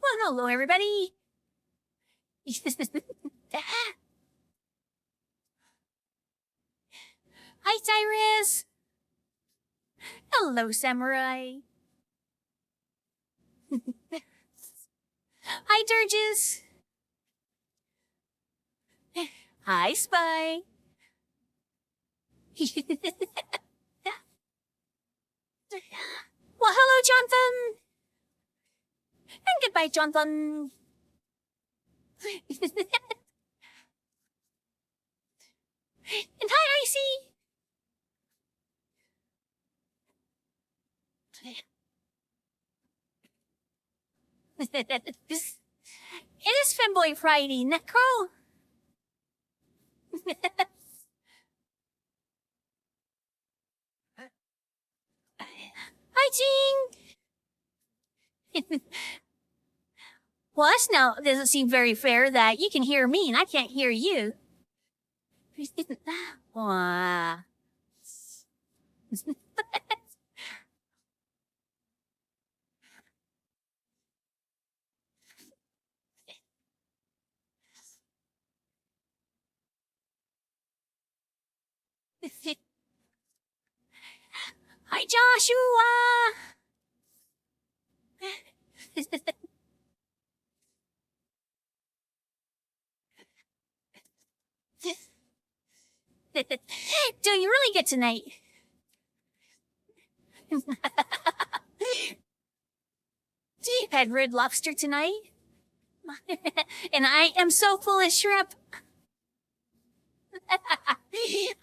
Well, hello, everybody. Hi, Cyrus. Hello, Samurai. Hi, Durgis. Hi, Spy. Well, hello, Jonathan. And goodbye, Jonathan. And hi, Icy. It is Femboy Friday, Necro. Hi, Jing. Well, this now doesn't seem very fair that you can hear me and I can't hear you. Wah. Hi, Joshua. Doing really good tonight. Had red lobster tonight. And I am so full of shrimp.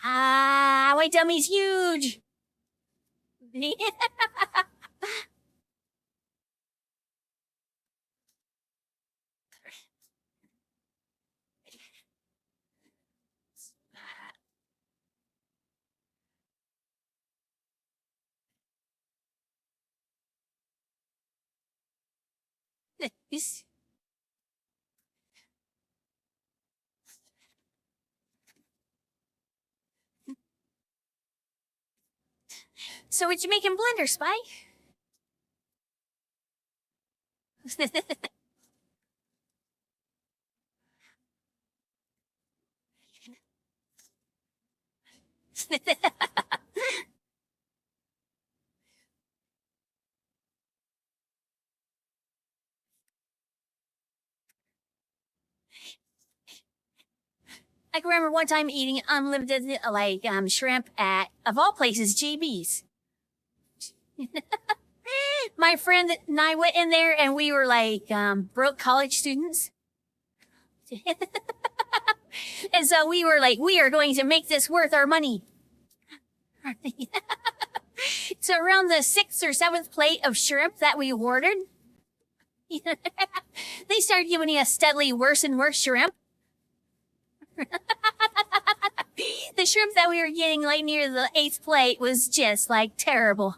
My tummy's huge. So what you making blender, Spy? I can remember one time eating unlimited, shrimp at, of all places, JB's. My friend and I went in there and we were broke college students. And so we were like, we are going to make this worth our money. So around the 6th or 7th plate of shrimp that we ordered, they started giving us steadily worse and worse shrimp. The shrimp that we were getting like near the 8th plate was just like terrible.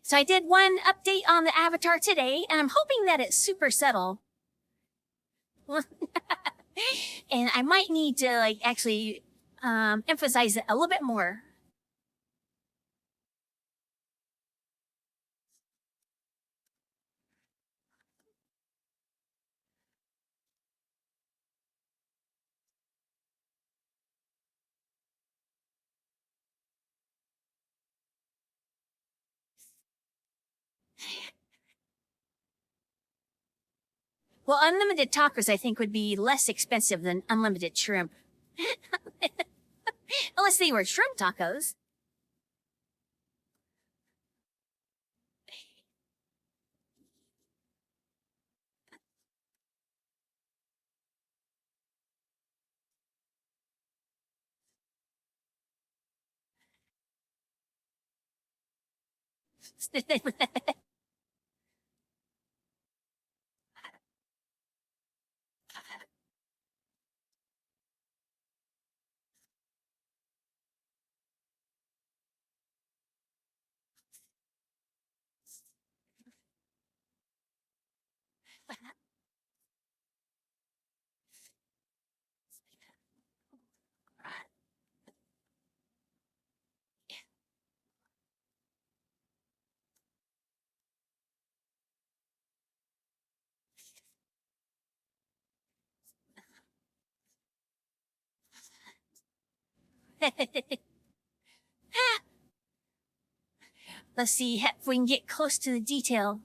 So I did one update on the avatar today, and I'm hoping that it's super subtle. And I might need to actually emphasize it a little bit more. Well, unlimited tacos, I think, would be less expensive than unlimited shrimp. Unless they were shrimp tacos. Let's see if we can get close to the detail.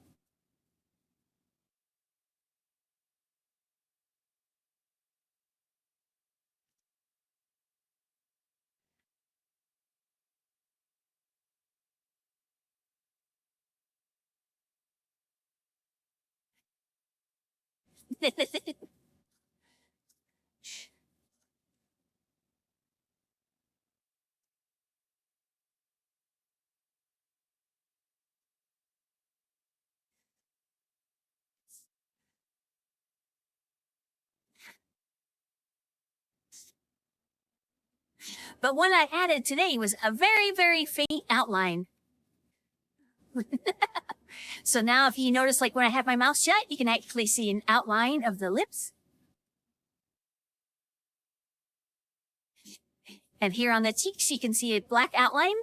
But what I added today was a very, very faint outline. So now if you notice, like when I have my mouth shut, you can actually see an outline of the lips. And here on the cheeks, you can see a black outline.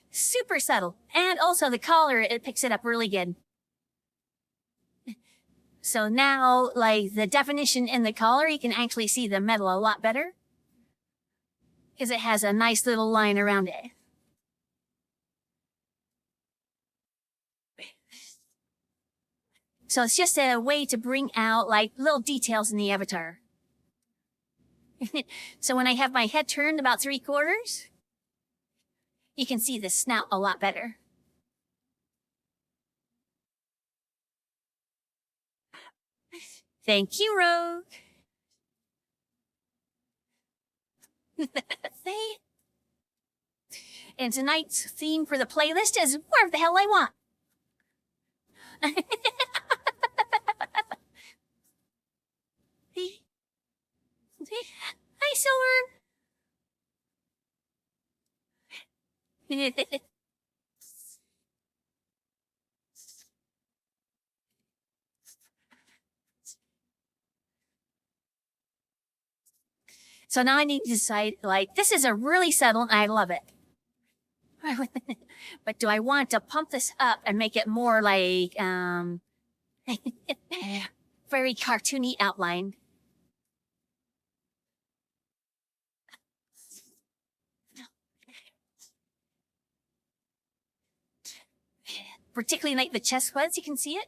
Super subtle. And also the color, it picks it up really good. So now, like the definition in the collar, you can actually see the metal a lot better. Because it has a nice little line around it. So it's just a way to bring out like little details in the avatar. So when I have my head turned about 3/4, you can see the snout a lot better. Thank you, Rogue. And tonight's theme for the playlist is wherever the hell I want. Hi, Silver. So now I need to decide, like, this is a really subtle and I love it. But do I want to pump this up and make it more like, very cartoony outline? Particularly like the chest buds, you can see it.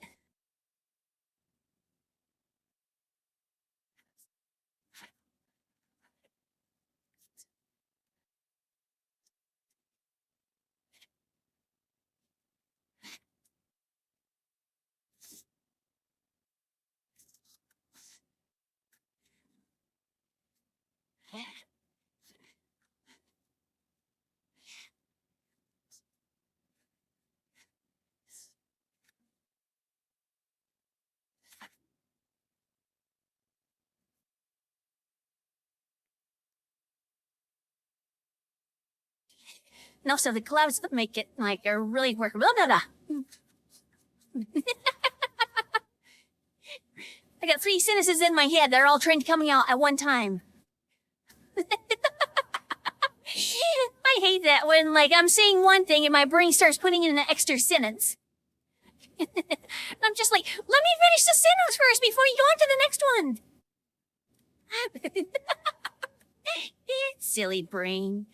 And also the clouds that make it like are really work. Blah, blah, blah. I got 3 sentences in my head. They're all trying to come out at one time. I hate that when like I'm saying one thing and my brain starts putting in an extra sentence. I'm just like, let me finish the sentence first before you go on to the next one. Silly brain.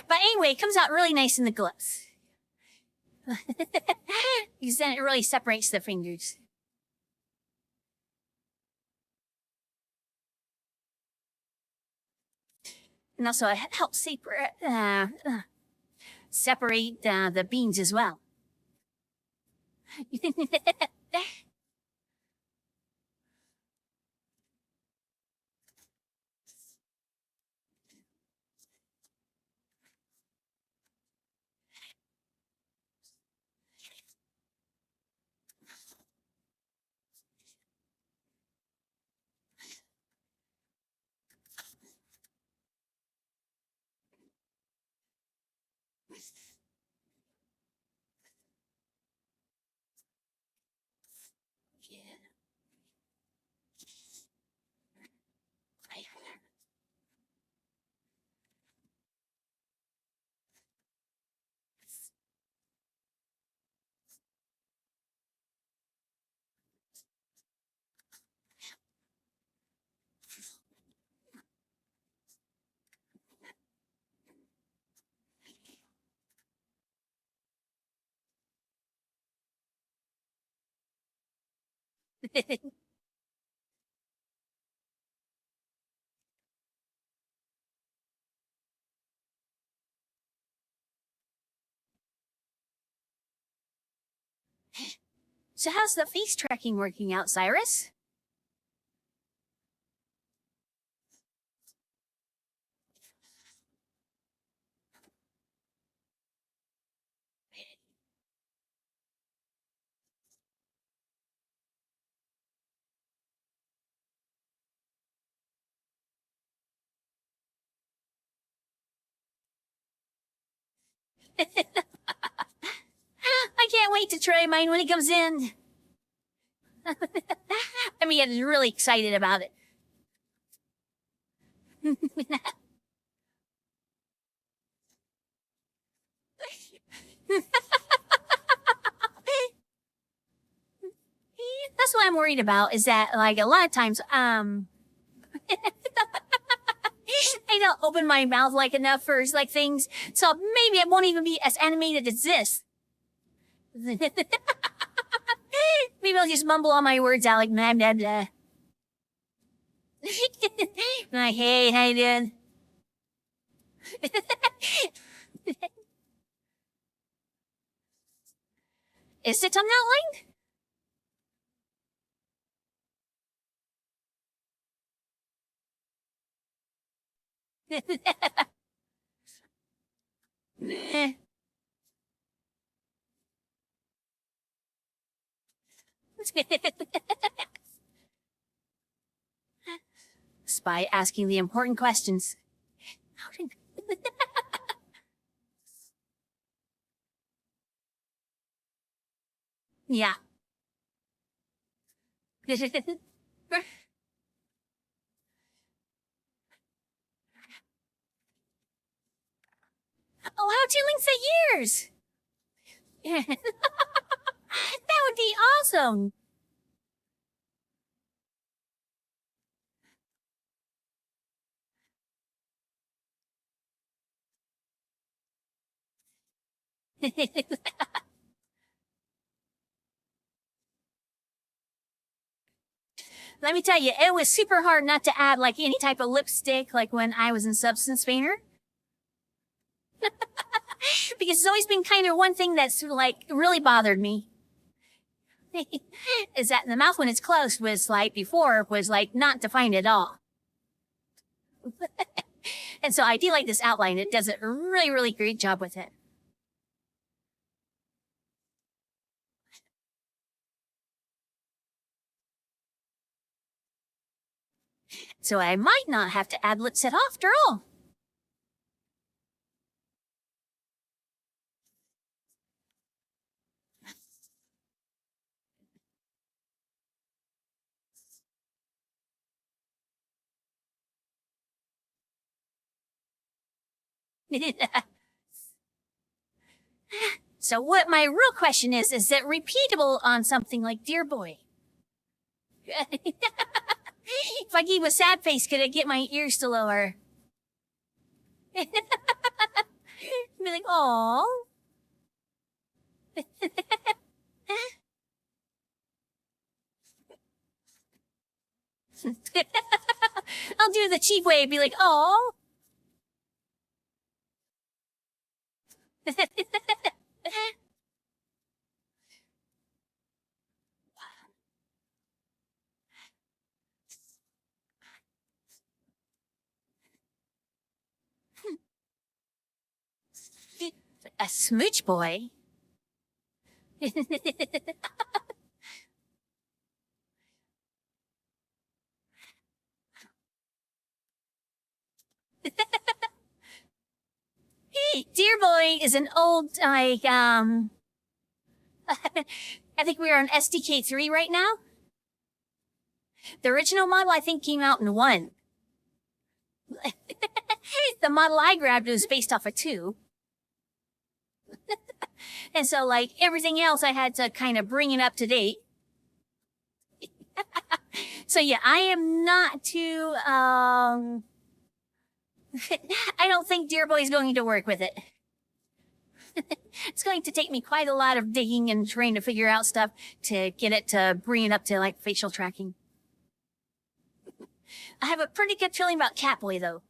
But anyway, it comes out really nice in the gloves. Because then it really separates the fingers. And also it helps separate the beans as well. So how's the face tracking working out, Cyrus? I can't wait to try mine when it comes in. I mean, I'm really excited about it. That's what I'm worried about, is that, like, a lot of times, I don't open my mouth, like, enough for, like, things, so maybe it won't even be as animated as this. Maybe I'll just mumble all my words out, like, blah, blah, blah. Like, hey, how you doing? Is it on that line? Spy asking the important questions. Yeah. Oh, how'd you link the years? That would be awesome. Let me tell you, it was super hard not to add like any type of lipstick, like when I was in Substance Painter. Because it's always been kind of one thing that's like really bothered me. Is that the mouth when it's closed was like before was like not defined at all. And so I do like this outline. It does a really, really great job with it. So I might not have to add lip set after all. So what my real question is it repeatable on something like Dear Boy? If I gave a sad face, could I get my ears to lower? Be like, aww. I'll do the cheap way, be like, aww. A smooch boy? Dear Boy is an old, like, I think we're on SDK3 right now. The original model, I think, came out in 1. The model I grabbed was based off of 2. And so, like, everything else, I had to kind of bring it up to date. So, yeah, I am not too, I don't think Dear Boy is going to work with it. It's going to take me quite a lot of digging and trying to figure out stuff to get it to bring it up to like facial tracking. I have a pretty good feeling about Catboy though.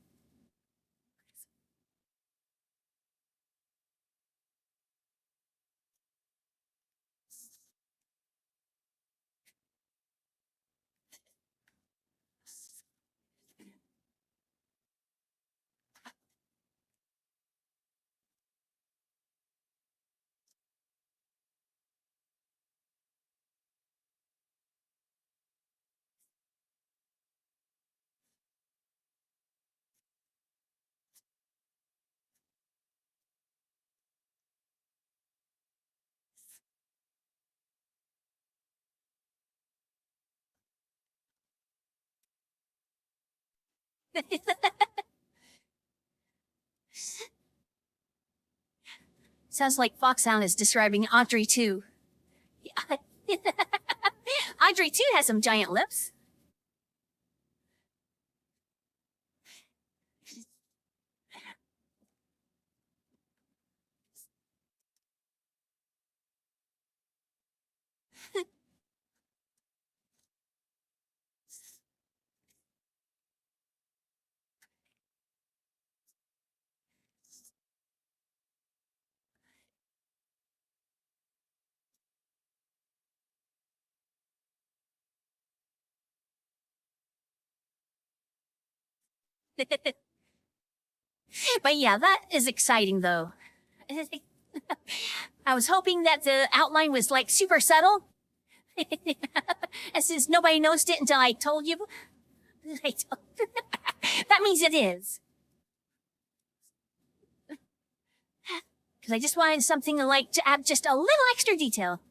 Sounds like Foxhound is describing Audrey too. Audrey too has some giant lips. But yeah, that is exciting though. I was hoping that the outline was like super subtle. And since nobody noticed it until I told you, that means it is. Because I just wanted something like to add just a little extra detail.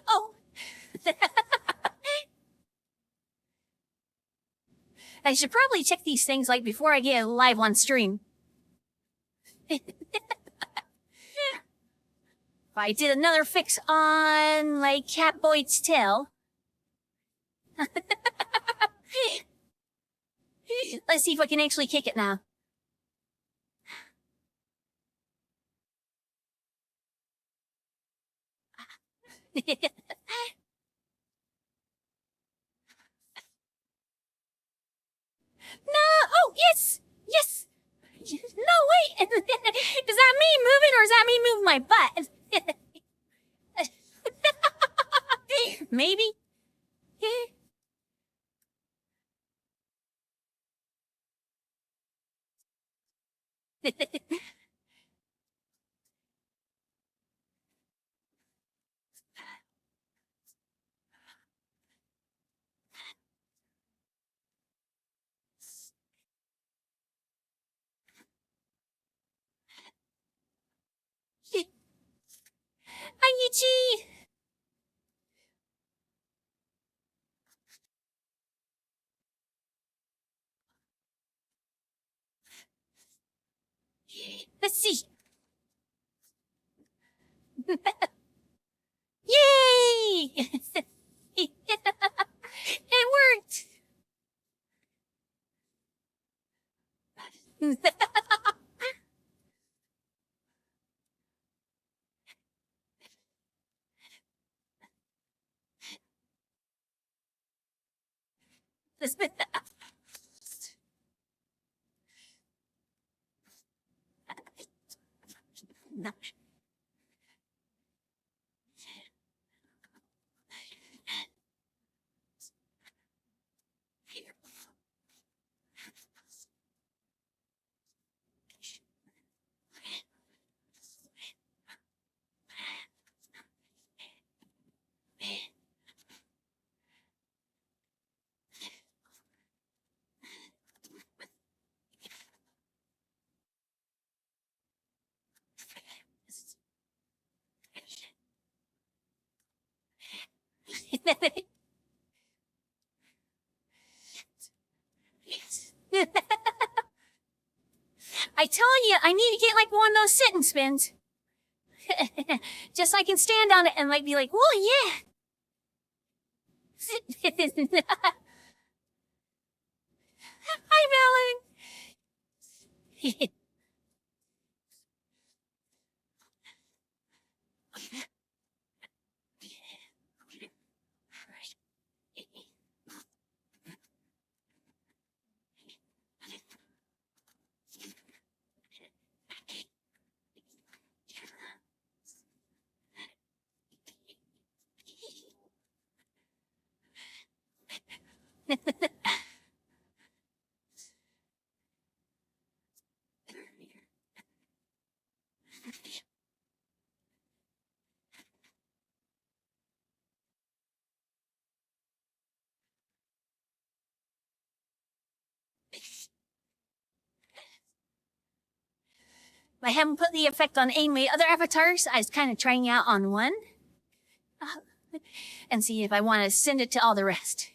Oh. I should probably check these things like before I get live on stream. If I did another fix on like Catboy's tail. Let's see if I can actually kick it now. No! Oh, yes! Yes! No, wait! Does that mean moving or does that mean moving my butt? Maybe? Aichi! Let's see. Yay! It worked! This bit. No. I need to get like one of those sit and spins. Just so I can stand on it and like be like, whoa, yeah. Hi, Melon. I haven't put the effect on any of my other avatars. I was kind of trying out on one. And see if I want to send it to all the rest.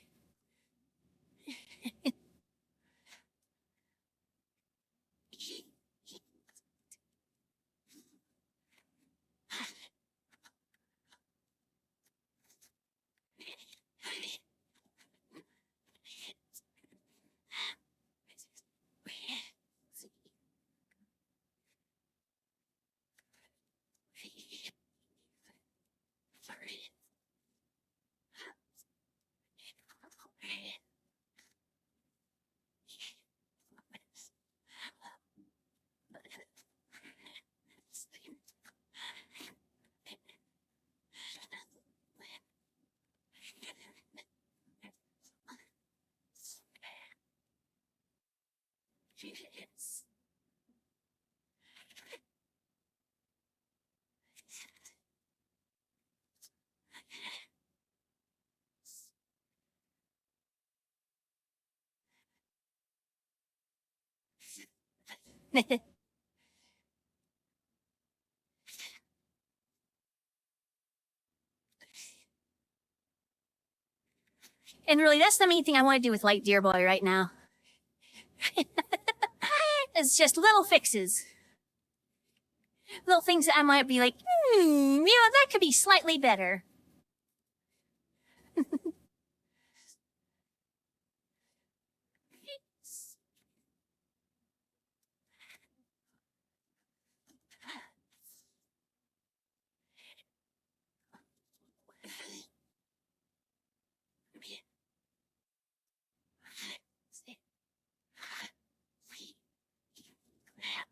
And really, that's the main thing I want to do with Light Deer Boy right now. It's just little fixes. Little things that I might be like, that could be slightly better.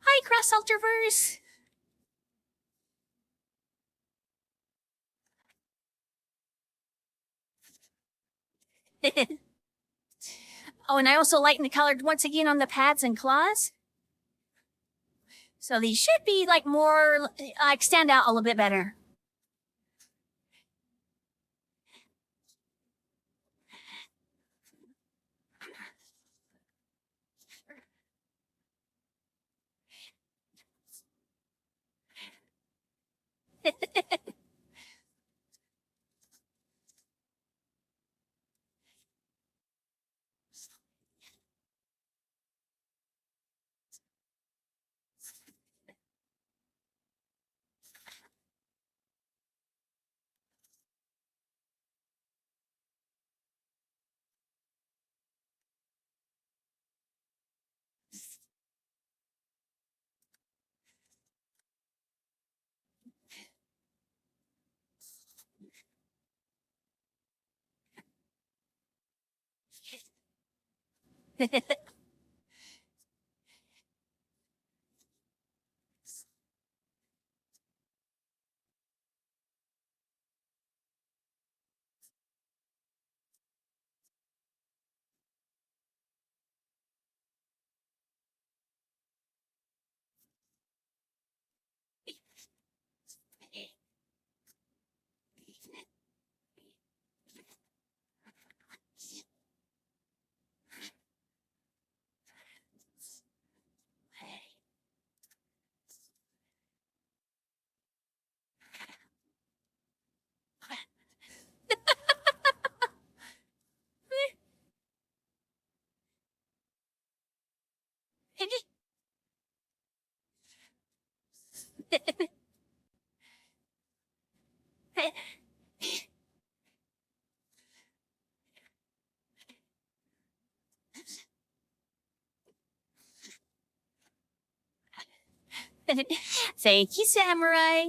Hi, Cross Ultraverse. Oh, and I also lightened the color once again on the pads and claws. So these should be like more, like stand out a little bit better. Thank you, Samurai.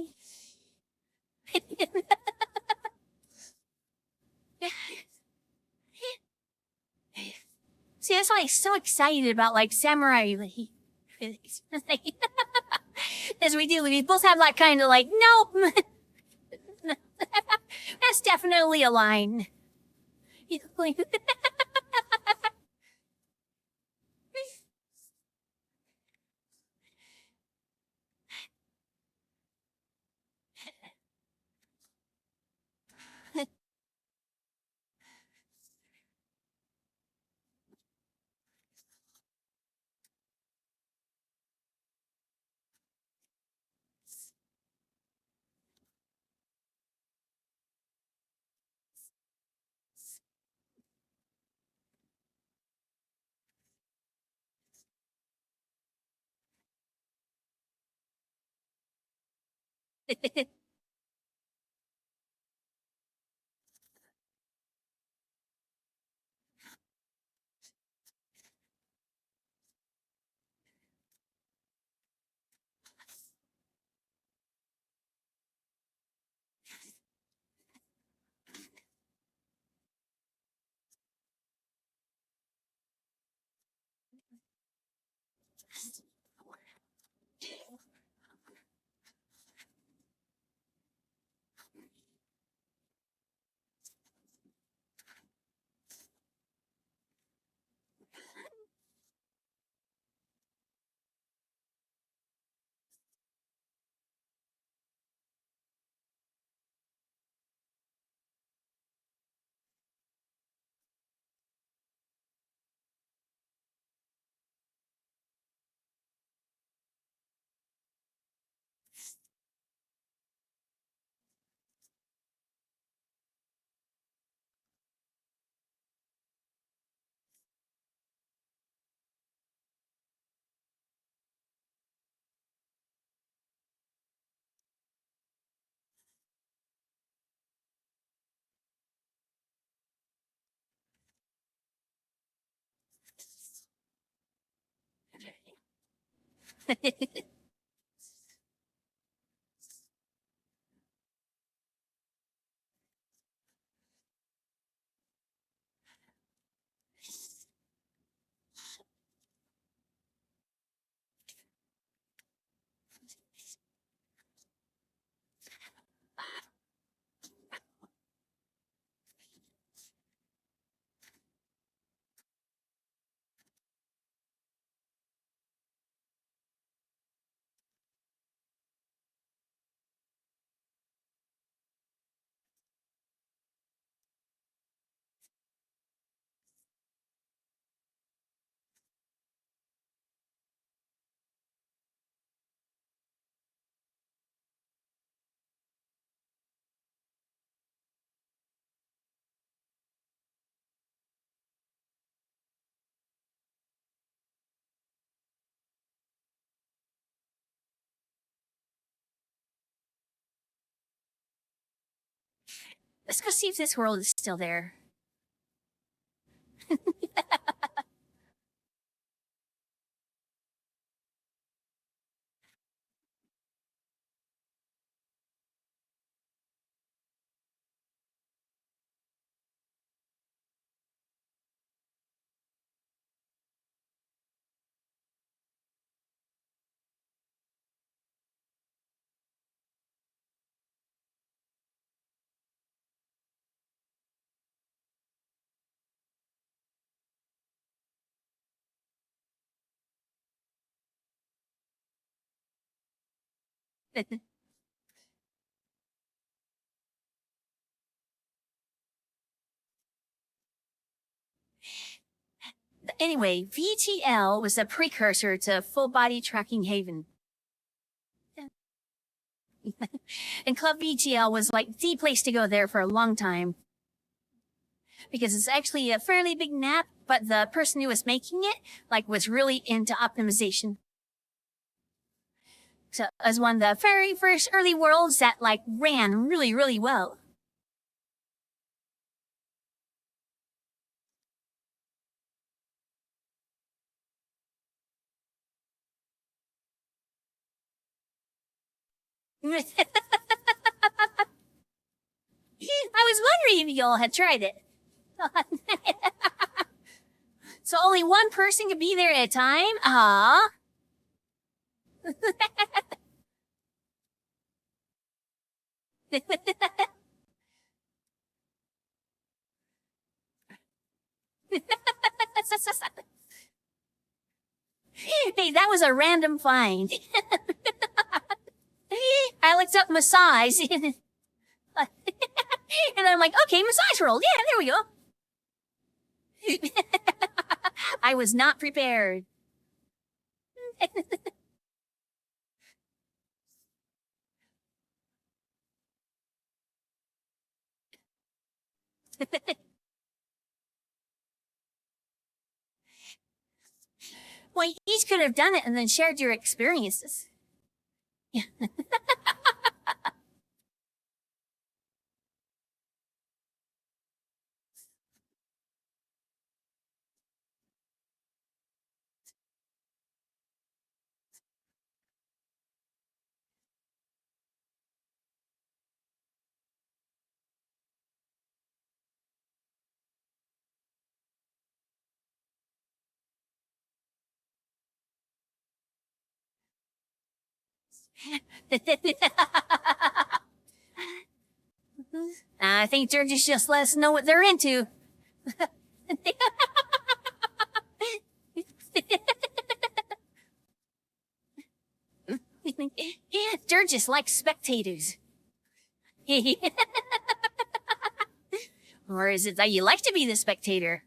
See, that's why I'm so excited about like Samurai. As we do, we both have that kind of like, nope. That's definitely a line. Let's go see if this world is still there. Anyway, VTL was a precursor to full body tracking Haven. And Club VTL was like the place to go there for a long time. Because it's actually a fairly big nap, but the person who was making it, like, was really into optimization. So it was one of the very first early worlds that, like, ran really, really well. I was wondering if y'all had tried it. So only one person could be there at a time? Aw. Hey, that was a random find. I looked up massage. And I'm like, okay, massage roll. Yeah, there we go. I was not prepared. Well, you each could have done it and then shared your experiences. Yeah. I think they're just let us know what they're into. They're just like spectators. Or is it that you like to be the spectator?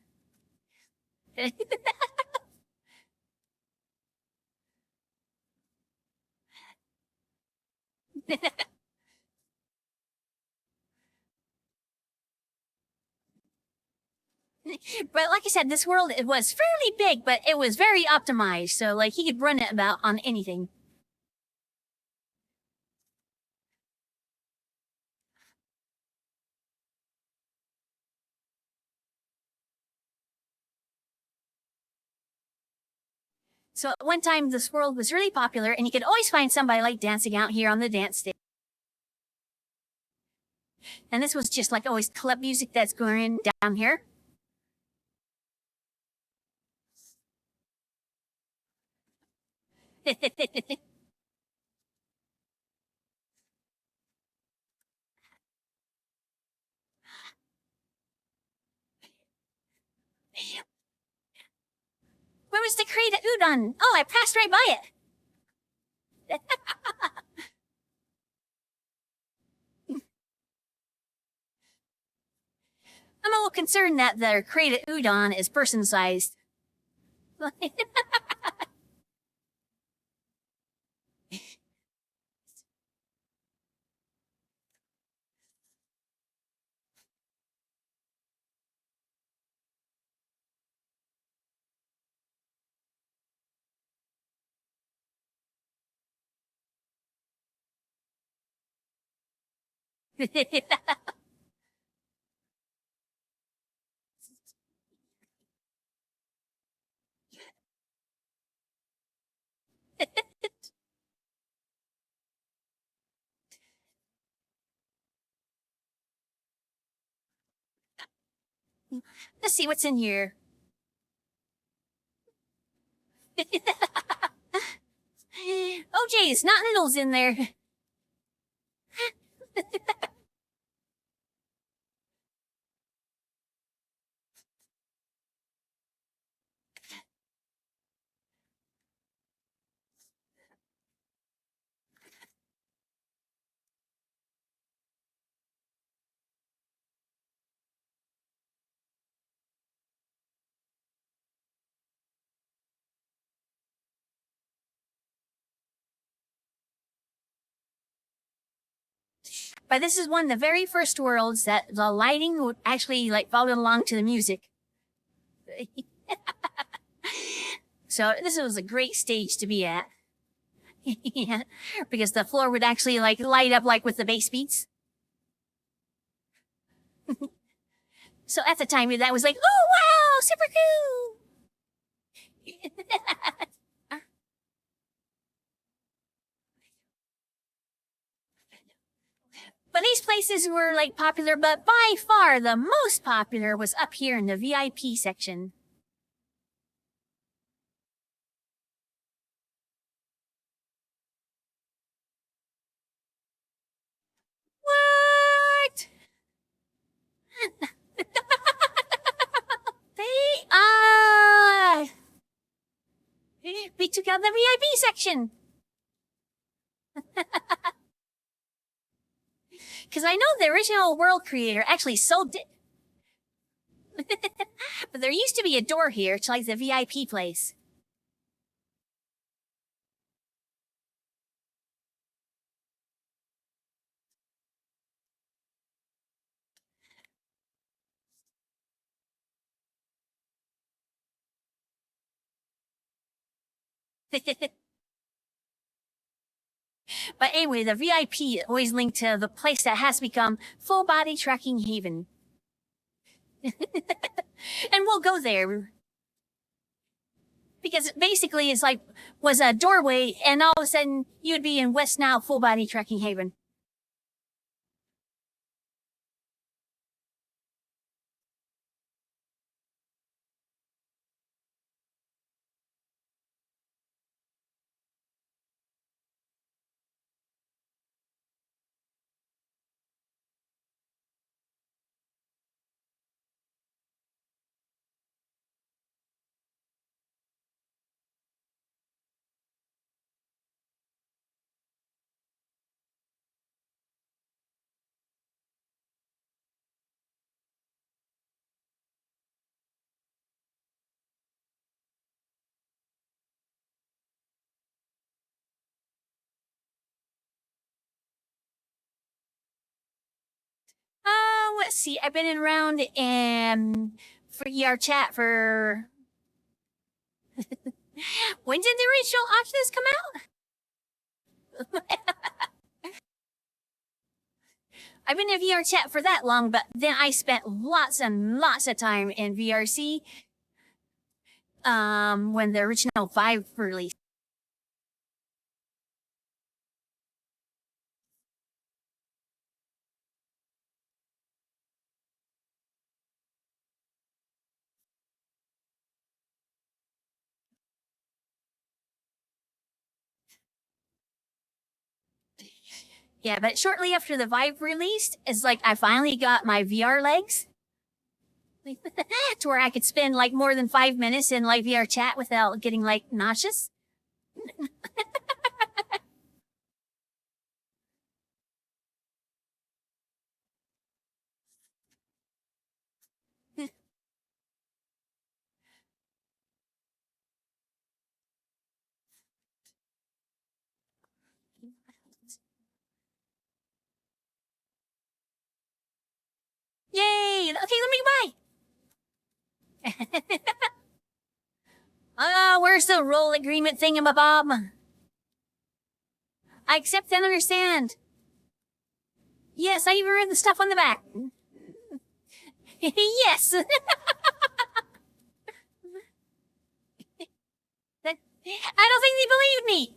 But like I said, this world, it was fairly big, but it was very optimized. So like he could run it about on anything. So at one time, this world was really popular, and you could always find somebody like dancing out here on the dance stage. And this was just like always club music that's going down here. Where was the crate of udon? Oh, I passed right by it. I'm a little concerned that their crate of udon is person-sized. Let's see what's in here. Oh, geez, not noodles in there. But this is one of the very first worlds that the lighting would actually like follow along to the music. So this was a great stage to be at. Yeah, because the floor would actually like light up like with the bass beats. So at the time that was like, oh wow, super cool. But these places were like popular, but by far the most popular was up here in the VIP section. What? We took out the VIP section. Because I know the original world creator actually sold it. But there used to be a door here to like the VIP place. But anyway, the VIP always linked to the place that has become full body tracking haven. And we'll go there. Because basically it's like, was a doorway and all of a sudden you'd be in West Nile full body tracking haven. Let's see. I've been around for VRChat for when did the original Optimus come out? I've been in VRChat for that long, but then I spent lots and lots of time in VRC when the original Vive released. Yeah, but shortly after the Vive released, it's like I finally got my VR legs. To where I could spend like more than 5 minutes in like VRChat without getting like nauseous. Yay! Okay, let me buy. Where's the role agreement thingamabob? I accept and understand. Yes, I even read the stuff on the back. Yes. I don't think they believed me.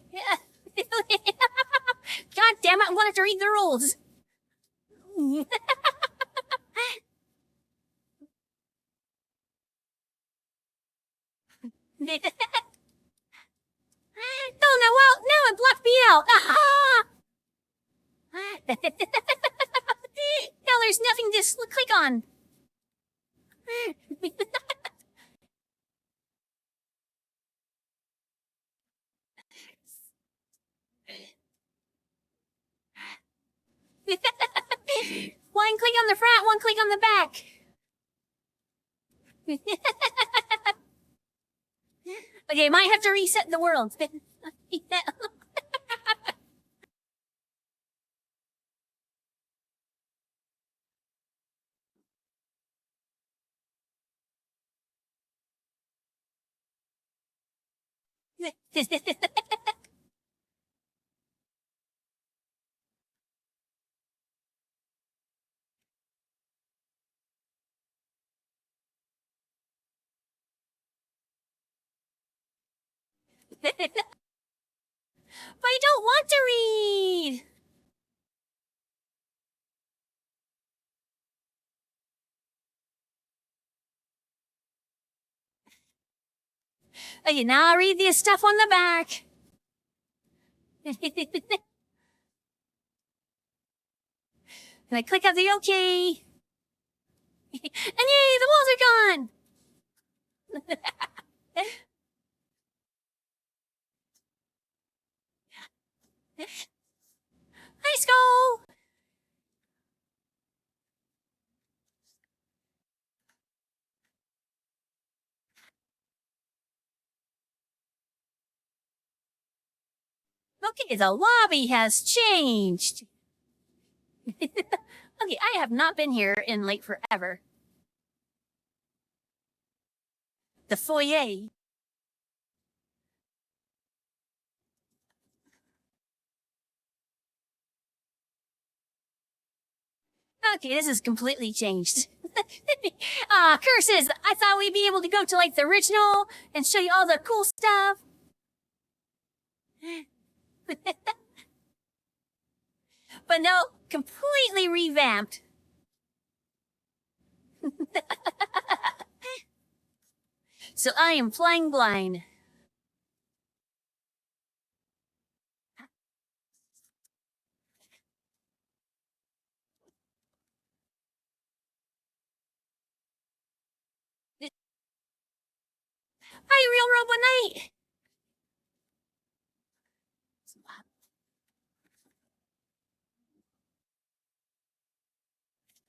God damn it, I'm gonna have to read the rules. Oh no, well, no, it blocked me out. Now there's nothing to click on. One click on the front, one click on the back. Okay, might have to reset the world. But I don't want to read. Okay, now I'll read the stuff on the back. And I click on the OK. And yay, the walls are gone! Nice go! Okay, the lobby has changed. Okay, I have not been here in like forever. The foyer. Okay, this is completely changed. Curses! I thought we'd be able to go to like the original and show you all the cool stuff. But no, completely revamped. So I am flying blind. Hi, Real Robot Knight!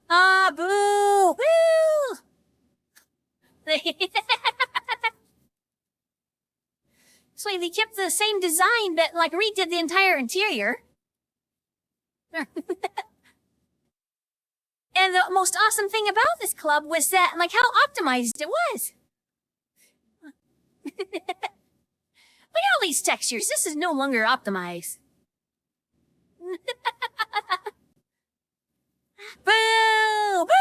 Ah, boo! Woo! So they kept the same design, but like redid the entire interior. And the most awesome thing about this club was that, like, how optimized it was. Look at all these textures. This is no longer optimized. Boo! Boo!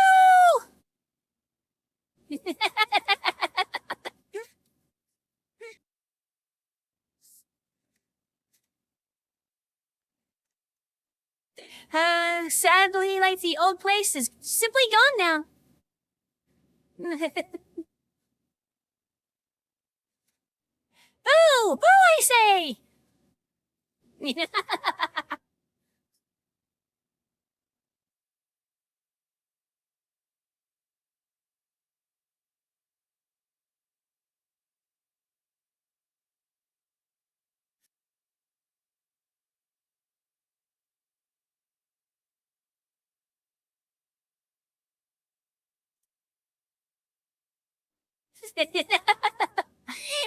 Sadly, like, the old place is simply gone now. Boo! Boo, I say!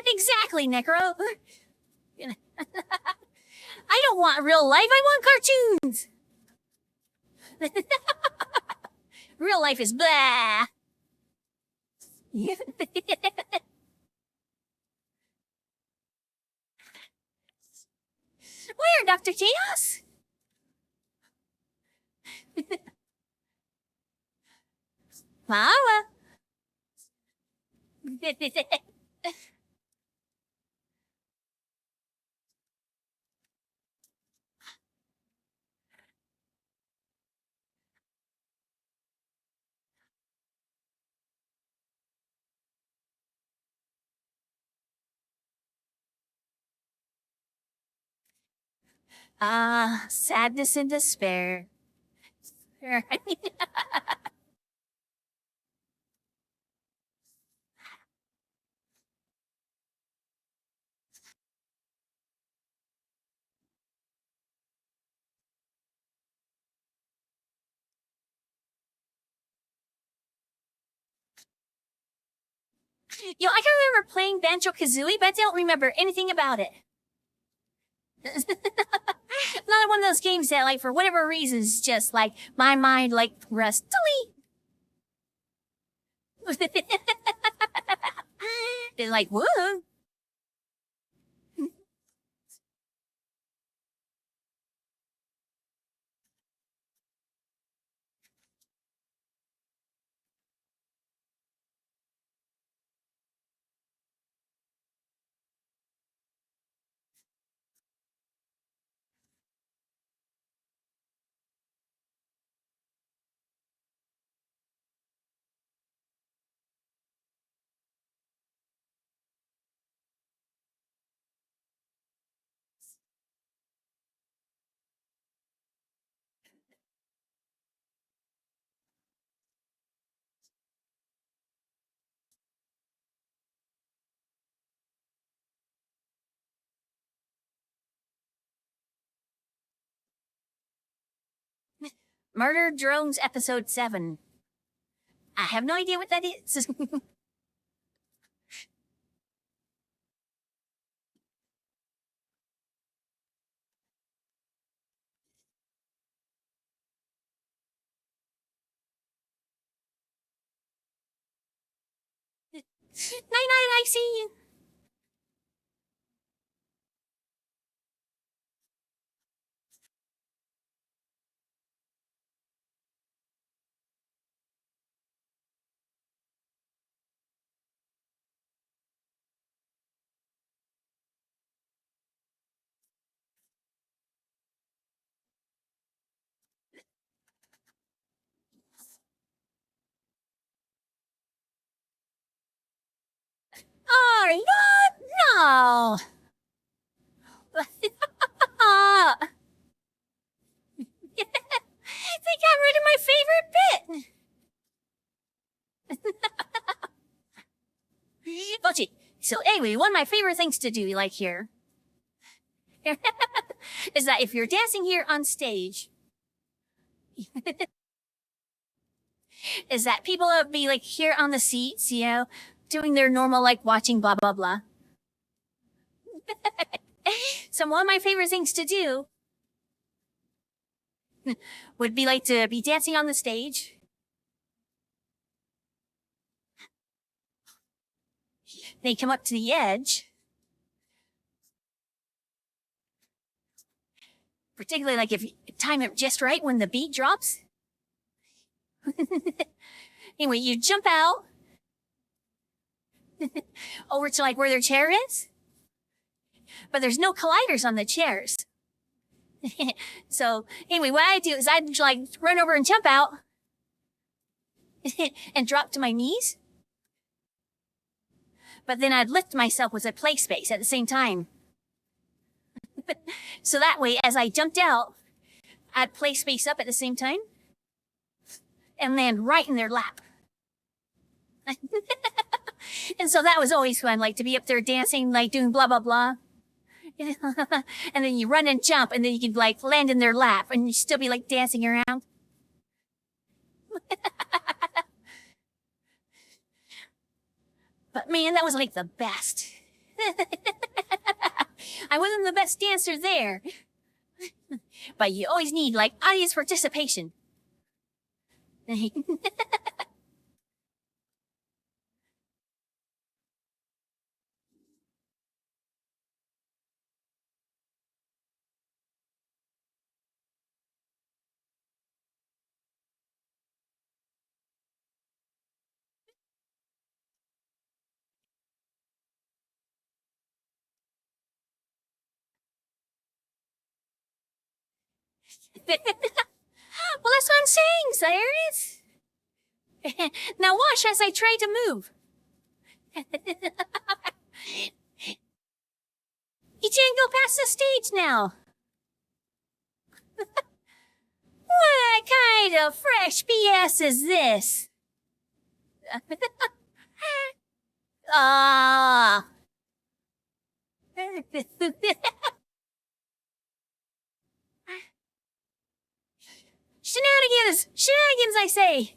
Exactly, Necro. I don't want real life, I want cartoons! Real life is blah! Where, Dr. Chaos? Mama. Sadness and despair. Yo, I can remember playing Banjo-Kazooie, but I don't remember anything about it. Another one of those games that, like, for whatever reasons, just, like, my mind, like, rests. Delete! They're like, whoa. Murder Drones Episode 7. I have no idea what that is. Night night, I see you. Oh, no! They got rid of my favorite bit. Bochi. So anyway, one of my favorite things to do, like here, is that if you're dancing here on stage, is that people will be like here on the seats, you know, doing their normal like watching blah blah blah. So one of my favorite things to do would be like to be dancing on the stage. They come up to the edge. Particularly like if you time it just right when the beat drops. Anyway, you jump out over to like where their chair is. But there's no colliders on the chairs. So anyway, what I do is I'd like run over and jump out and drop to my knees. But then I'd lift myself with a play space at the same time. So that way, as I jumped out, I'd play space up at the same time and land right in their lap. And so that was always fun, like to be up there dancing, like doing blah, blah, blah. And then you run and jump, and then you can like land in their lap, and you still be like dancing around. But man, that was like the best. I wasn't the best dancer there. But you always need like audience participation. Well, that's what I'm saying, Cyrus. Now watch as I try to move. You can't go past the stage now. What kind of fresh BS is this? Ah. Shenanigans! Shenanigans, I say!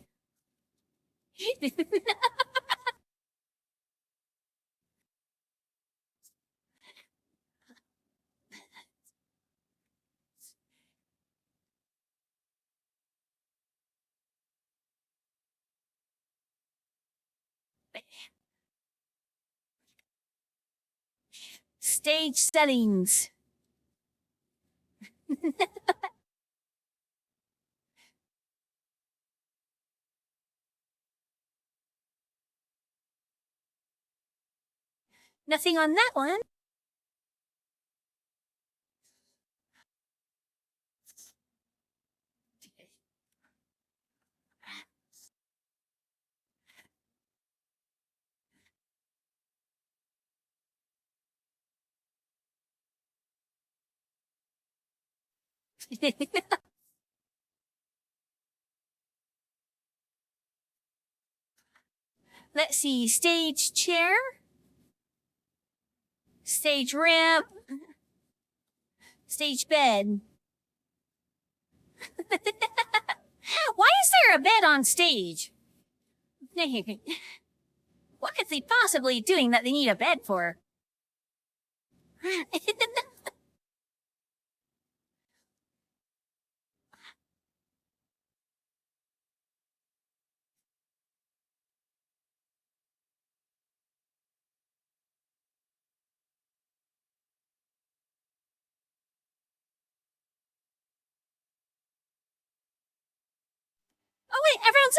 Stage settings. Nothing on that one. Let's see, stage chair, stage ramp, stage bed. Why is there a bed on stage? What could they possibly be doing that they need a bed for? Oh wait, everyone's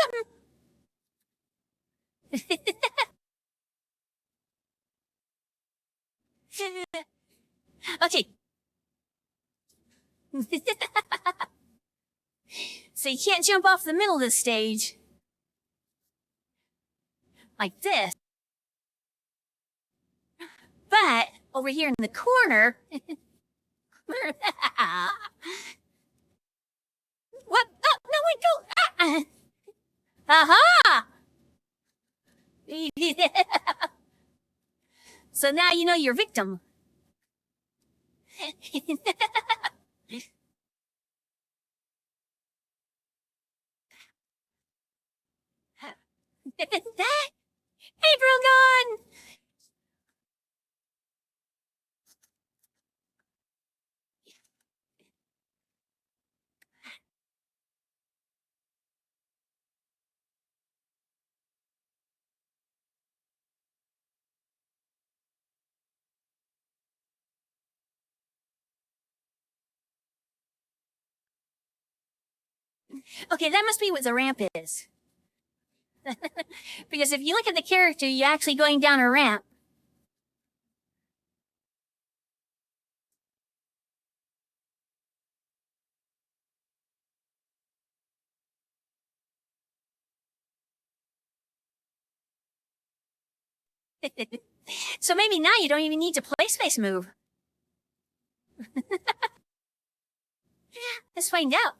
okay. So you can't jump off the middle of the stage. Like this. But over here in the corner. What? Oh, no, wait, go. Aha! So now you know your victim. Hey, Brogon! Okay, that must be what the ramp is. Because if you look at the character, you're actually going down a ramp. So maybe now you don't even need to play Space Move. Let's find out.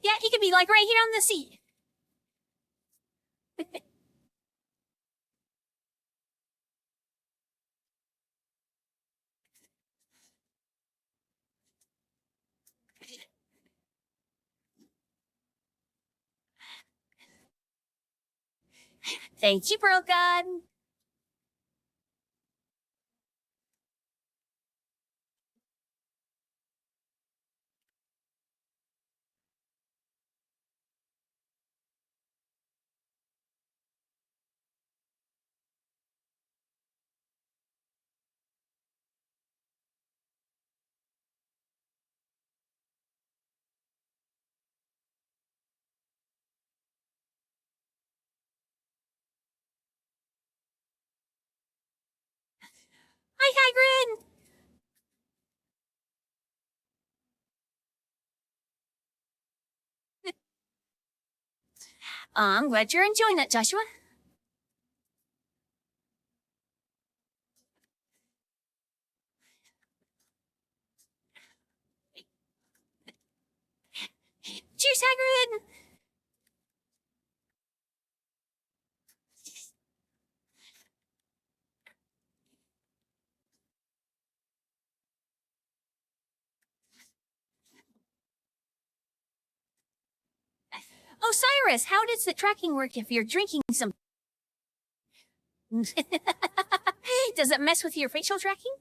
Yeah, he could be like right here on the seat. Thank you, Brogan. Hi, Hagrid. I'm glad you're enjoying it, Joshua. Cheers, Hagrid. Oh, Cyrus, how does the tracking work if you're drinking some? Does it mess with your facial tracking?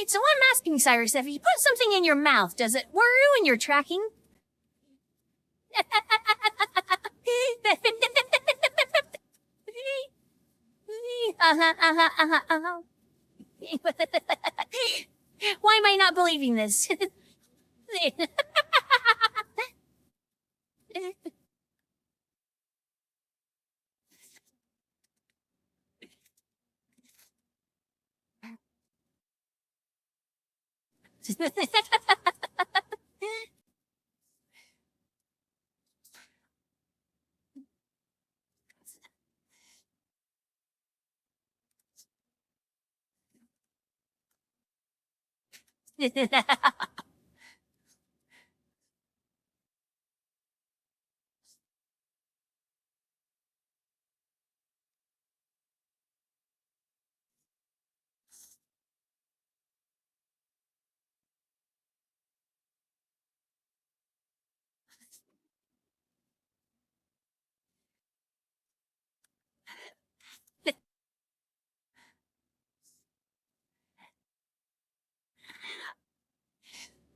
So I'm asking, Cyrus, if you put something in your mouth, does it ruin your tracking? Why am I not believing this?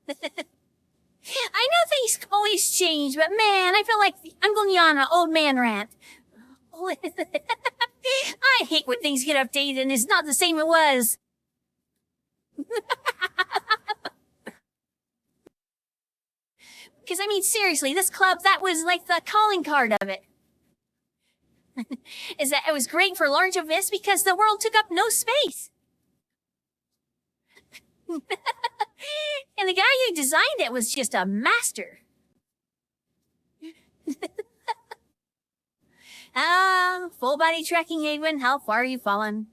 I know things always change, but man, I feel like I'm going on an old man rant. I hate when things get updated and it's not the same it was. Because, I mean, seriously, this club, that was like the calling card of it. Is that it was great for large events because the world took up no space. And the guy who designed it was just a master. Full body tracking, Edwin. How far are you fallen?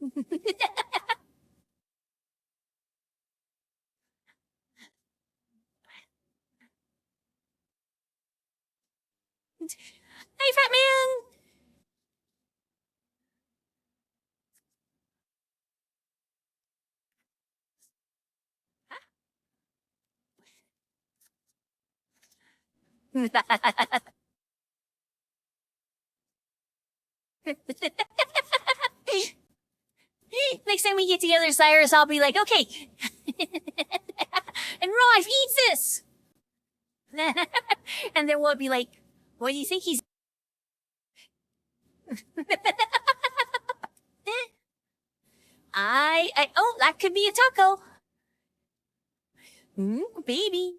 Hey, fat man. Next time we get together, Cyrus, I'll be like, okay. And Raj, eat this. And then we'll be like, what do you think he's... Oh, that could be a taco. Baby.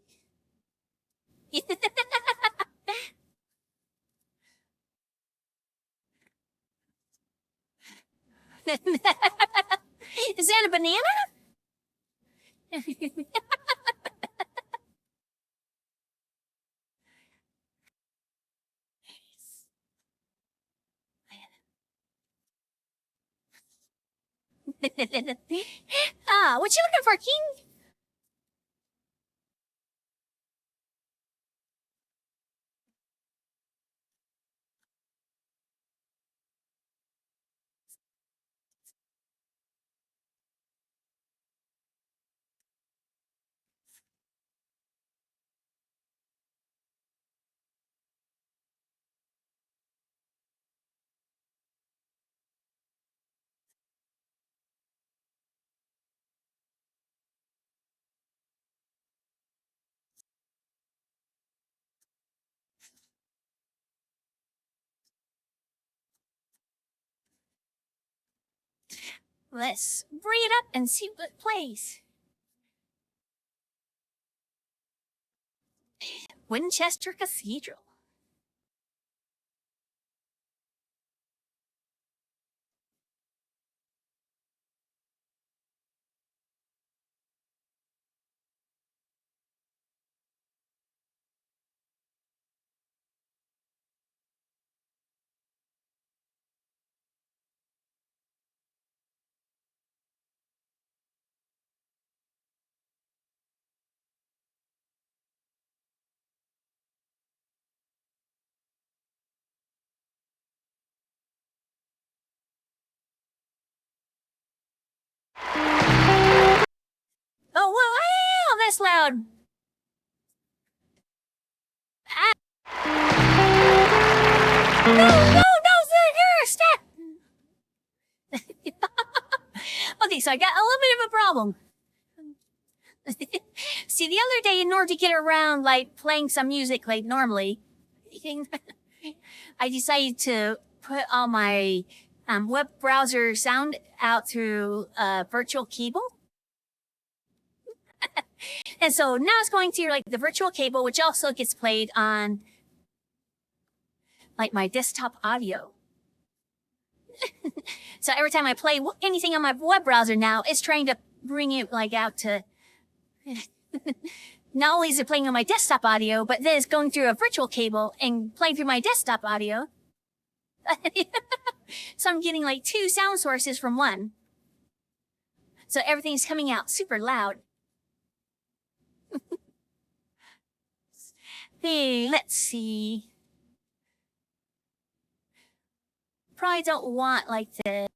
Is that a banana? What you looking for, King? Let's bring it up and see what plays. Winchester Cathedral. Oh, wow, that's loud. No, stop. Okay, so I got a little bit of a problem. See, the other day, in order to get around, like, playing some music, like, normally, I decided to put all my web browser sound out through virtual cable. And so now it's going to, like, the virtual cable, which also gets played on, like, my desktop audio. So every time I play anything on my web browser now, it's trying to bring it, like, out to... Not only is it playing on my desktop audio, but then it's going through a virtual cable and playing through my desktop audio. So I'm getting, like, two sound sources from one. So everything's coming out super loud. Hey, let's see. Probably don't want like the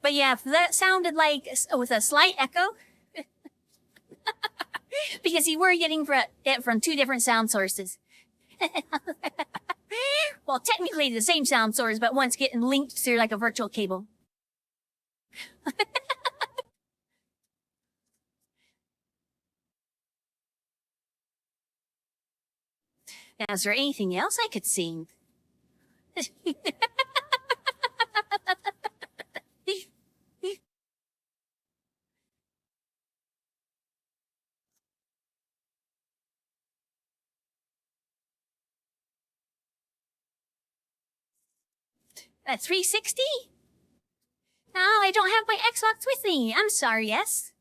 But yeah, that sounded like with a slight echo because you were getting it from two different sound sources. Well, technically the same sound source, but one's getting linked through like a virtual cable. Now, is there anything else I could sing? At 360? No, I don't have my Xbox with me. I'm sorry, yes.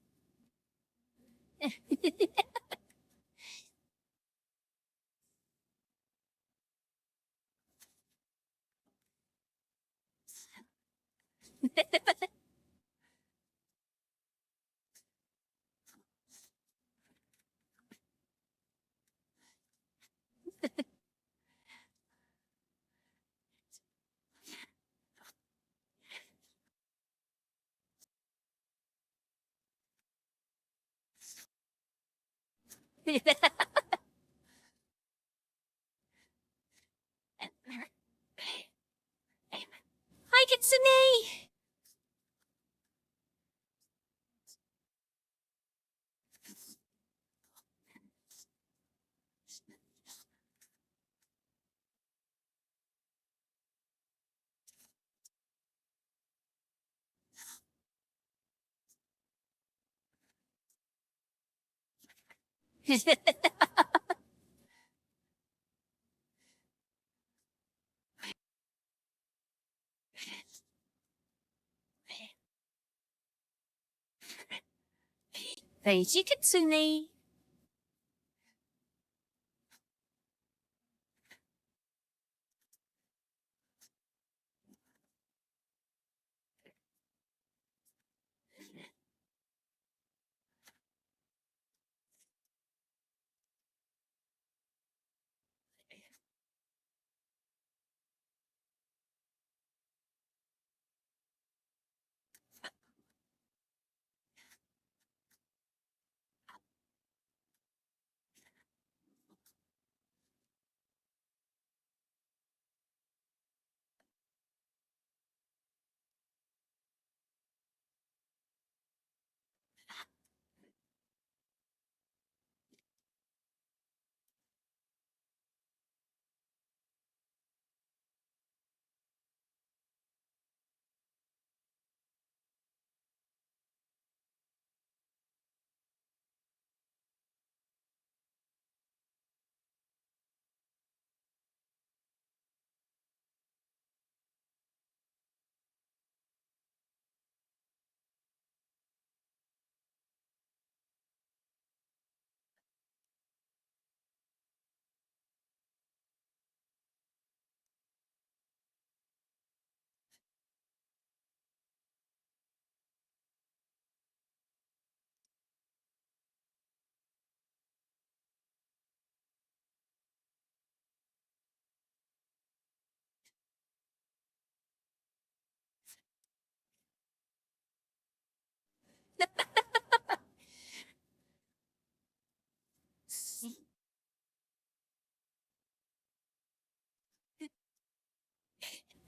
Hi, Kitsune! Thank you, Kitsune.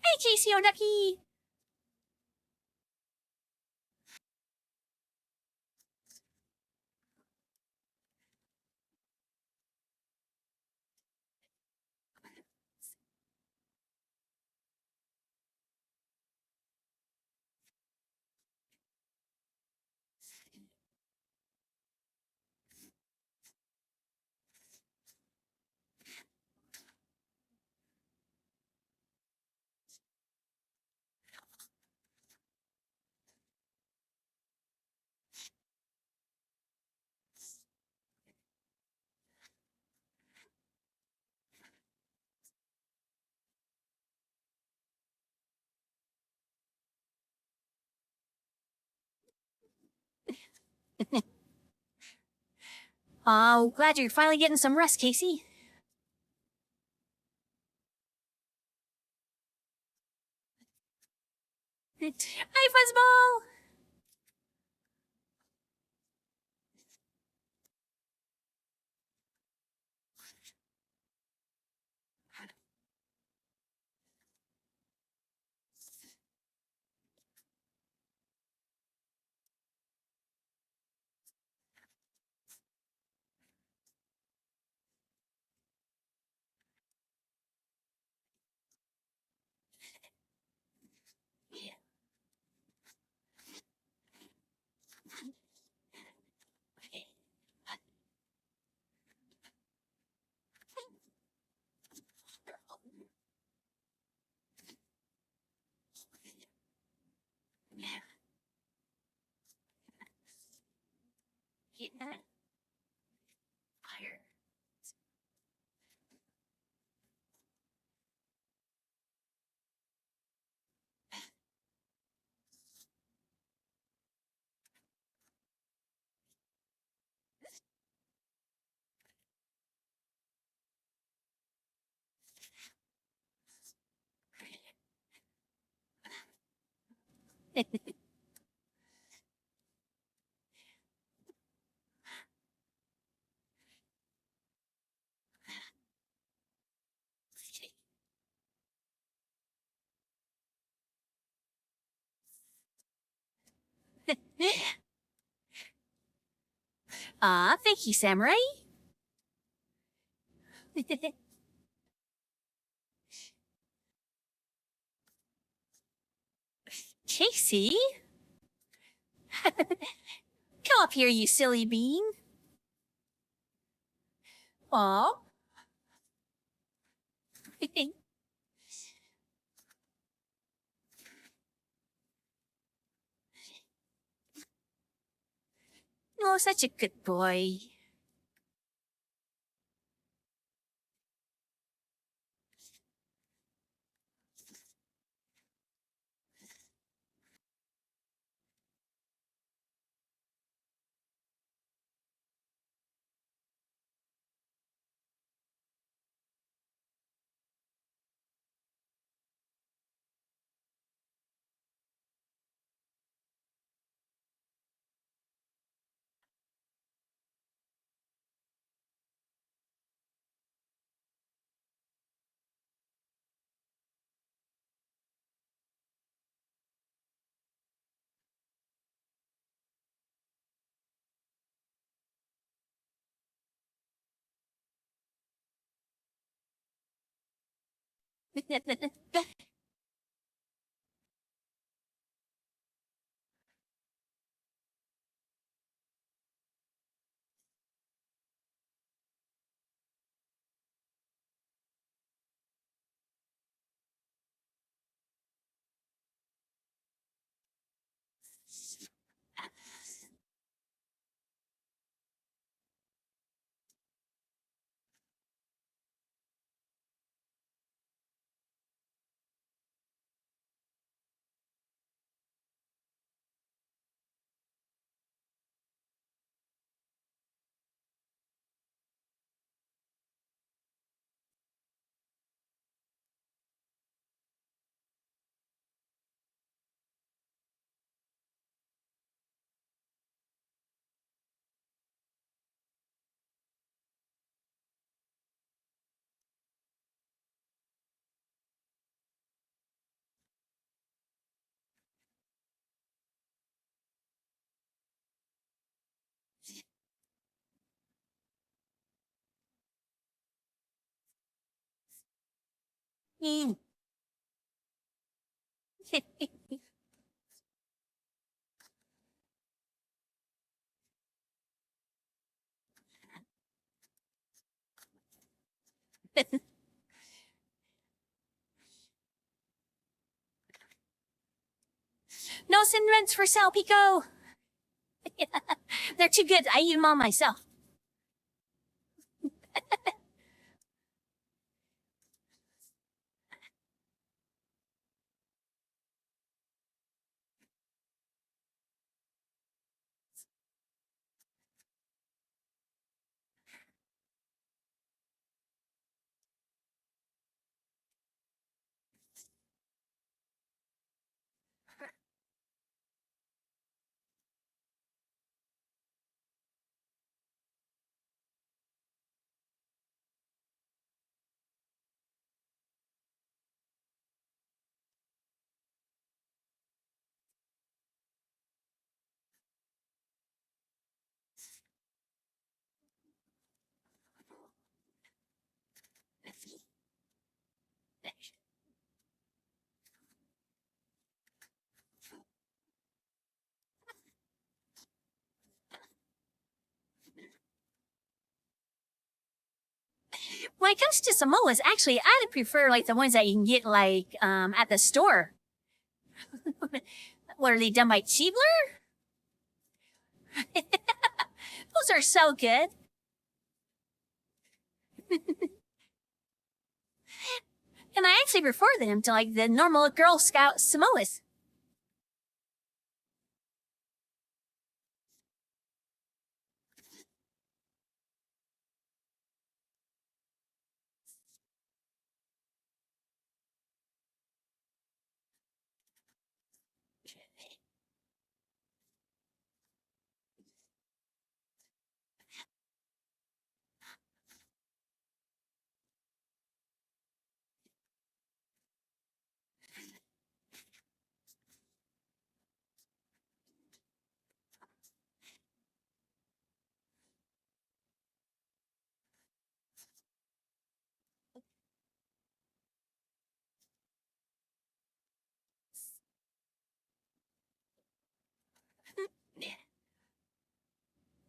Hey, Casey Onaki. Oh, glad you're finally getting some rest, Casey. Hi, Fuzzball! Fire. Thank you, Samurai. Casey? Come up here, you silly bean. Aw. Oh, such a good boy. No cinnamons for sale, Pico. They're too good. I eat them all myself. When it comes to Samoas, actually, I'd prefer like the ones that you can get like at the store. What are they done by Cheebler? Those are so good. And I actually prefer them to like the normal Girl Scout Samoas.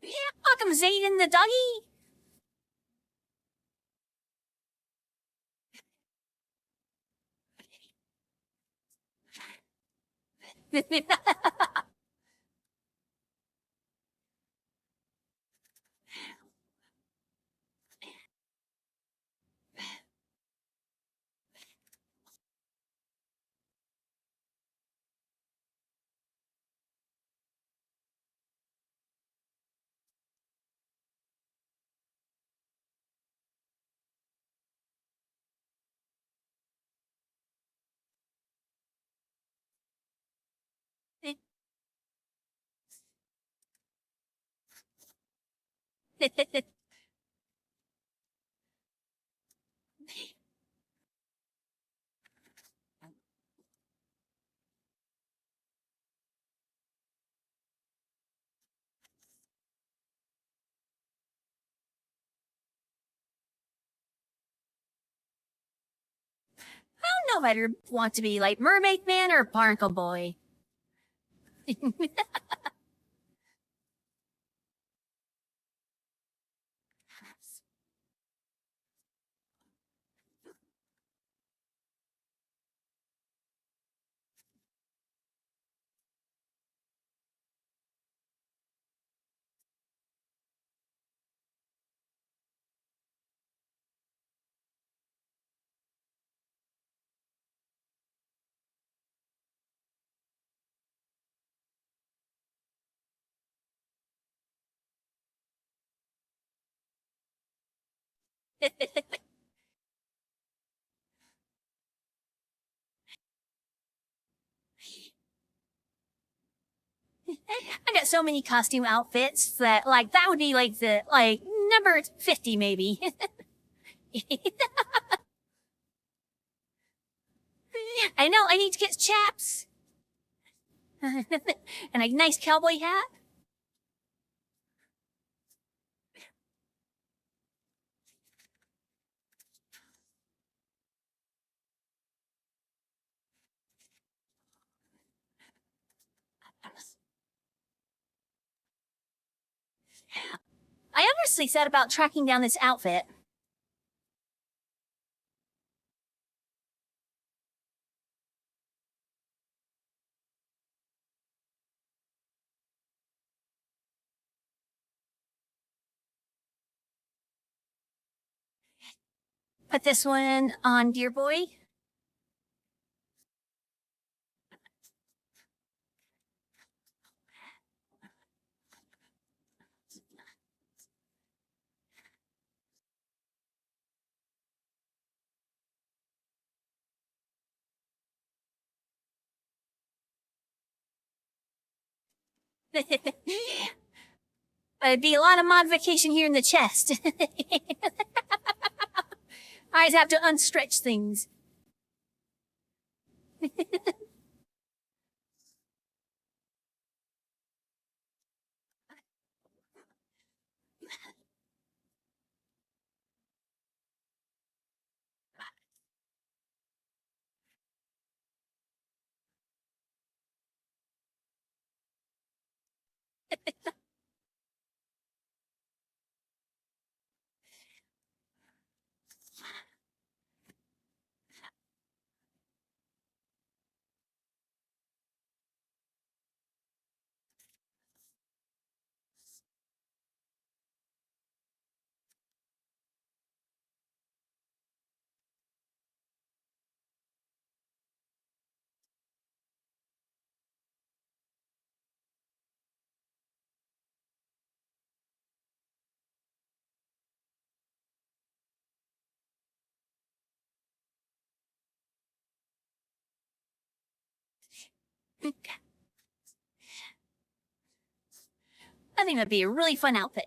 Yeah, welcome Zayden the doggy. I don't know if I'd want to be like Mermaid Man or Barnacle Boy. I got so many costume outfits that like that would be like the like number 50 maybe. I know I need to get chaps. And a nice cowboy hat. I honestly thought about tracking down this outfit. Put this one on Dear Boy. It'd be a lot of modification here in the chest. I just have to unstretch things. I think that'd be a really fun outfit.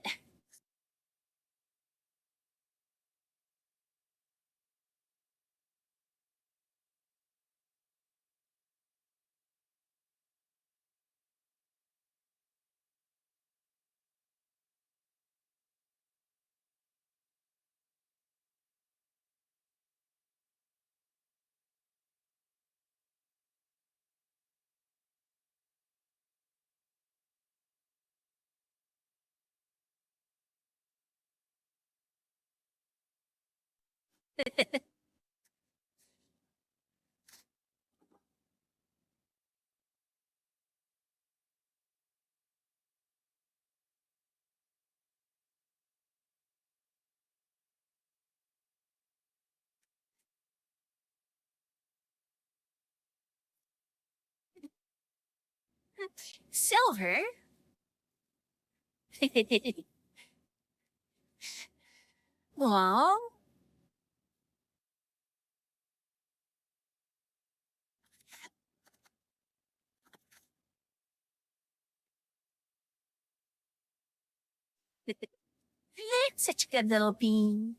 Silver? Well, Such a good little bean.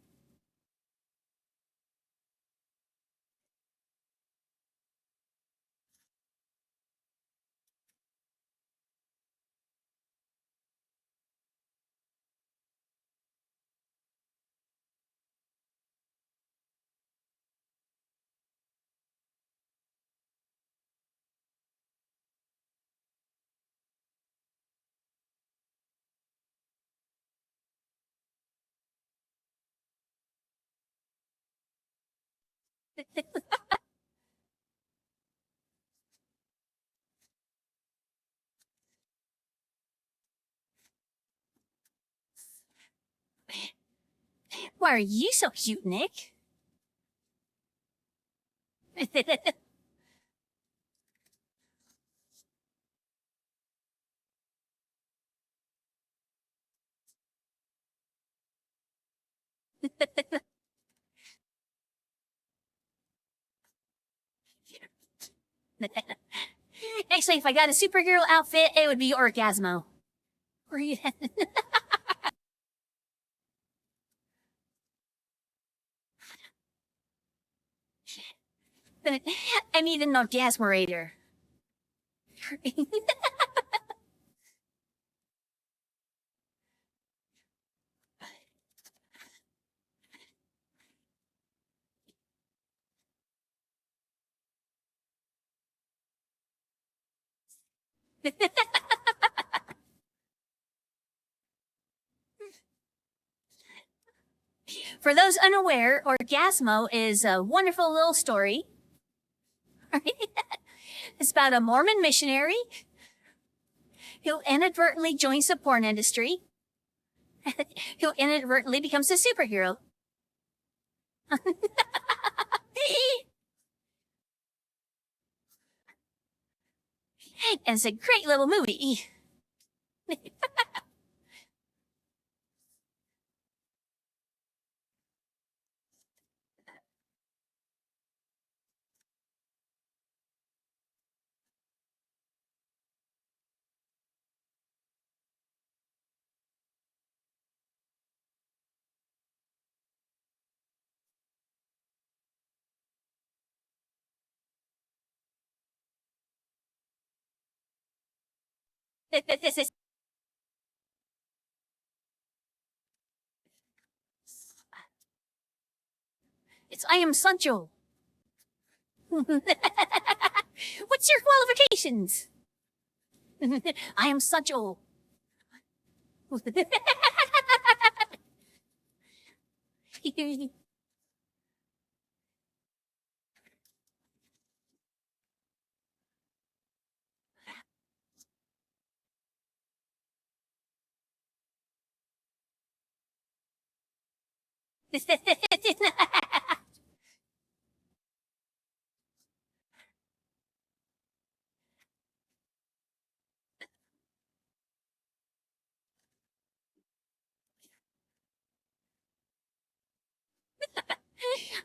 Why are you so cute, Nick? Actually, if I got a superhero outfit, it would be Orgasmo. I need an orgasmerator. For those unaware, Orgasmo is a wonderful little story. It's about a Mormon missionary who inadvertently joins the porn industry, who inadvertently becomes a superhero. And it's a great little movie. This is it's I am Sancho. What's your qualifications? I am Sancho.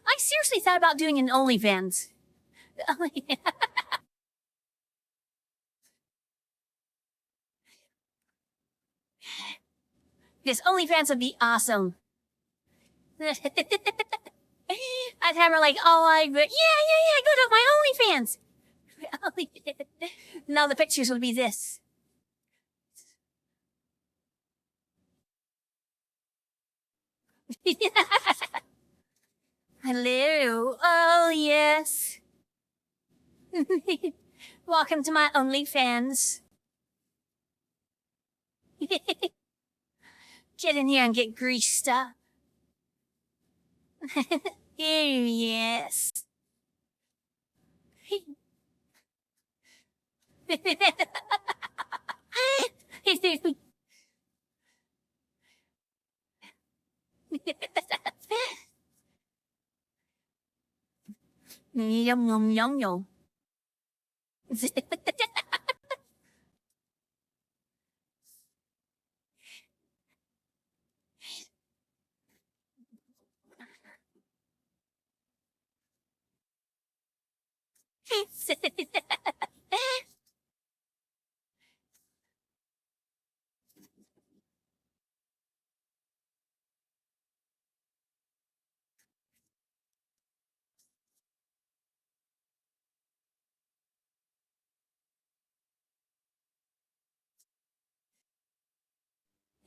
I seriously thought about doing an OnlyFans. This OnlyFans would be awesome. I'd have her like, oh, yeah, go to my OnlyFans. Now the pictures would be this. Hello. Oh, yes. Welcome to my OnlyFans. Get in here and get greased up. Yes. Yum, yum, yum, yum.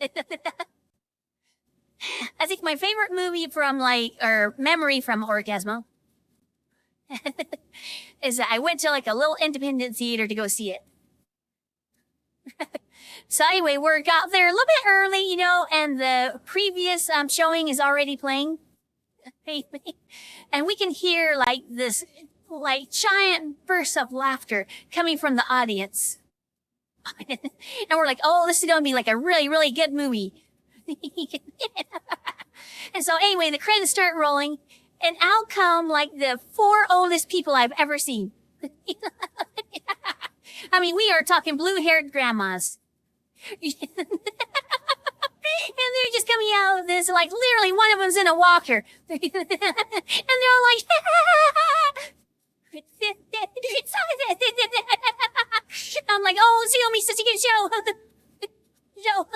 I think my favorite movie from or memory from Orgasmo is that I went to like a little independent theater to go see it. So anyway, we got there a little bit early, and the previous showing is already playing. And we can hear like this giant burst of laughter coming from the audience. And we're like, oh, this is going to be like a really, really good movie. And so anyway, the credits start rolling, and out come like the 4 oldest people I've ever seen. I mean, we are talking blue-haired grandmas. And they're just coming out of this, like literally one of them's in a walker. And they're all like, I'm like, oh, see me, such a good show. Show.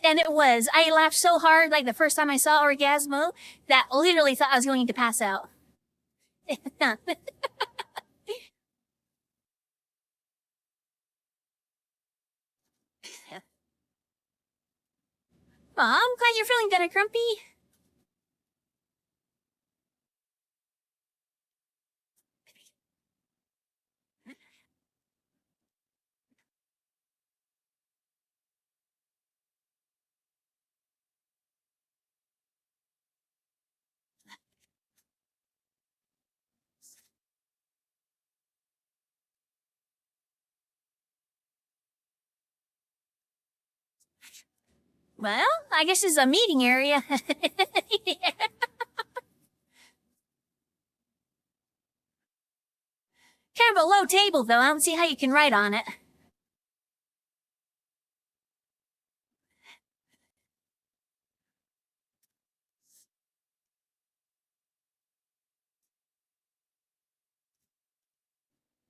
And it was. I laughed so hard, like the first time I saw Orgasmo, that literally thought I was going to pass out. Aw, I'm glad you're feeling better, Grumpy. Well, I guess it's a meeting area. Kind of a low table, though. I don't see how you can write on it.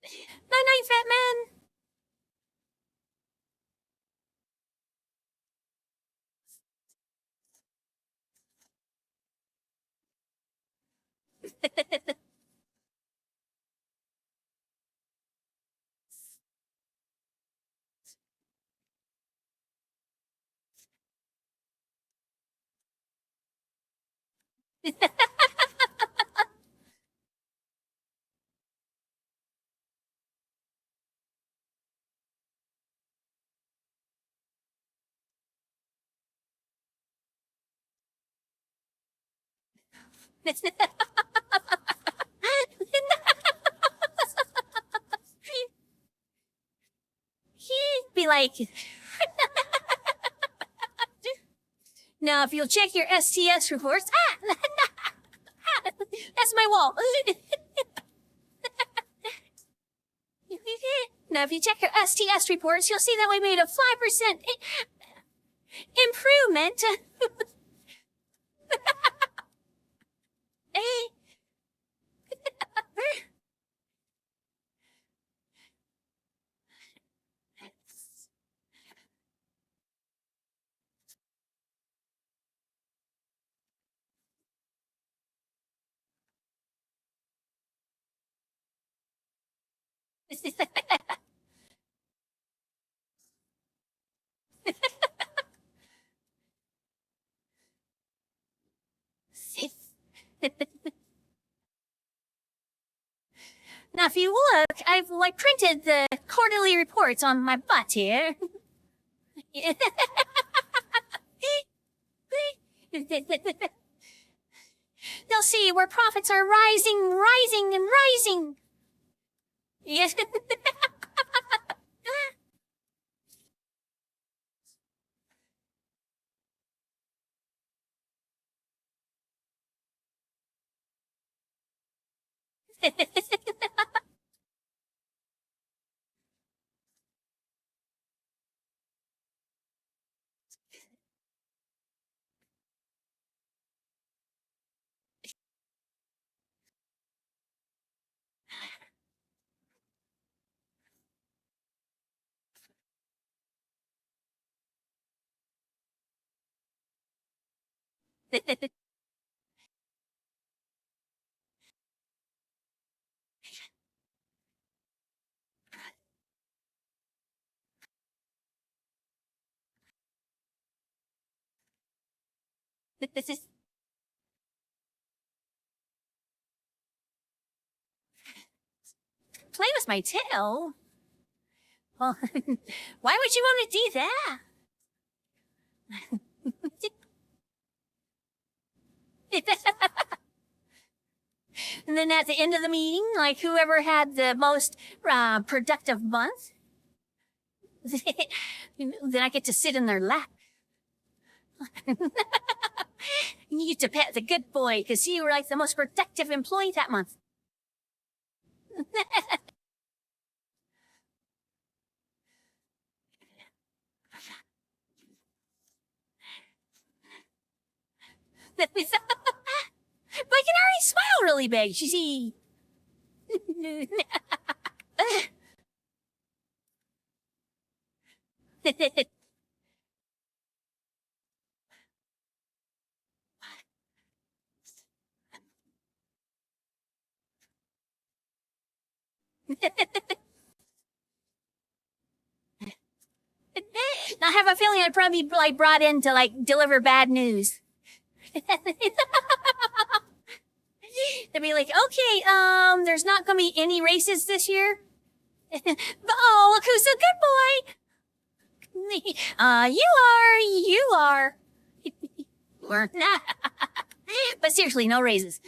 Night-night, fat man. He'd be like, now if you'll check your STS reports, that's my wall. Now if you check your STS reports, you'll see that we made a 5% improvement. Now, if you look, I've printed the quarterly reports on my butt here. They'll see where profits are rising, rising, and rising. Yes. This is play with my tail. Well, why would you want to do that? And then at the end of the meeting, like whoever had the most productive month, then I get to sit in their lap. You get to pet the good boy because you were like the most productive employee that month. But I can already smile really big. You see. I have a feeling I'd probably be like brought in to like deliver bad news. They'd be like, okay, there's not gonna be any races this year. Oh, look who's a good boy. You are. We're not. But seriously, no raises.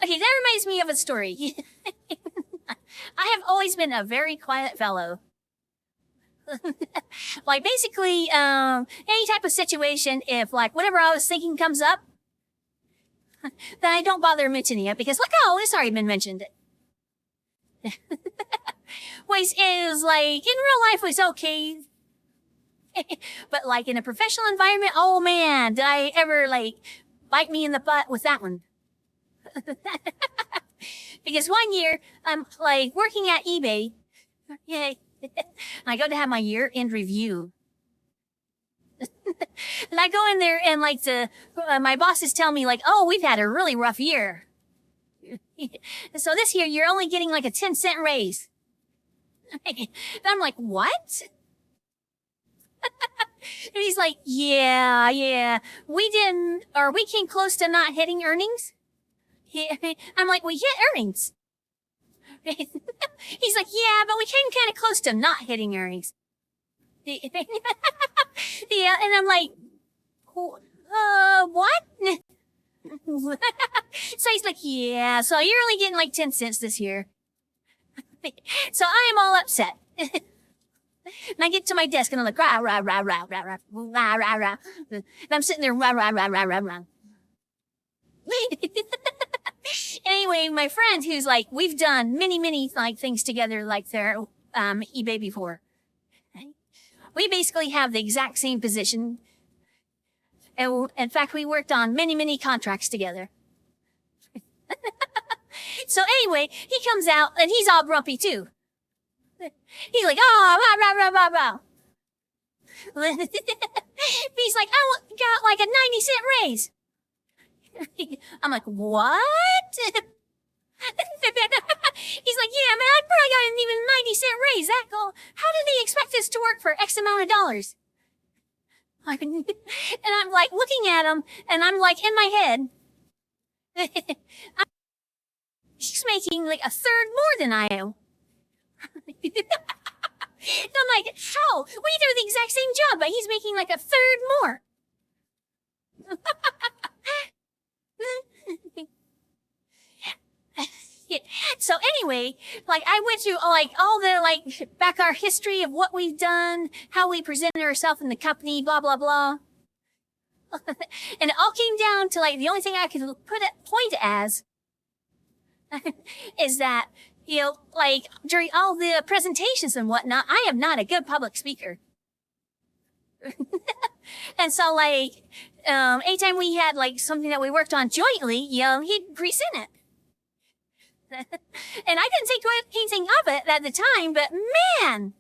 Okay, that reminds me of a story. I have always been a very quiet fellow. Like basically, any type of situation, if like whatever I was thinking comes up, then I don't bother mentioning it because look, oh, it's already been mentioned. Whereas it was like, in real life it was okay. But like in a professional environment, oh man, did I ever like bite me in the butt with that one. Because one year I'm like working at eBay. Yay. I go to have my year-end review. And I go in there and like my bosses tell me like, oh, we've had a really rough year. So this year you're only getting like a 10-cent raise. And I'm like, what? And he's like, yeah, we came close to not hitting earnings. I'm like, we hit earnings. He's like, yeah, but we came kind of close to not hitting earnings. Yeah, and I'm like, what? So he's like, yeah, so you're only getting like 10 cents this year. So I am all upset. And I get to my desk and I'm like, rah, rah, rah, rah, rah, rah, rah, rah, rah. And I'm sitting there, rah, rah, rah, rah, rah, rah. Anyway, my friend who's like, we've done many like things together like their eBay before. We basically have the exact same position. And in fact, we worked on many contracts together. So anyway, he comes out and he's all grumpy too. He's like, oh, rah, rah, rah, rah, rah. He's like, I got like a 90-cent raise. I'm like, what? He's like, yeah, man, I probably got an even 90-cent raise. That go, how did they expect us to work for X amount of dollars? And I'm like looking at him and I'm like in my head, he's making like a third more than I am. And I'm like, how? We do the exact same job, but he's making like a third more. So anyway, like I went through like all the like back our history of what we've done, how we presented ourselves in the company, blah blah blah. And it all came down to like the only thing I could point as is that, you know, like during all the presentations and whatnot, I am not a good public speaker. And so like, anytime we had like something that we worked on jointly, you know, he'd present it. And I didn't think anything of it at the time, but man,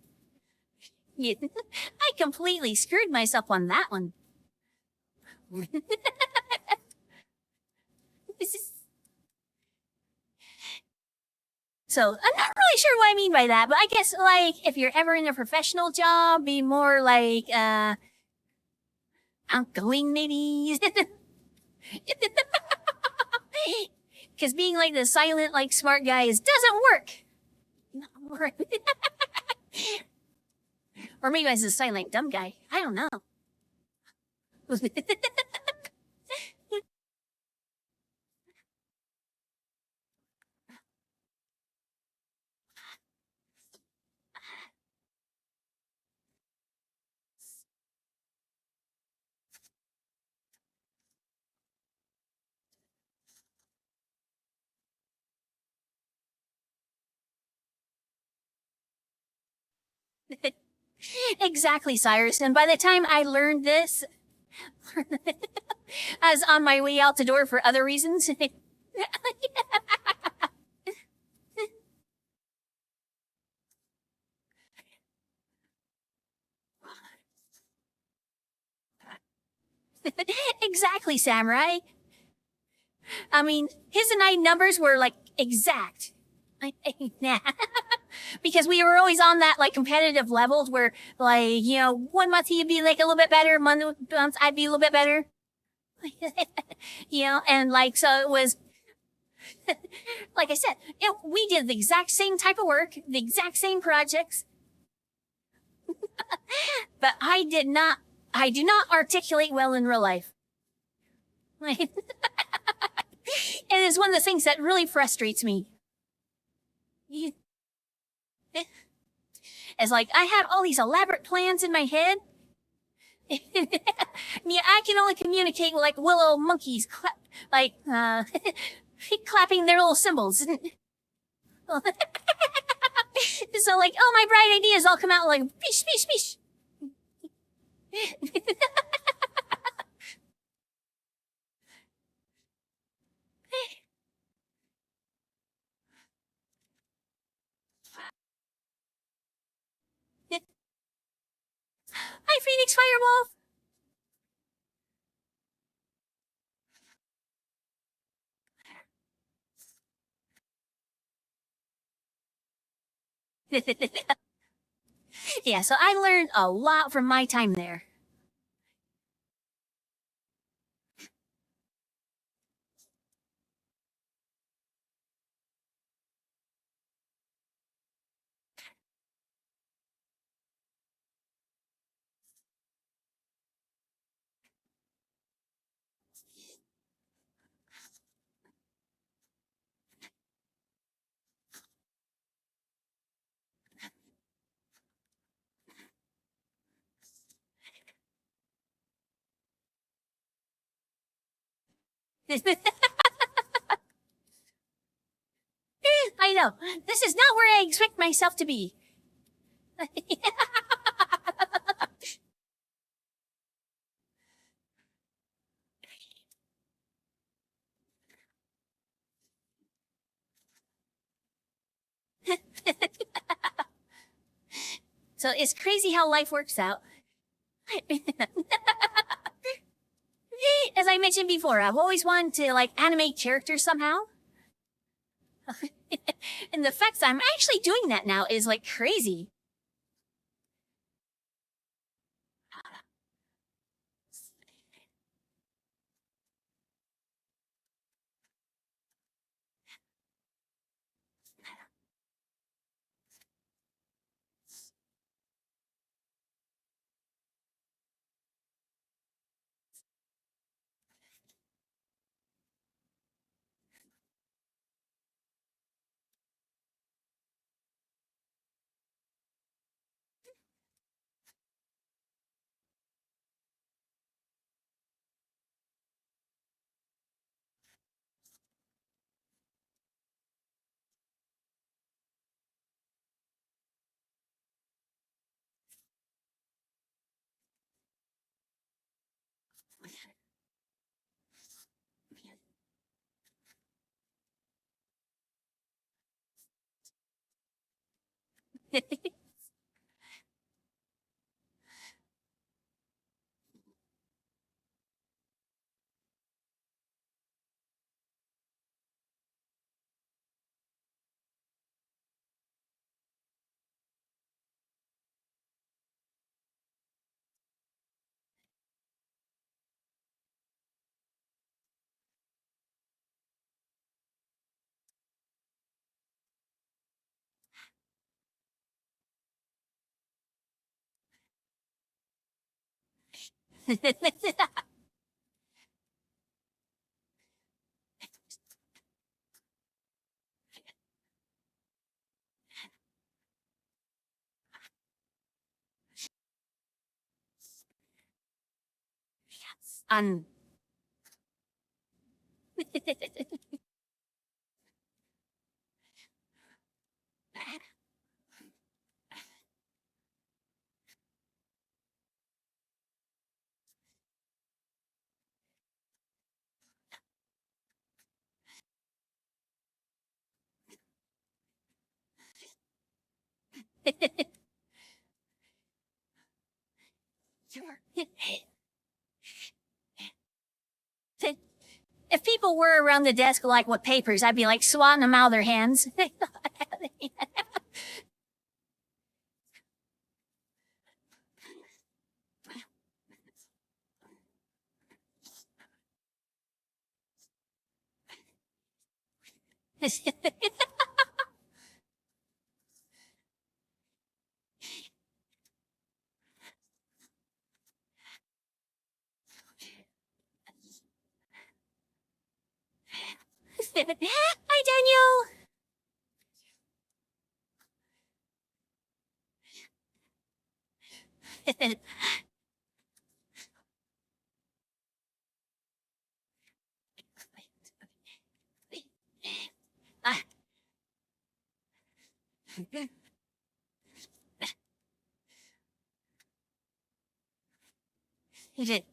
I completely screwed myself on that one. So I'm not really sure what I mean by that, but I guess like if you're ever in a professional job, be more like outgoing maybe. Because being like the silent, like smart guy doesn't work. Or maybe I was a silent dumb guy. I don't know. Exactly, Cyrus. And by the time I learned this, I was on my way out the door for other reasons. Exactly, Samurai. I mean, his and I numbers were like exact. Because we were always on that like competitive levels where like, you know, 1 month he'd be like a little bit better, month I'd be a little bit better. You know, and like, so it was, like I said, we did the exact same type of work, the exact same projects. But I do not articulate well in real life. It is one of the things that really frustrates me. It's like I have all these elaborate plans in my head. I can only communicate with like willow monkeys, clapping their little cymbals. So like, oh, my bright ideas all come out like bish, bish, bish. Hi, Phoenix Firewolf. Yeah, so I learned a lot from my time there. I know. This is not where I expect myself to be. So it's crazy how life works out. As I mentioned before, I've always wanted to like animate characters somehow. And the fact that I'm actually doing that now is like crazy. Un. If people were around the desk like with papers, I'd be like swatting them out of their hands. Hi, Daniel. Ah. He did.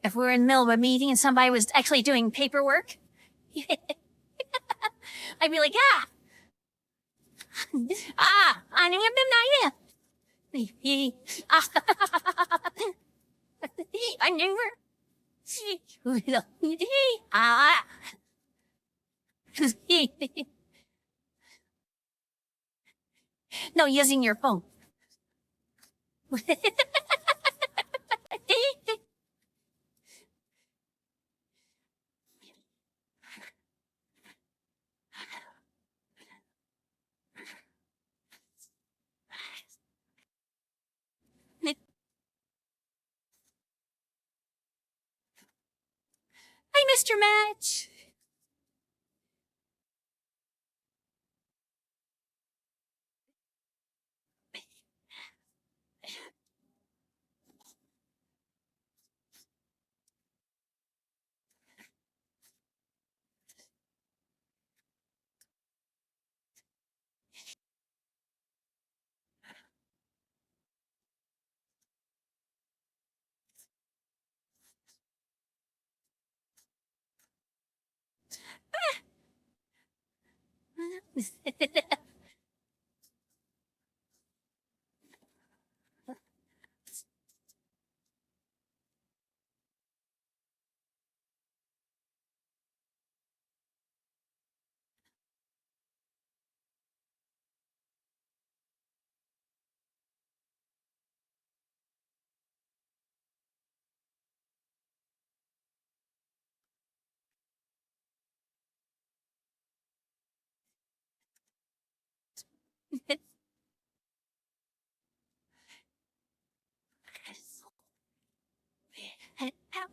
If we were in the middle of a meeting and somebody was actually doing paperwork, I'd be like, I knew him. I knew her. No, using your phone. Hi, Mr. Match.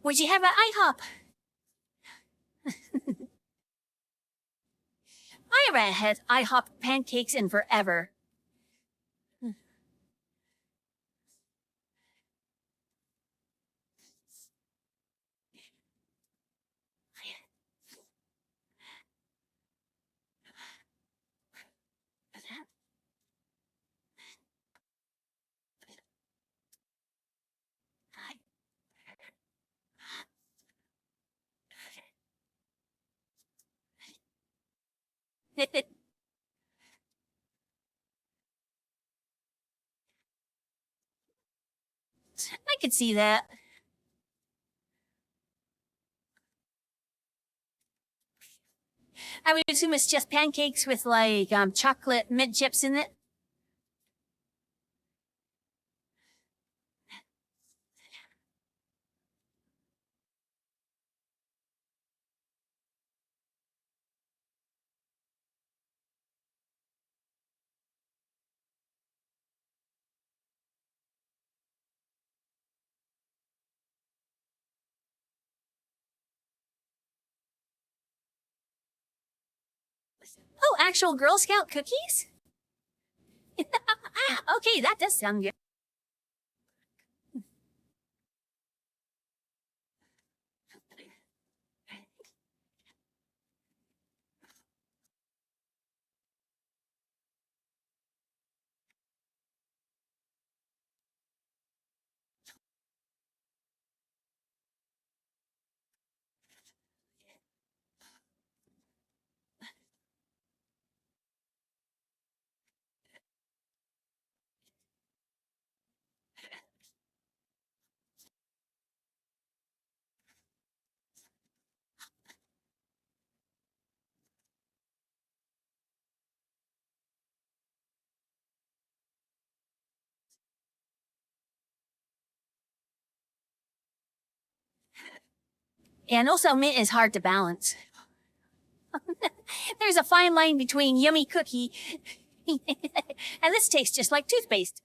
What'd you have at IHOP? I haven't had IHOP pancakes in forever. I could see that. I would assume it's just pancakes with like chocolate mint chips in it. Oh, actual Girl Scout cookies? Okay, that does sound good. And also, mint is hard to balance. There's a fine line between yummy cookie and this tastes just like toothpaste.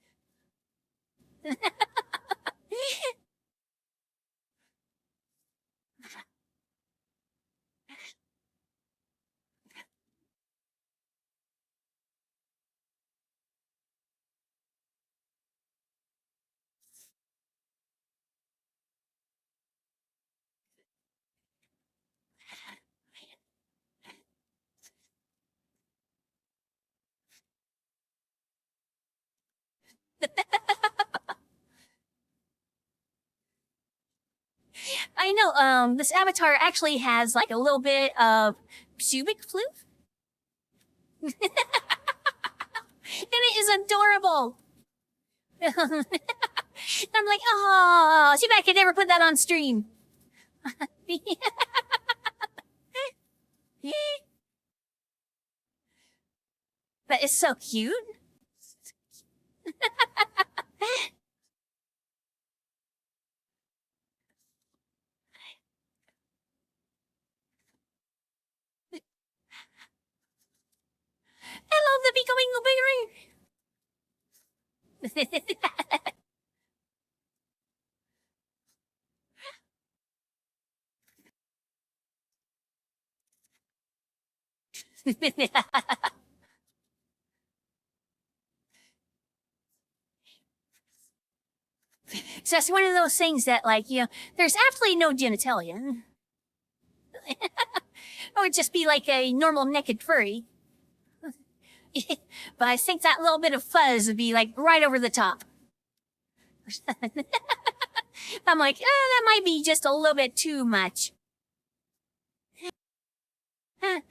I know, this avatar actually has like a little bit of pubic flu. And it is adorable. I'm like, oh, too bad I could never put that on stream. But it's so cute. I love the becoming obeying. So it's one of those things that, like, you know, there's absolutely no genitalia. It would just be like a normal naked furry. But I think that little bit of fuzz would be like right over the top. I'm like, that might be just a little bit too much. Oh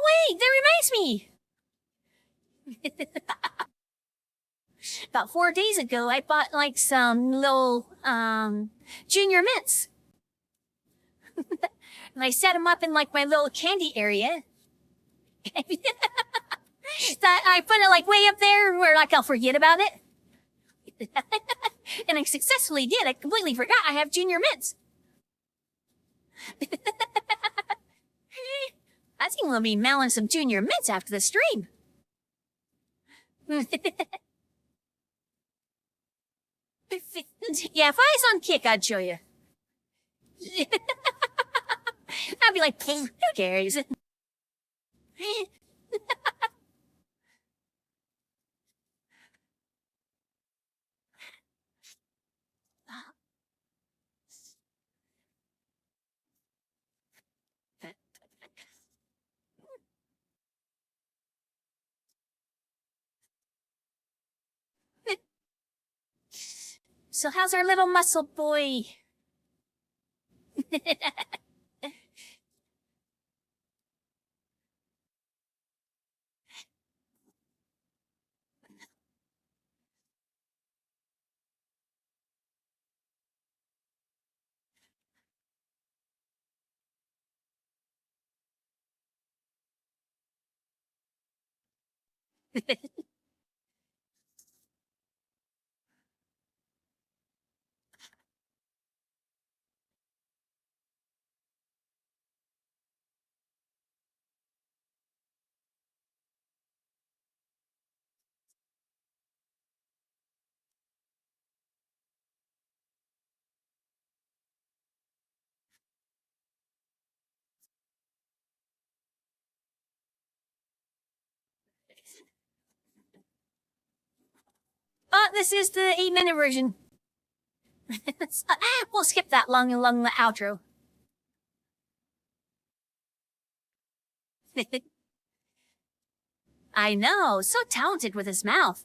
wait, that reminds me. About 4 days ago, I bought like some little junior mints. And I set them up in like my little candy area. That I put it like way up there where like I'll forget about it. And I successfully did. I completely forgot I have junior mints. I think we'll be mailing some junior mints after the stream. Yeah, if I was on Kick, I'd show you. I'd be like, who cares? So how's our little muscle boy? Oh, this is the 8-minute version. We'll skip that long the outro. I know, so talented with his mouth.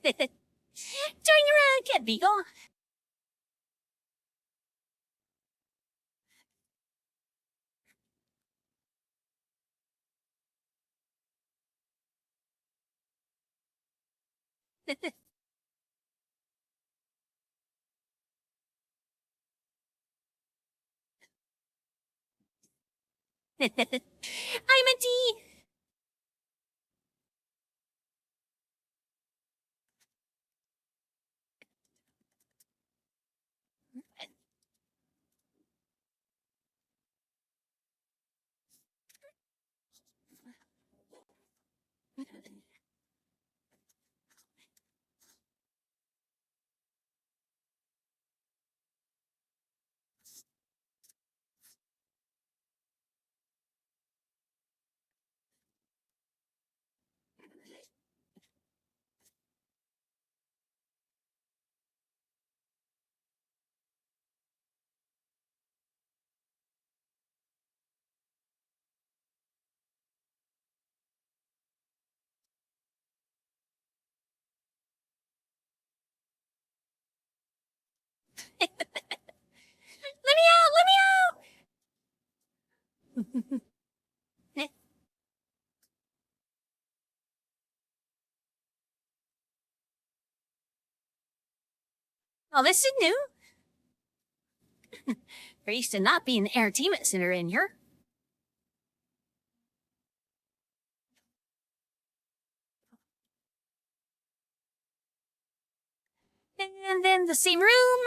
Turn around, Cat Beagle. I'm a D. Let me out! Let me out! Oh, this is new. There used to not be an entertainment center in here. And then the same room.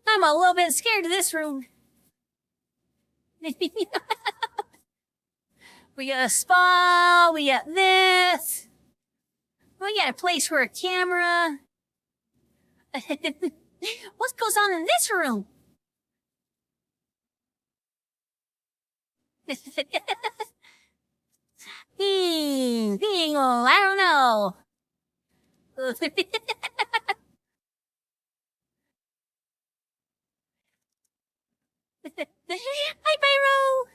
I'm a little bit scared of this room. We got a spa, we got this. We got a place for a camera. What goes on in this room? I don't know. Hi, Pyro.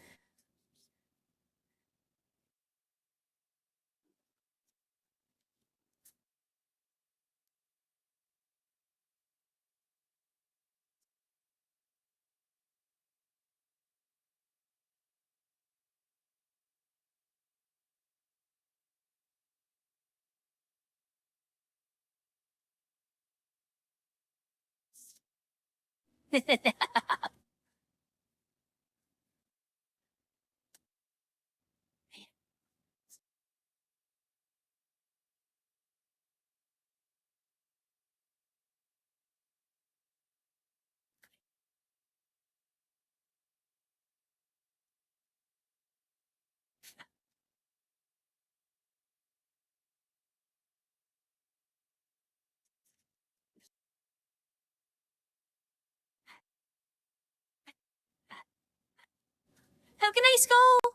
How can I go?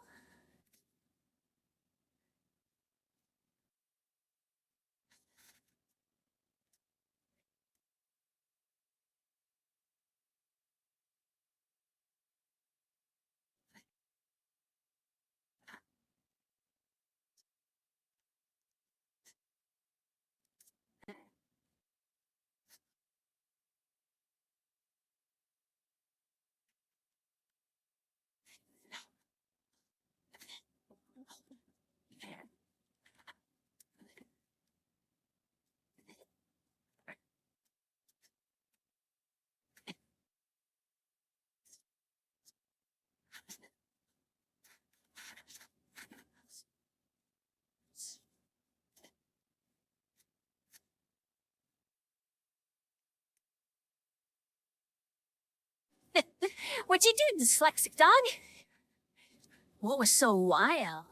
What'd you do, dyslexic dog? What was so wild?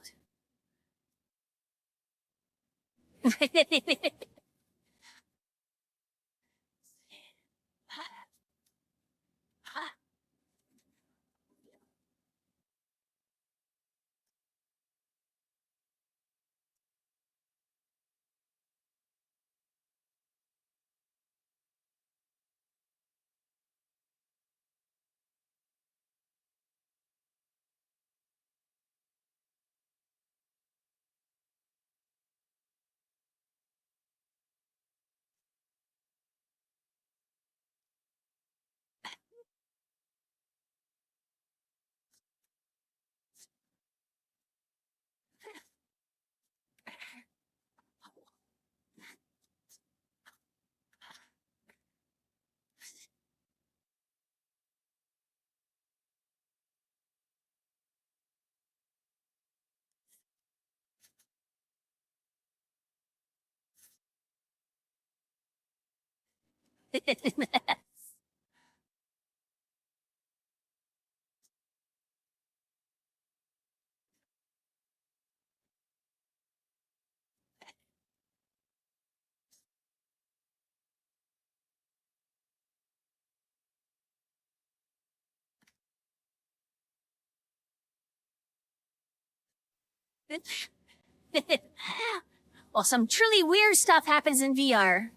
Well, some truly weird stuff happens in VR.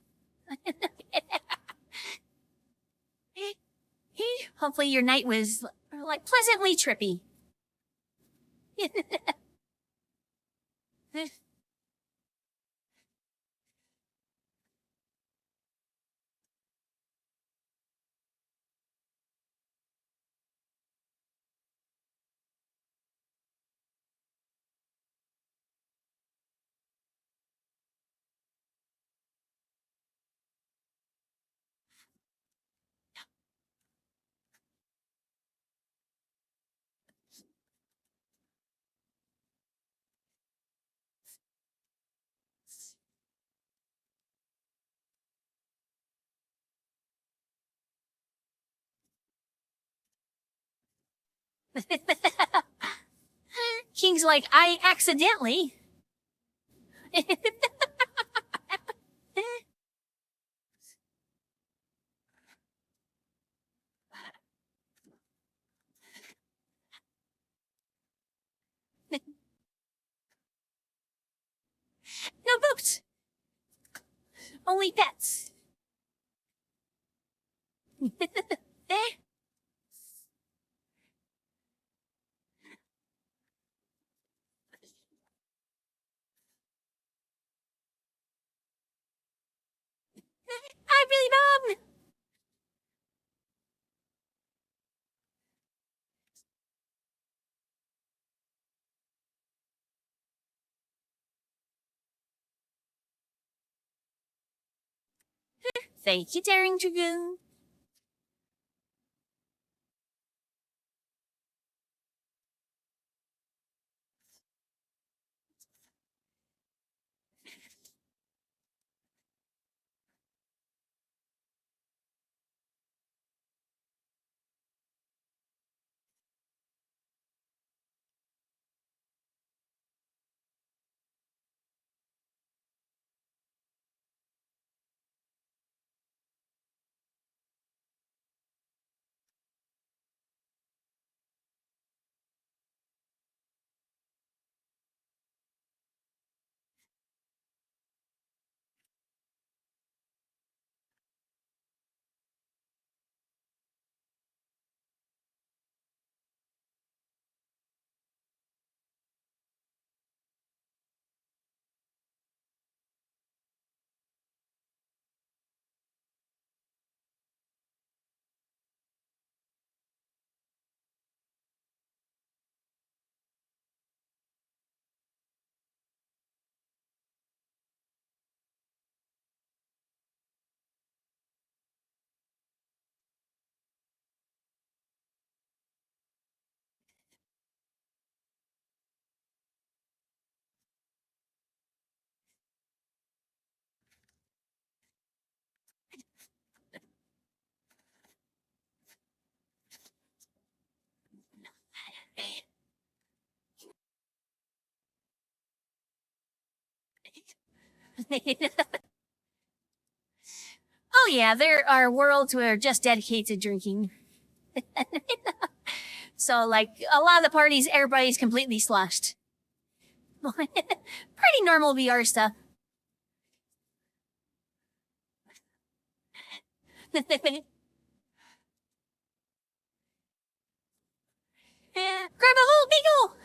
Hopefully your night was, like, pleasantly trippy. King's like, I accidentally. only pets. Hi, Billy Bob. Thank you, Daring Dragoon. Oh yeah, there are worlds where just dedicated to drinking. So like a lot of the parties, everybody's completely sloshed. Pretty normal VR stuff. Grab a whole beagle!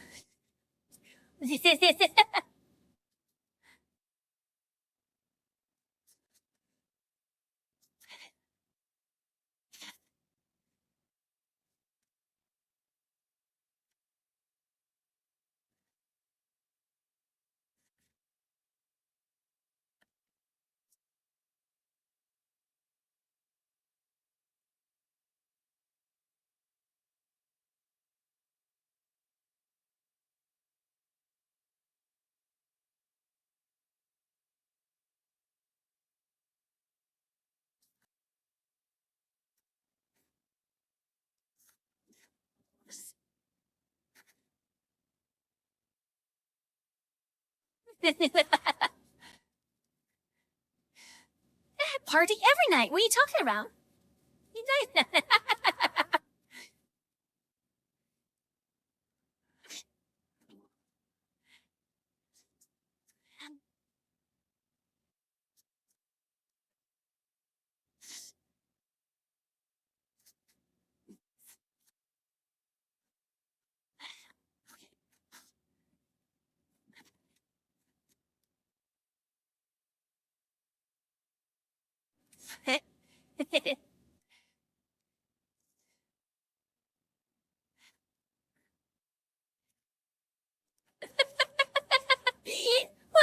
Party every night. What are you talking about? Well,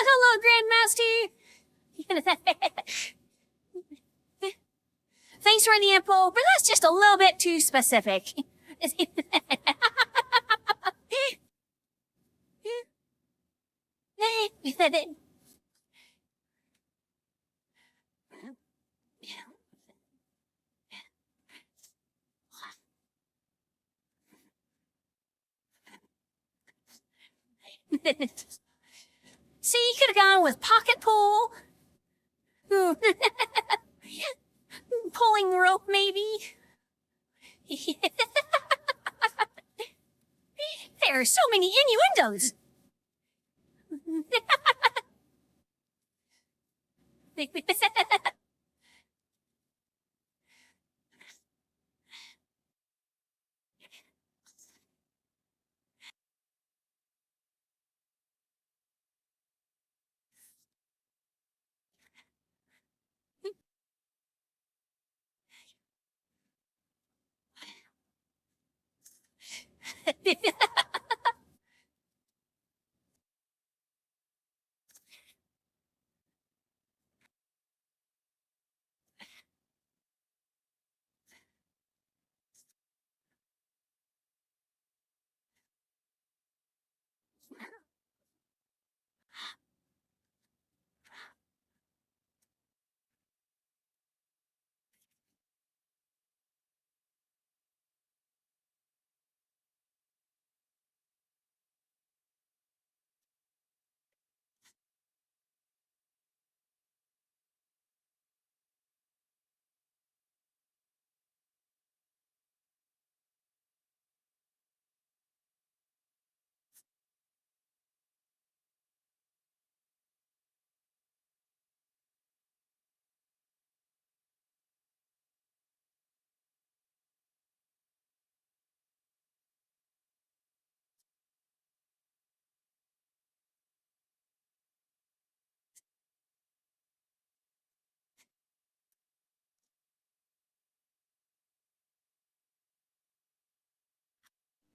hello, Grandmaster. Thanks for the info, but that's just a little bit too specific. See, you could have gone with pocket pool. Pulling rope, maybe. There are so many innuendos.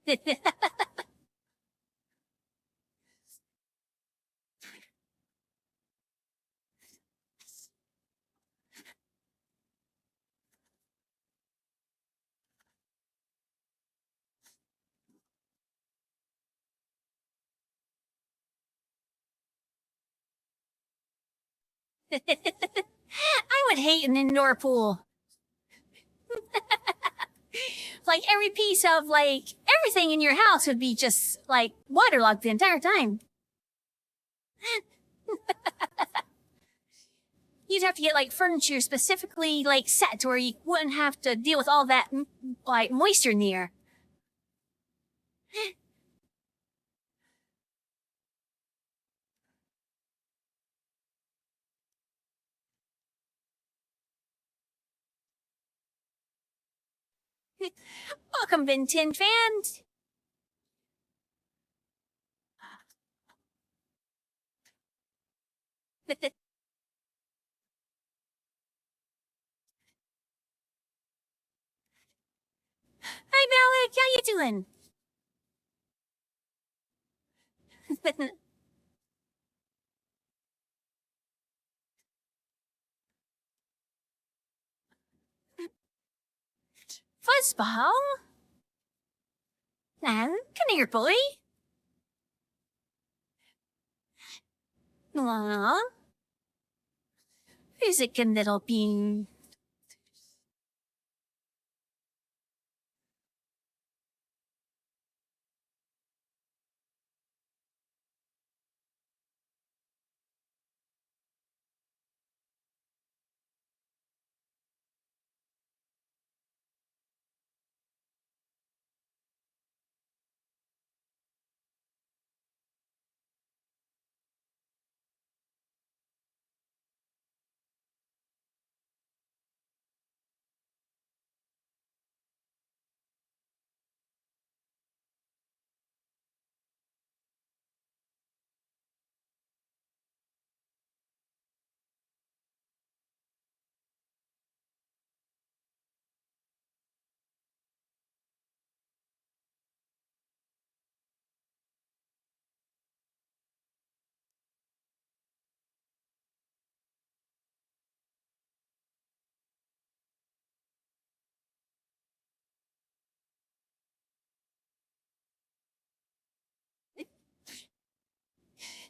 I would hate an indoor pool. Like every piece of like everything in your house would be just like waterlogged the entire time. You'd have to get like furniture specifically like set to where you wouldn't have to deal with all that like moisture in the air. Welcome, Ben Tin fans. Hi, Malik. How you doing? Fuzzball? Come here, boy. Aww. Who's a good little bean?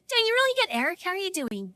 Doing really good, Eric. How are you doing?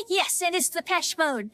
Yes, it is the Pesh mode.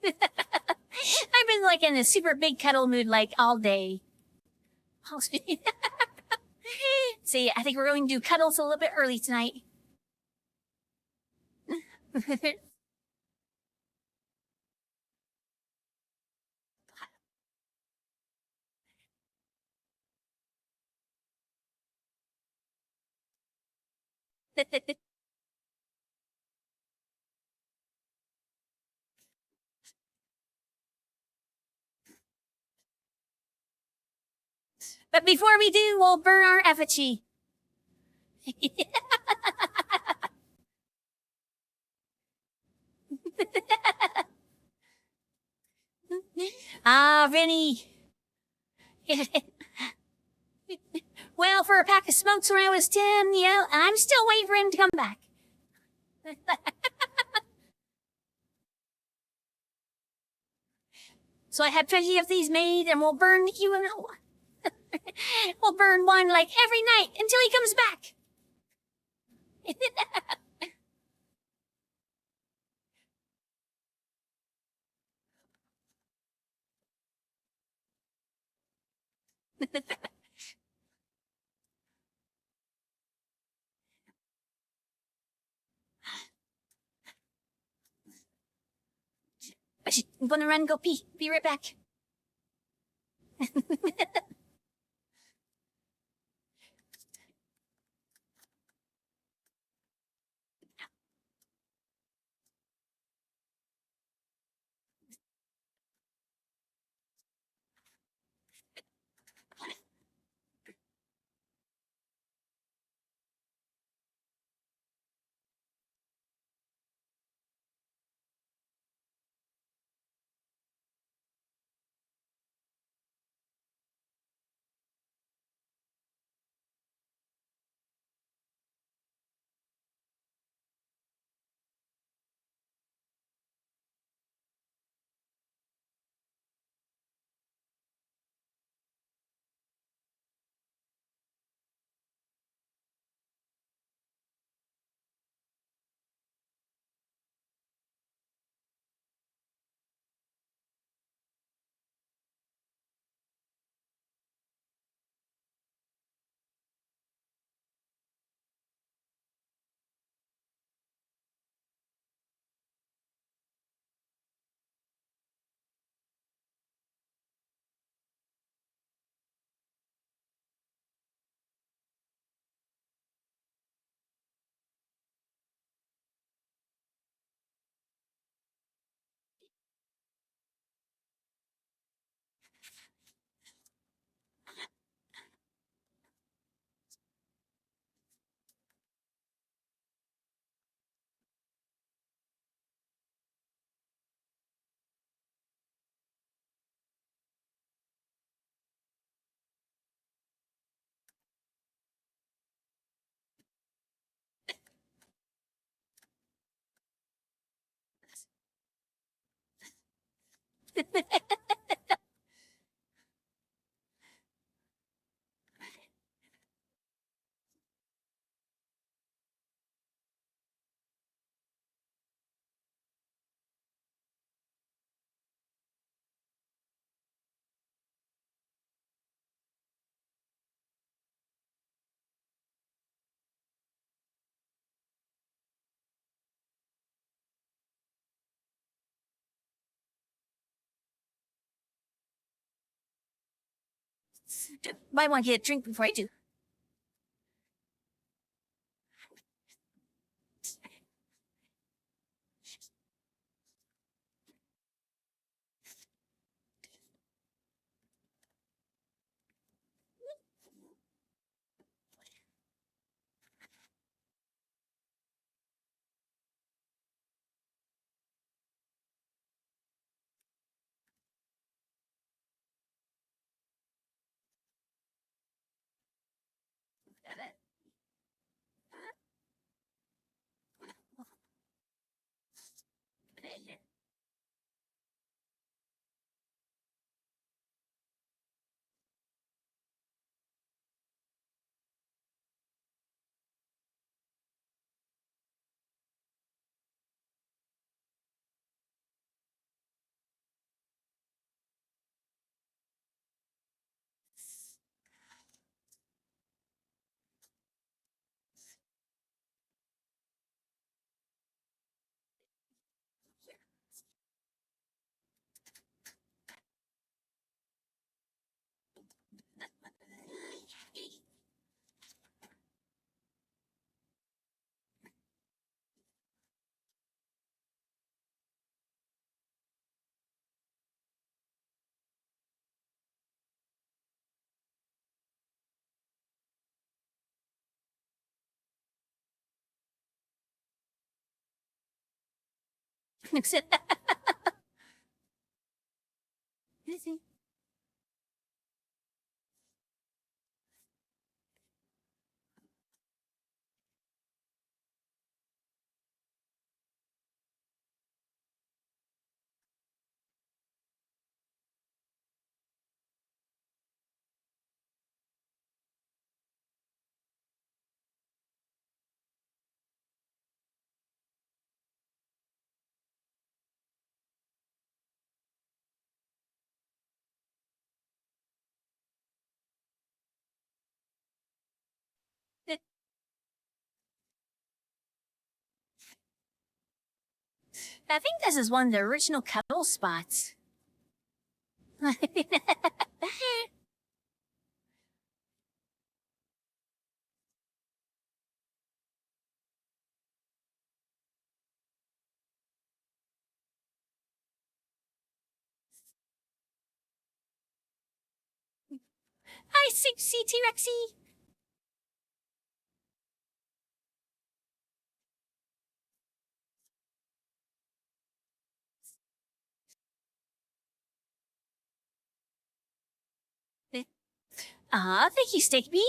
I've been like in a super big cuddle mood like all day. See, I think we're going to do cuddles a little bit early tonight. But before we do, we'll burn our effigy. Ah, Vinny. Well, for a pack of smokes when I was 10, yeah, I'm still waiting for him to come back. So I had 50 of these made, and we'll burn we'll burn one like every night until he comes back. I'm gonna run and go pee. Be right back. Might want to get a drink before I do. I think this is one of the original cuddle spots. Hi, CT-Rexy! Thank you, Steak Bean.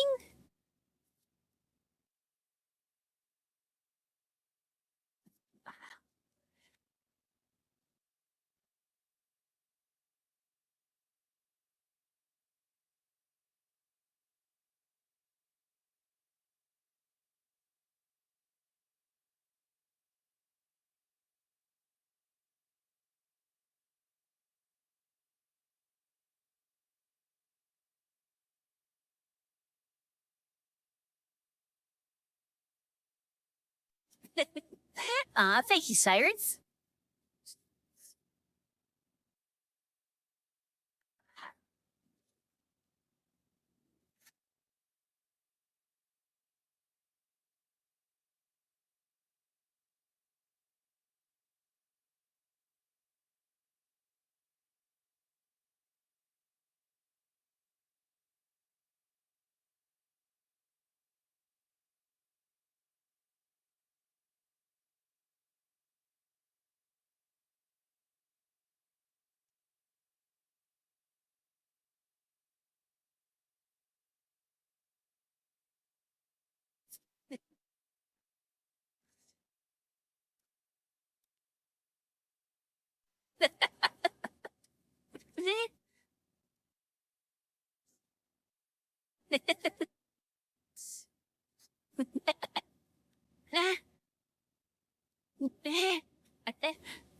Thank you, Sirens.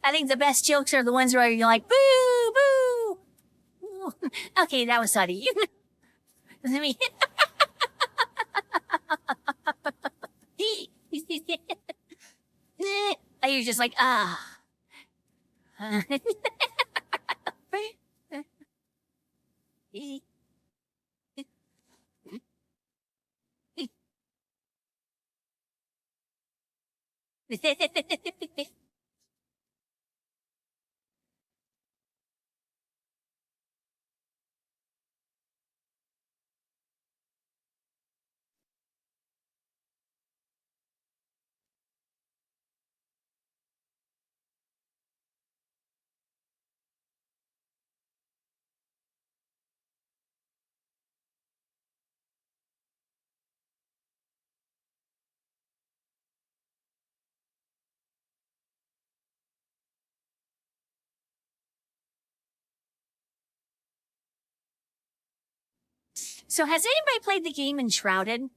I think the best jokes are the ones where you're like, boo, boo. Okay, that was funny. Let me. You're just like, ah. So has anybody played the game Enshrouded?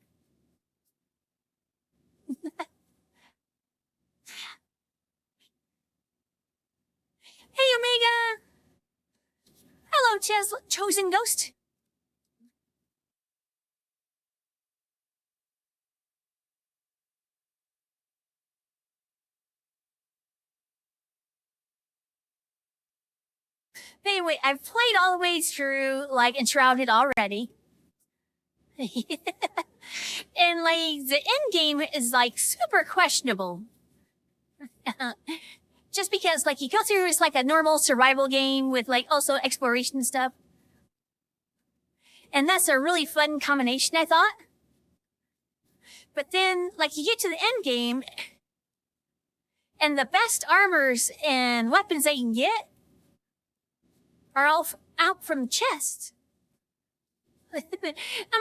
Hey, Omega! Hello, Chosen Ghost. Anyway, I've played all the way through, like, Enshrouded already. And, like, the end game is, like, super questionable. Just because, like, you go through, it's like a normal survival game with, like, also exploration stuff. And that's a really fun combination, I thought. But then, like, you get to the end game, And the best armors and weapons they can get are all out from chests. I'm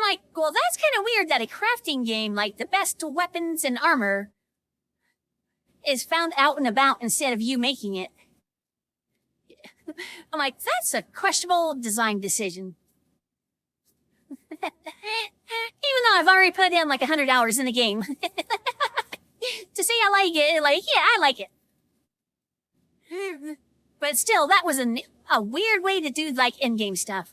like, well, that's kind of weird that a crafting game like the best weapons and armor is found out and about instead of you making it. I'm like, that's a questionable design decision. Even though I've already put in like 100 hours in the game. To say I like it, like, yeah, I like it. But still, that was a weird way to do like in-game stuff.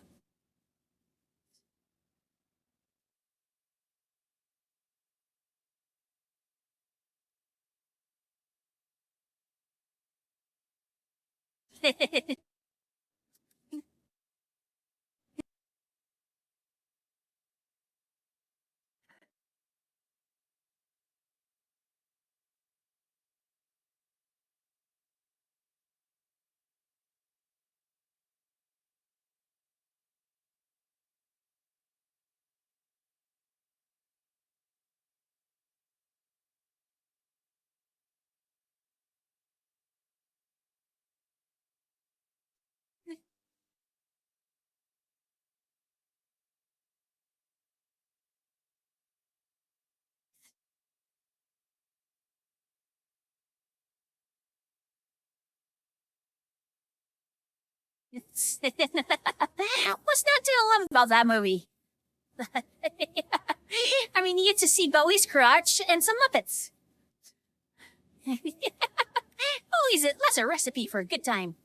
What's not to love about that movie? I mean, you get to see Bowie's crotch and some Muppets. Bowie's a lesser recipe for a good time.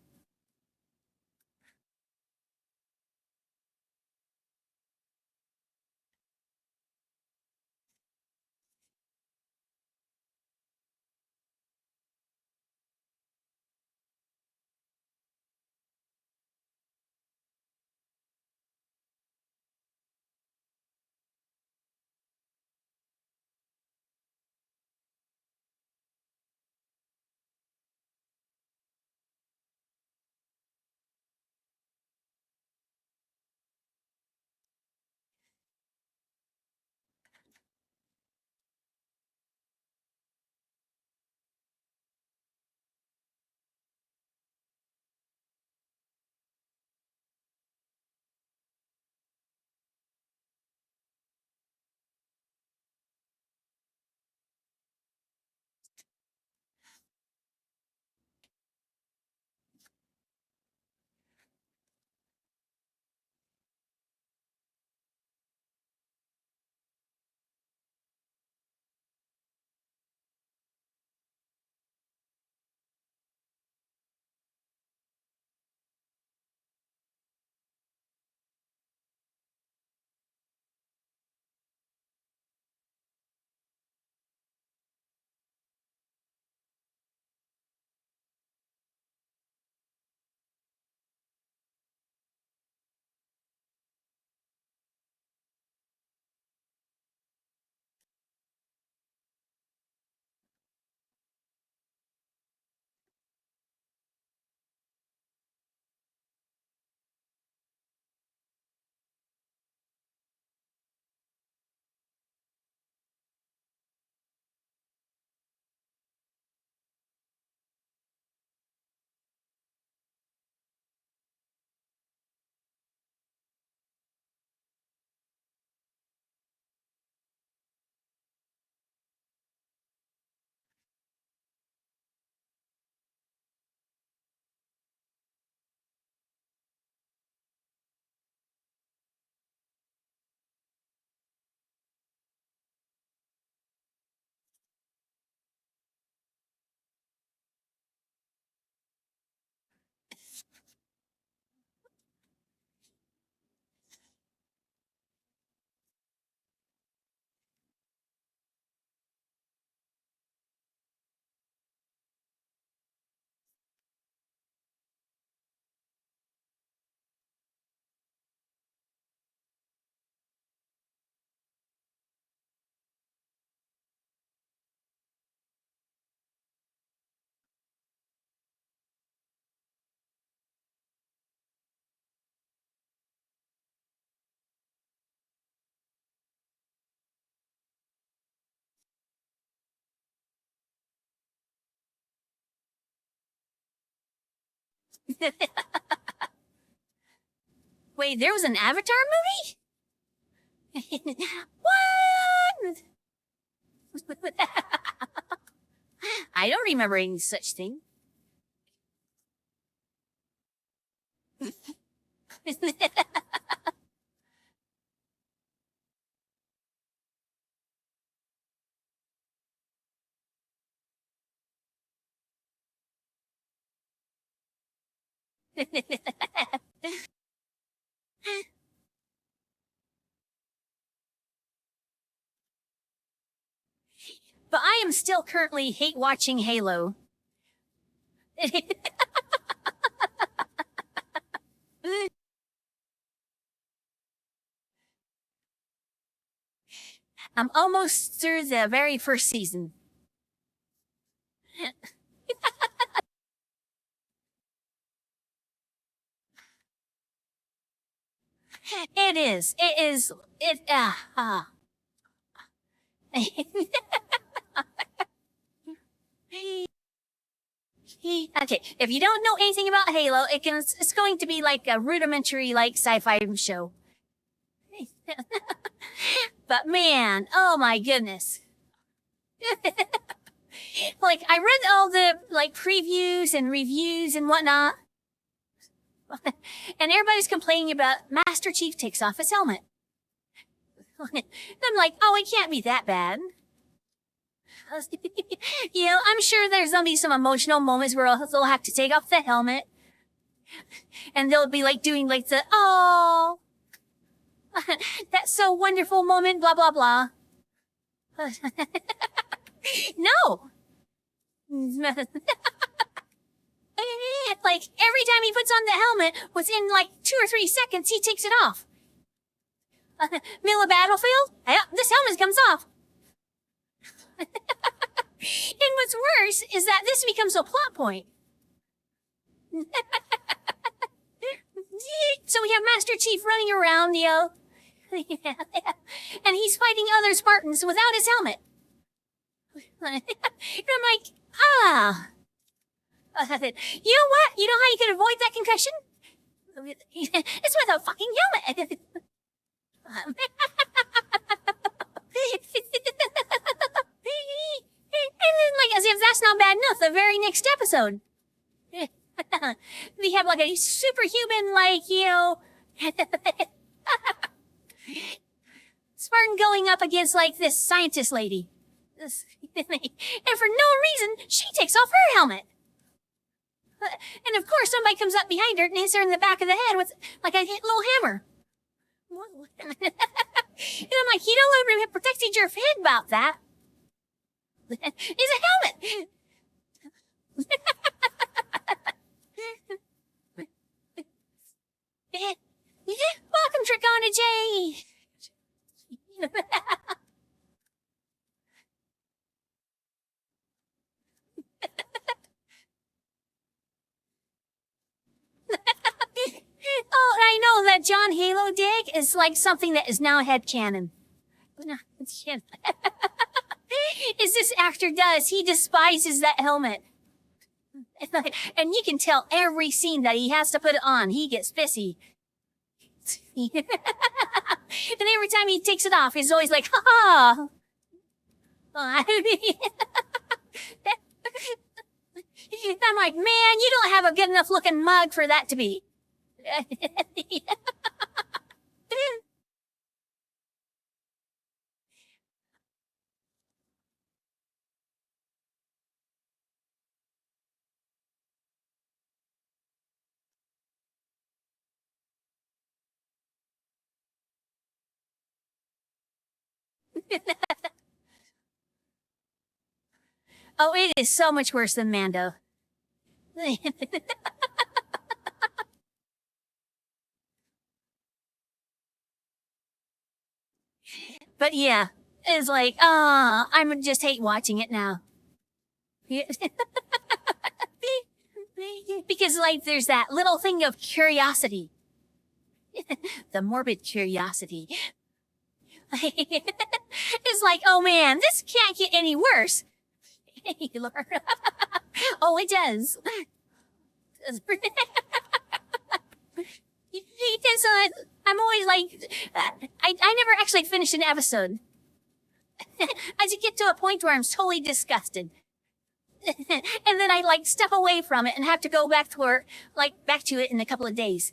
Wait, there was an Avatar movie? What? I don't remember any such thing. But I am still currently hate watching Halo. I'm almost through the very first season. It is. Okay, if you don't know anything about Halo, it's going to be like a rudimentary, like, sci-fi show. But man, oh my goodness. Like, I read all the, like, previews and reviews and whatnot. And everybody's complaining about Master Chief takes off his helmet. I'm like, oh, it can't be that bad. You know, I'm sure there's gonna be some emotional moments where they'll have to take off the helmet. And they'll be like doing like the, oh, that's so wonderful moment, blah, blah, blah. No. Like, every time he puts on the helmet, within like 2 or 3 seconds, he takes it off. Middle of battlefield? Yeah, this helmet comes off. And what's worse is that this becomes a plot point. So we have Master Chief running around, you know, and he's fighting other Spartans without his helmet. And I'm like, ah. You know what? You know how you could avoid that concussion? It's with a fucking helmet. And then, like, as if that's not bad enough, the very next episode, we have, like, a superhuman, like, you know, Spartan going up against, like, this scientist lady. And for no reason, she takes off her helmet. And of course, somebody comes up behind her and hits her in the back of the head with, like, a little hammer. And I'm like, you don't have protected your head about that. It's a helmet. Welcome, Tricona J. Oh, I know that John Halo dig is like something that is now headcanon. Is this actor does. He despises that helmet. And you can tell every scene that he has to put it on, he gets pissy. And every time he takes it off, he's always like, ha ha. I'm like, man, you don't have a good enough looking mug for that to be. Oh, it is so much worse than Mando. But yeah, it's like, I just hate watching it now. Because, like, there's that little thing of curiosity. The morbid curiosity. It's like, oh man, this can't get any worse. Oh, it does. I'm always like, I never actually finish an episode. I just get to a point where I'm totally disgusted. And then I like step away from it and have to go back to work, like back to it in a couple of days.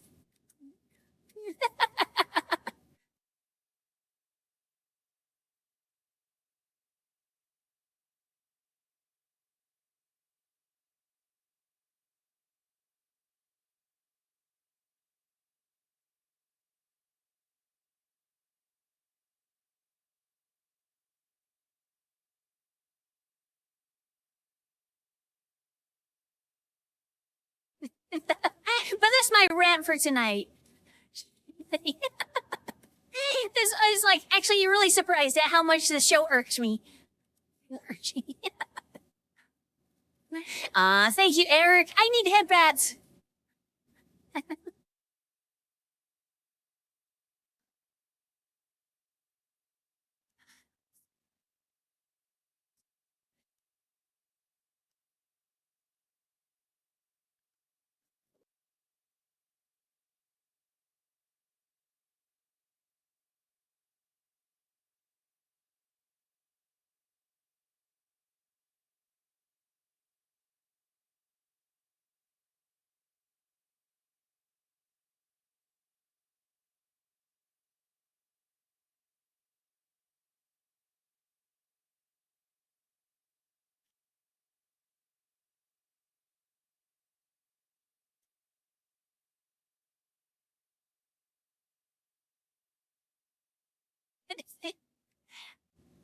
But that's my rant for tonight. This is like, actually, you're really surprised at how much the show irks me. Thank you, Eric. I need headbats.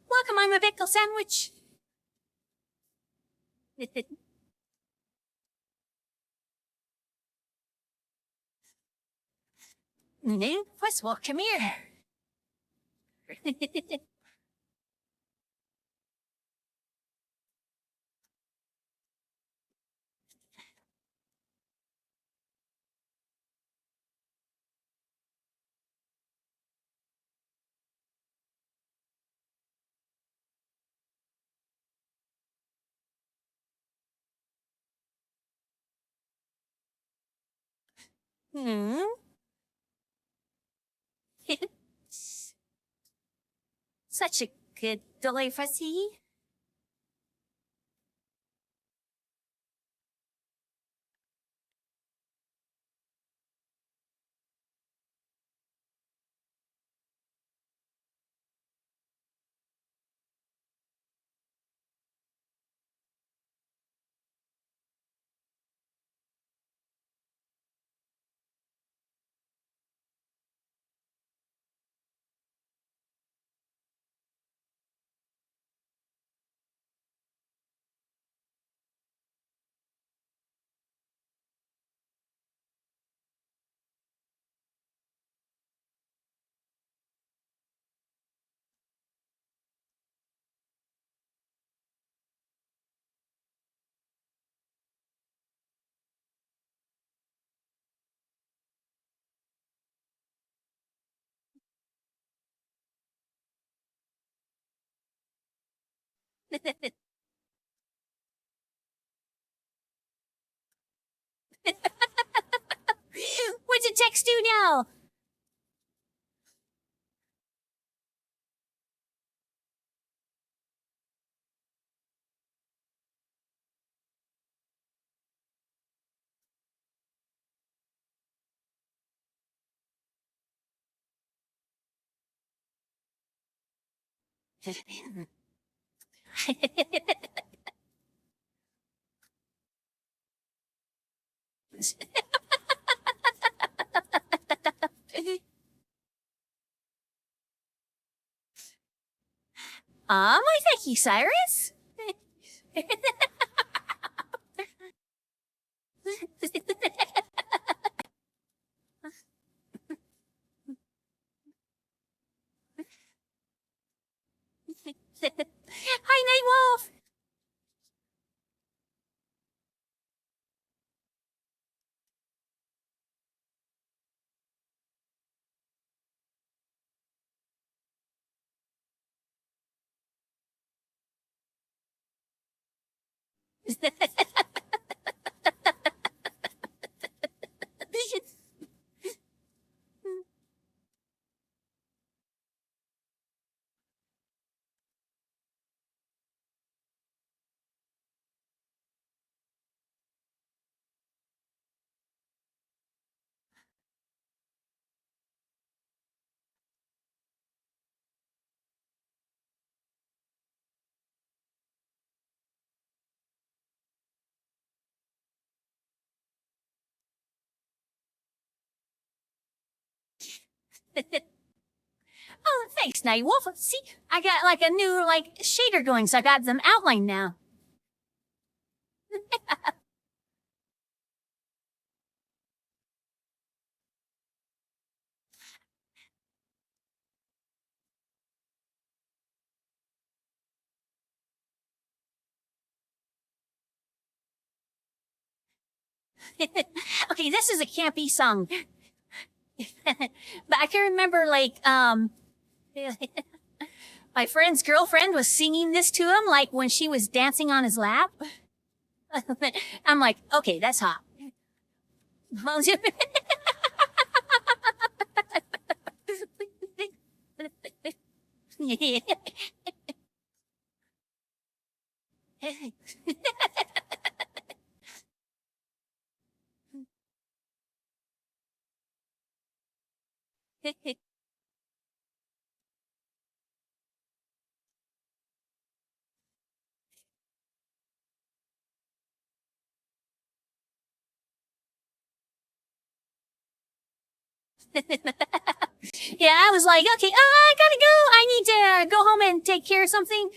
Welcome, I'm a pickle sandwich. No, first of all, come here. Hmm? Such a good delivery. What's the text do now? My thank you, Cyrus. Hi, Nightwolf. Oh, thanks, Nightwolf. See, I got like a new like shader going, so I got them outlined now. Okay, this is a campy song. But I can remember like my friend's girlfriend was singing this to him like when she was dancing on his lap. I'm like, okay, that's hot. Yeah, I was like, okay, I gotta go. I need to go home and take care of something.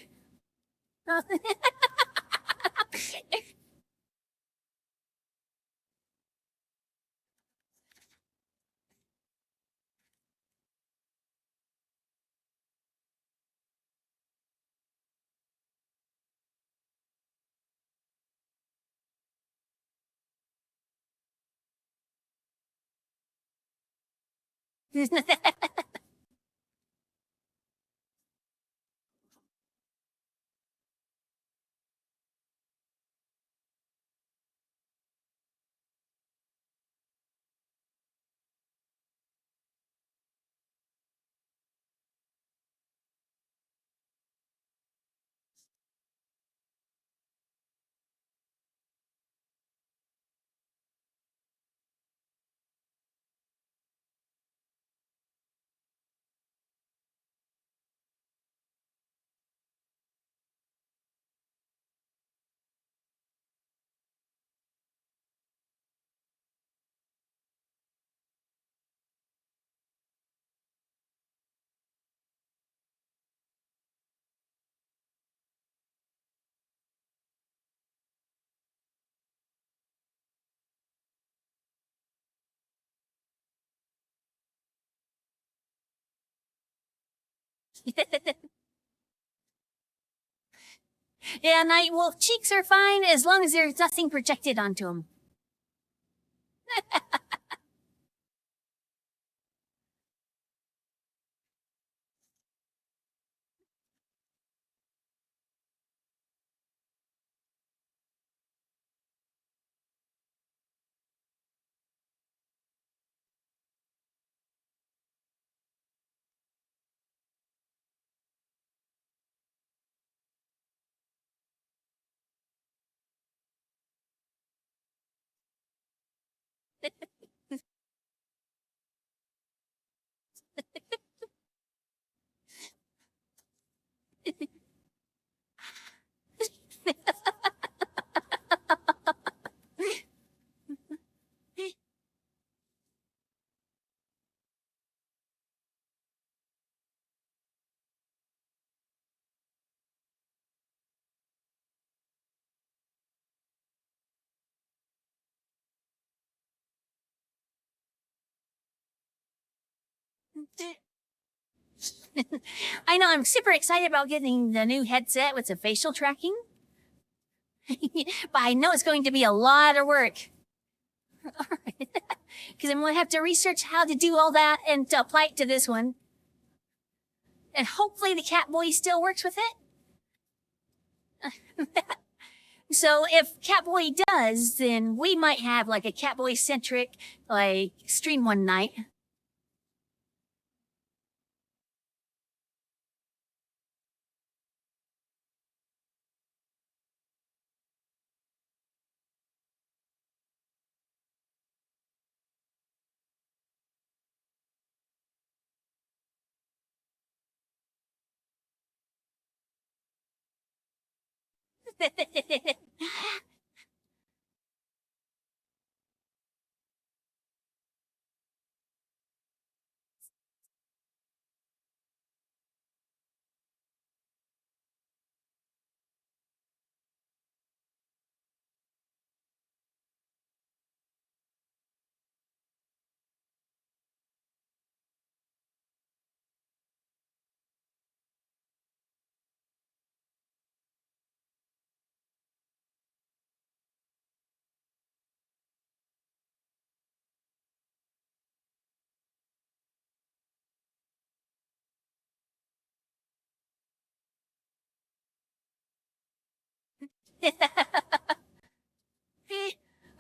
Yeah, Nightwolf cheeks are fine as long as there's nothing projected onto them. I know I'm super excited about getting the new headset with the facial tracking. But I know it's going to be a lot of work. Because I'm going to have to research how to do all that and to apply it to this one. And hopefully the Catboy still works with it. So if Catboy does, then we might have like a Catboy centric like stream one night.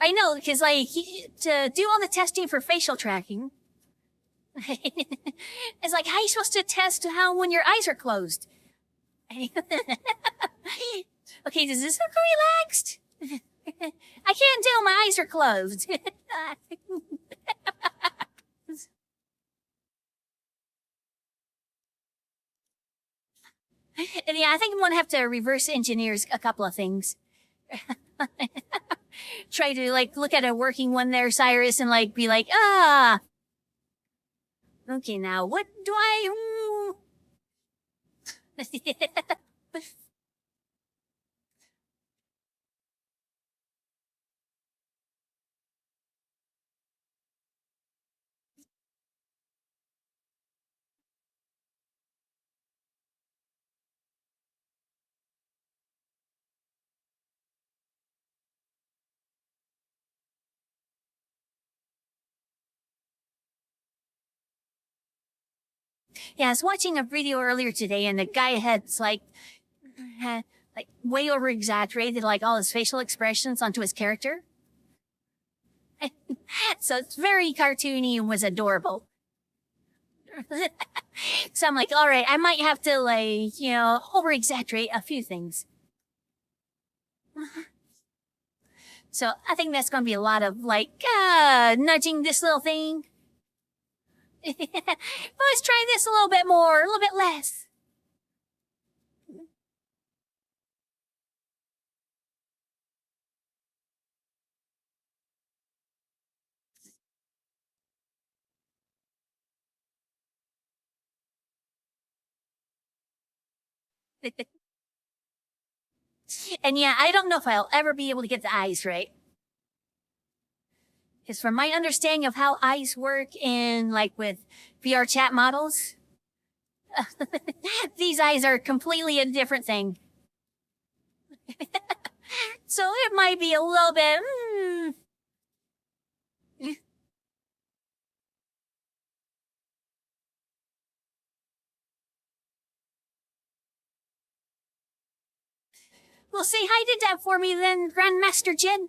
I know, because like to do all the testing for facial tracking, it's like how are you supposed to test how when your eyes are closed? Okay, does this look relaxed? I can't tell my eyes are closed. And yeah, I think I'm gonna have to reverse engineer a couple of things. Try to like look at a working one there, Cyrus, and like be like, okay, now what do I? Yeah, I was watching a video earlier today, and the guy had like way over exaggerated like all his facial expressions onto his character. So it's very cartoony and was adorable. So I'm like, all right, I might have to like, over exaggerate a few things. So I think that's going to be a lot of like, nudging this little thing. Let's try this a little bit more, a little bit less. And yeah, I don't know if I'll ever be able to get the eyes right. Because from my understanding of how eyes work in like with VRChat models, these eyes are completely a different thing. So it might be a little bit. Well, say hi to that for me then, Grandmaster Jin.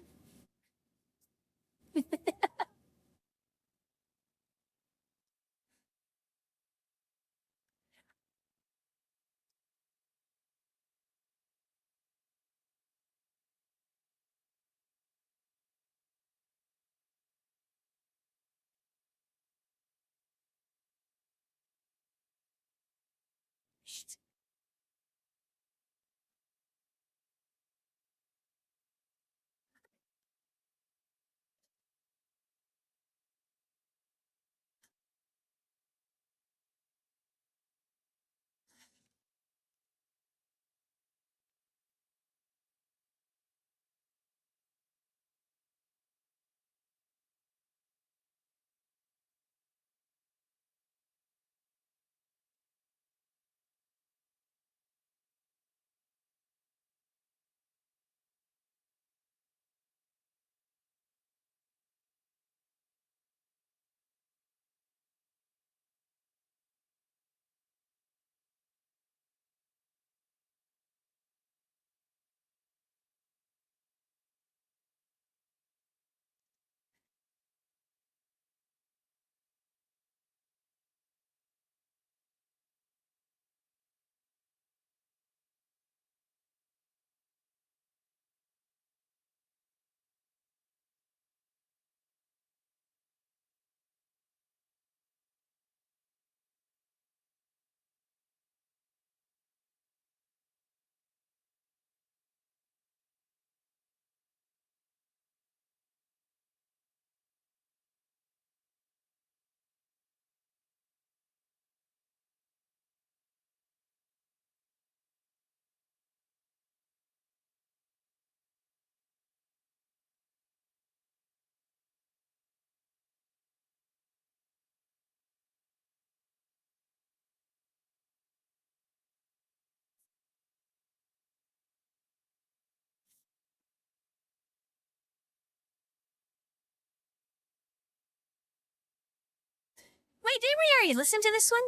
Wait, did we already listen to this one?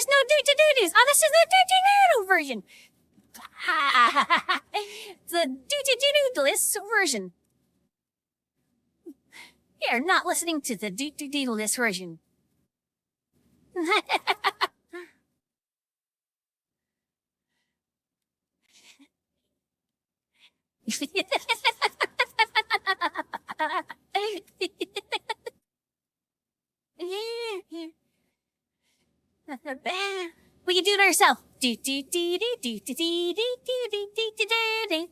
there's no doo-doo-doo-doos. Oh, this is the doo-doo-doo version. The doo-doo-doo-doo-less version. You're not listening to the doo-doo-doo-less version. We can do it ourselves. Do do do do do do do do do do do do.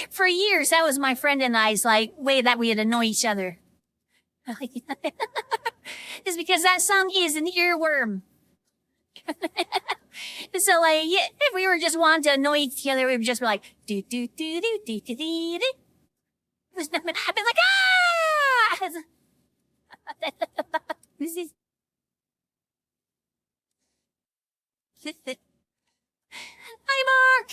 For years, that was my friend and I's like way that we'd annoy each other. It's because that song is an earworm. So like, yeah, if we were just wanting to annoy each other, we would just be like, do do do do do do do do. There's nothing happen like ah. This is. Hi, Mark.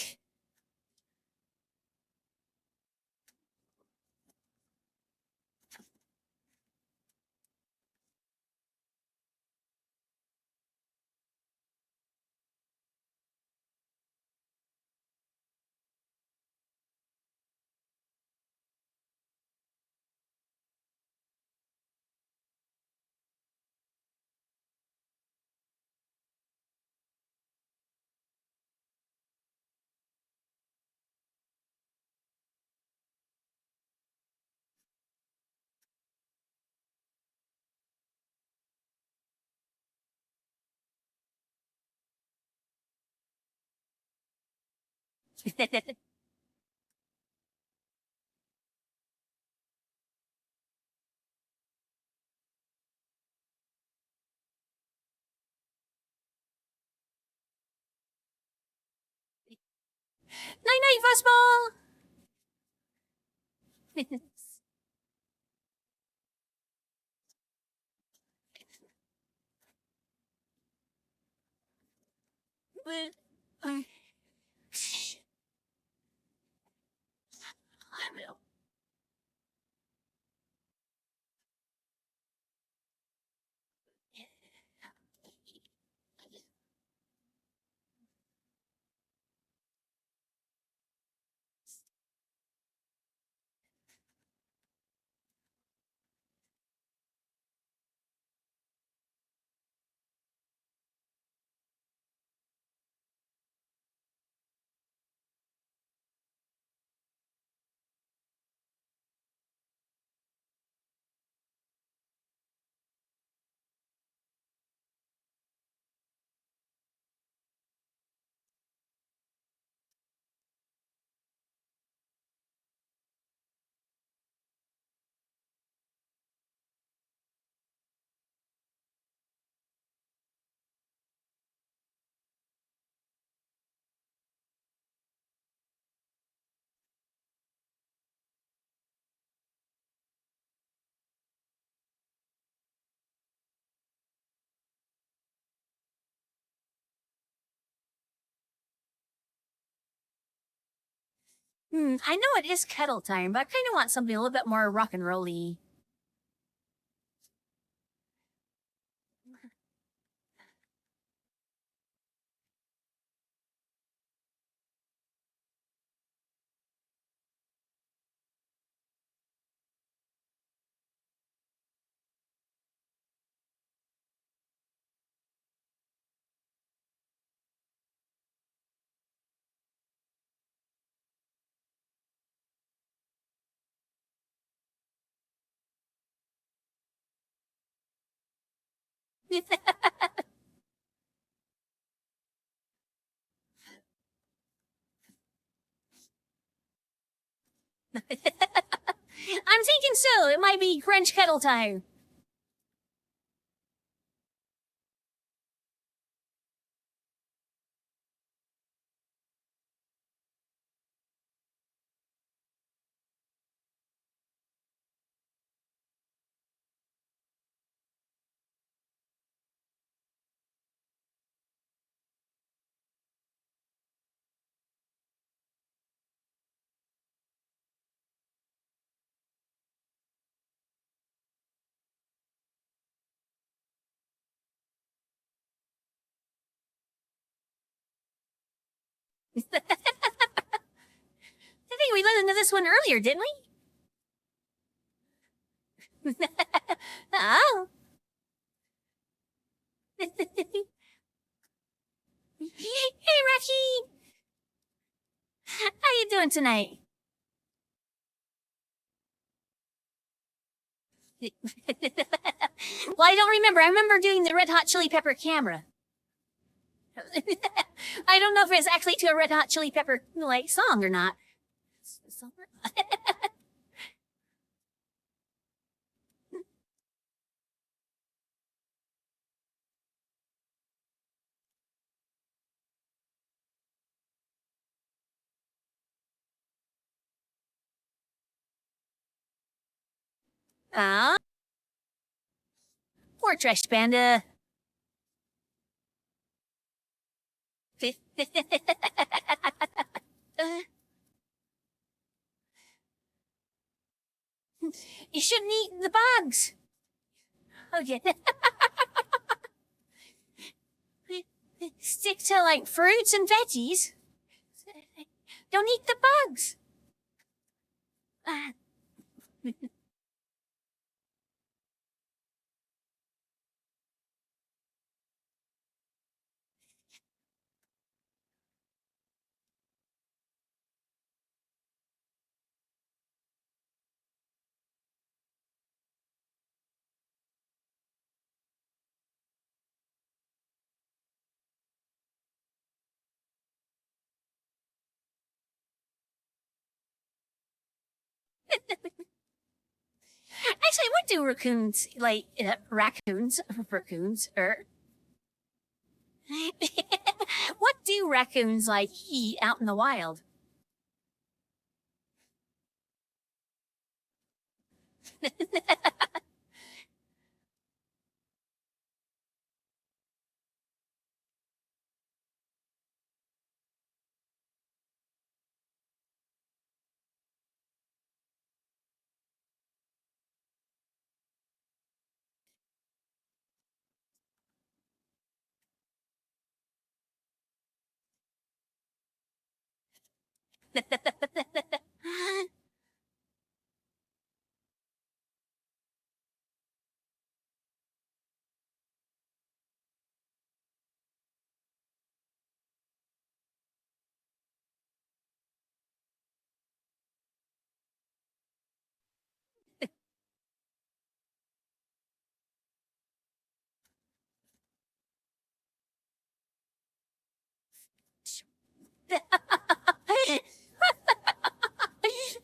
Night night, fuzzball. I know it is kettle time, but I kind of want something a little bit more rock and rolly. I'm thinking so. It might be crunch kettle time. I think we listened to this one earlier, didn't we? Oh. Hey, Rocky! How you doing tonight? Well, I don't remember. I remember doing the Red Hot Chili Pepper camera. I don't know if it's actually to a Red Hot Chili Pepper like song or not. Ah, poor Trash Panda. You shouldn't eat the bugs. Okay. Stick to like fruits and veggies. Don't eat the bugs. Actually, what do raccoons like? Raccoons, or what do raccoons like eat out in the wild?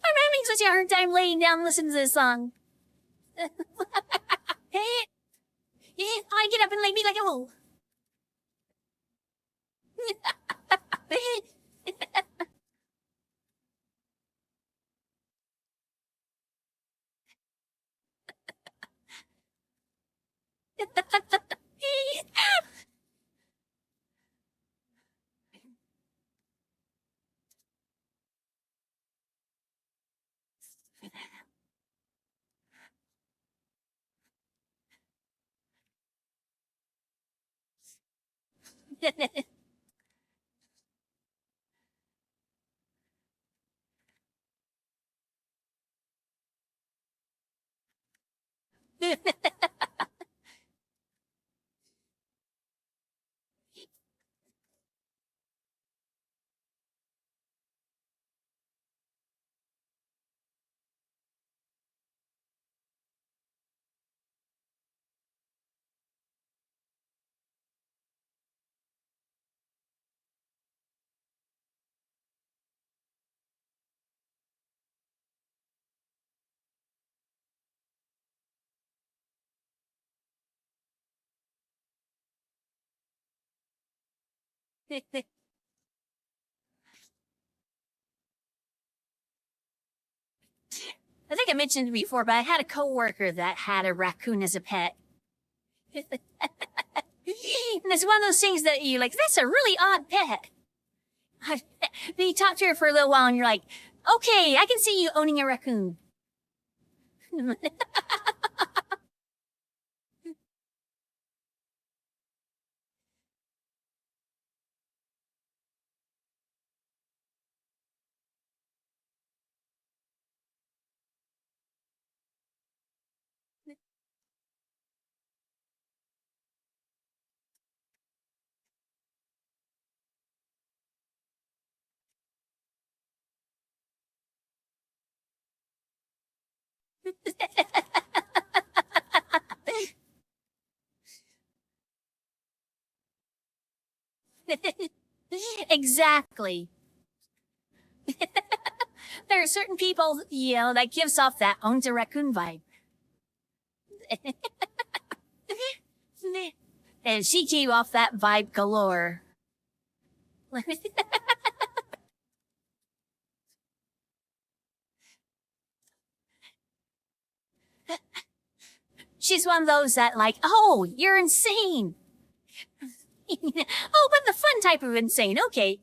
I'm having such a hard time laying down listening to this song. I get up and lay me like a wolf. I think I mentioned it before, but I had a coworker that had a raccoon as a pet. And it's one of those things that you like, that's a really odd pet. Then you talk to her for a little while and you're like, okay, I can see you owning a raccoon. Exactly. There are certain people, that gives off that owns a raccoon vibe. And she gave off that vibe galore. She's one of those that like, oh, you're insane. Oh, but the fun type of insane. Okay.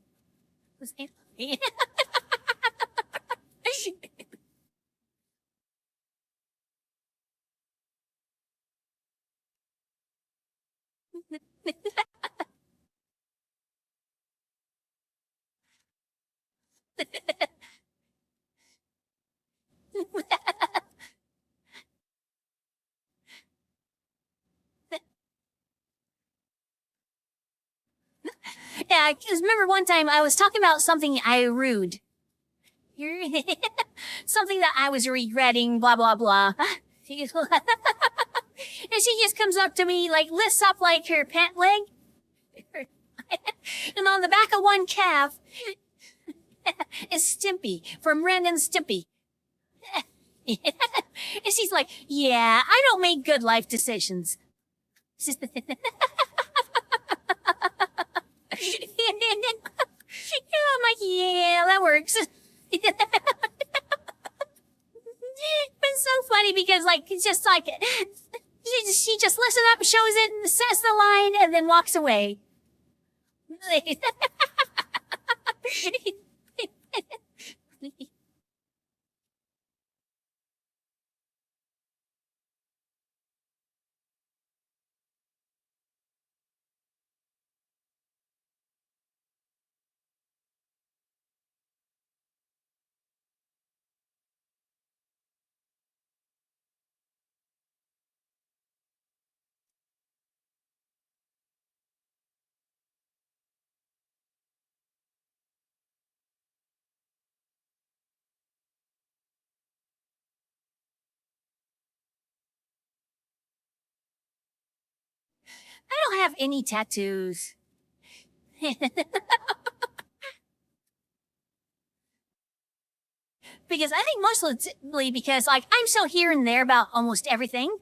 Yeah, because remember one time I was talking about something I rude. Something that I was regretting, blah, blah, blah. And she just comes up to me, like, lifts up, like, her pant leg. And on the back of one calf is Stimpy from Ren and Stimpy. And she's like, yeah, I don't make good life decisions. I'm like, yeah, that works. It's so funny because, like, it's just like, she just lifts it up, shows it, and says the line, and then walks away. I don't have any tattoos. Because I think mostly because, like, I'm so here and there about almost everything.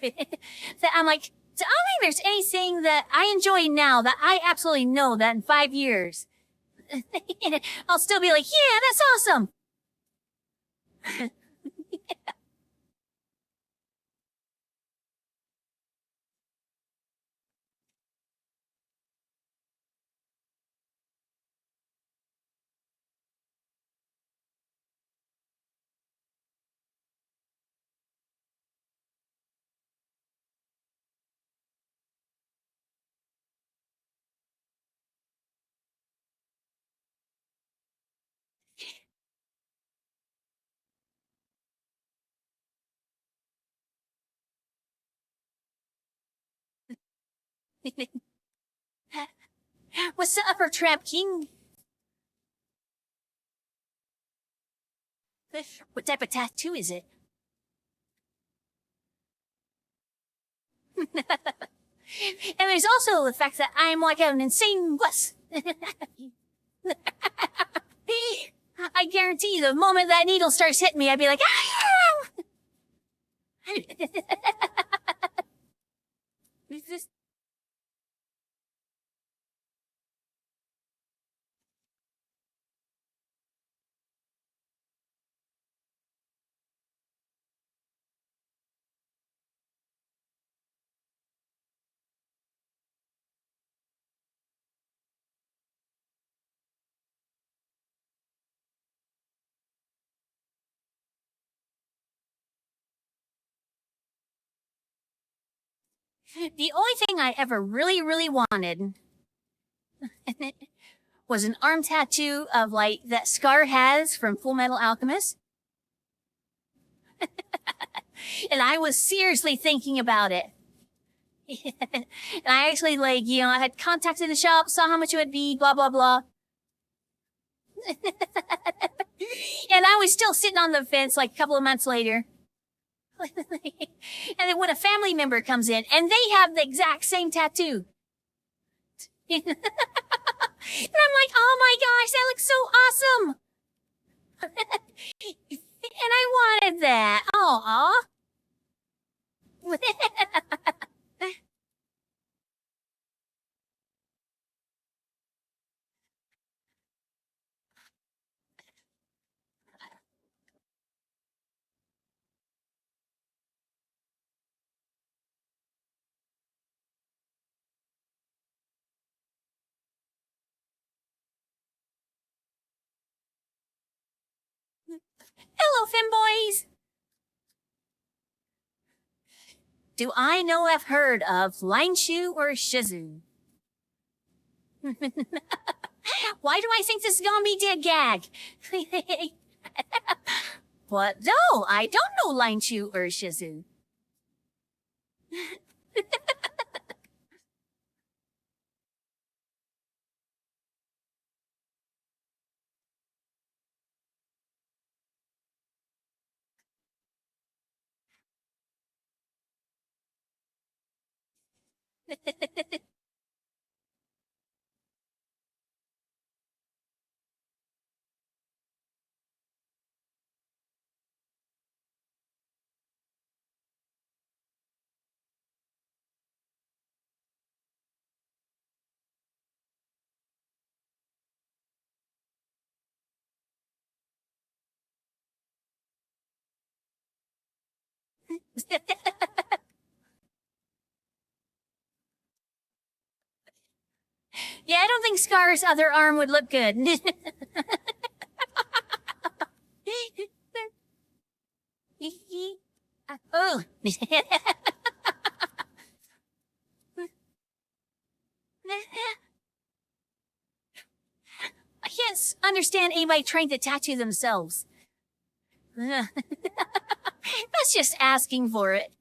That I'm like, I don't think there's anything that I enjoy now that I absolutely know that in 5 years, I'll still be like, yeah, that's awesome. What's the upper trap king? What type of tattoo is it? And there's also the fact that I'm like an insane wuss. I guarantee you, the moment that needle starts hitting me, I'd be like, ah! The only thing I ever really, really wanted was an arm tattoo of, like, that Scar has from Full Metal Alchemist. And I was seriously thinking about it. And I actually, like, I had contacted the shop, saw how much it would be, blah, blah, blah. And I was still sitting on the fence like a couple of months later. And then when a family member comes in and they have the exact same tattoo. And I'm like, oh my gosh, that looks so awesome. And I wanted that. Aww. Hello, Femboys. Do I know I've heard of Line Shoe or Shizu? Why do I think this is gonna be a gag? But no, I don't know Line Shoe or Shizu. Yeah, I don't think Scar's other arm would look good. Oh. I can't understand anybody trying to tattoo themselves. That's just asking for it.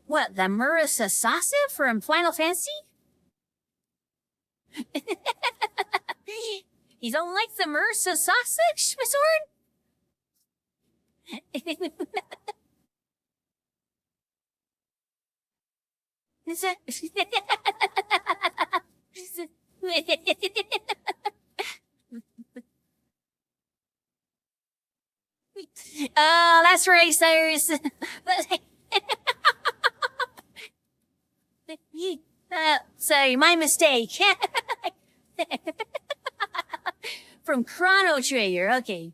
What, the Murasasasa from Final Fantasy? You don't like the Murasasasa sword? Oh, that's right, Cyrus. Sorry, my mistake. From Chrono Trigger, okay.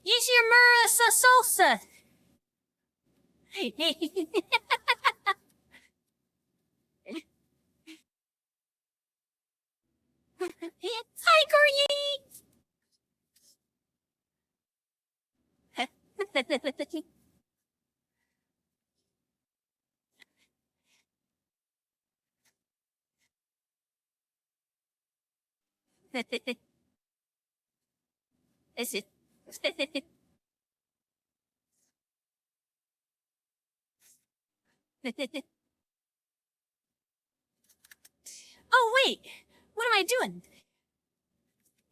Use your Marissa salsa. Hi, Corey. Is it? Oh, wait. What am I doing?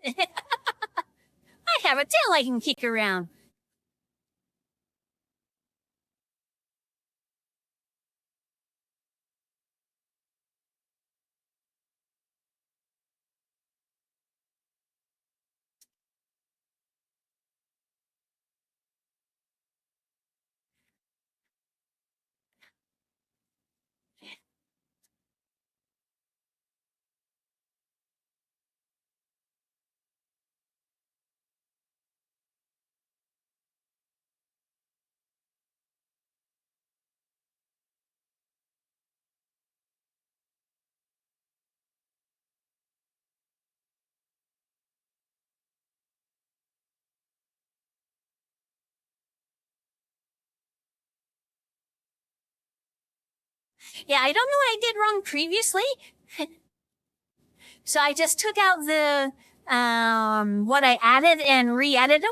I have a tail I can kick around. Yeah, I don't know what I did wrong previously. So I just took out the, what I added and re-added them.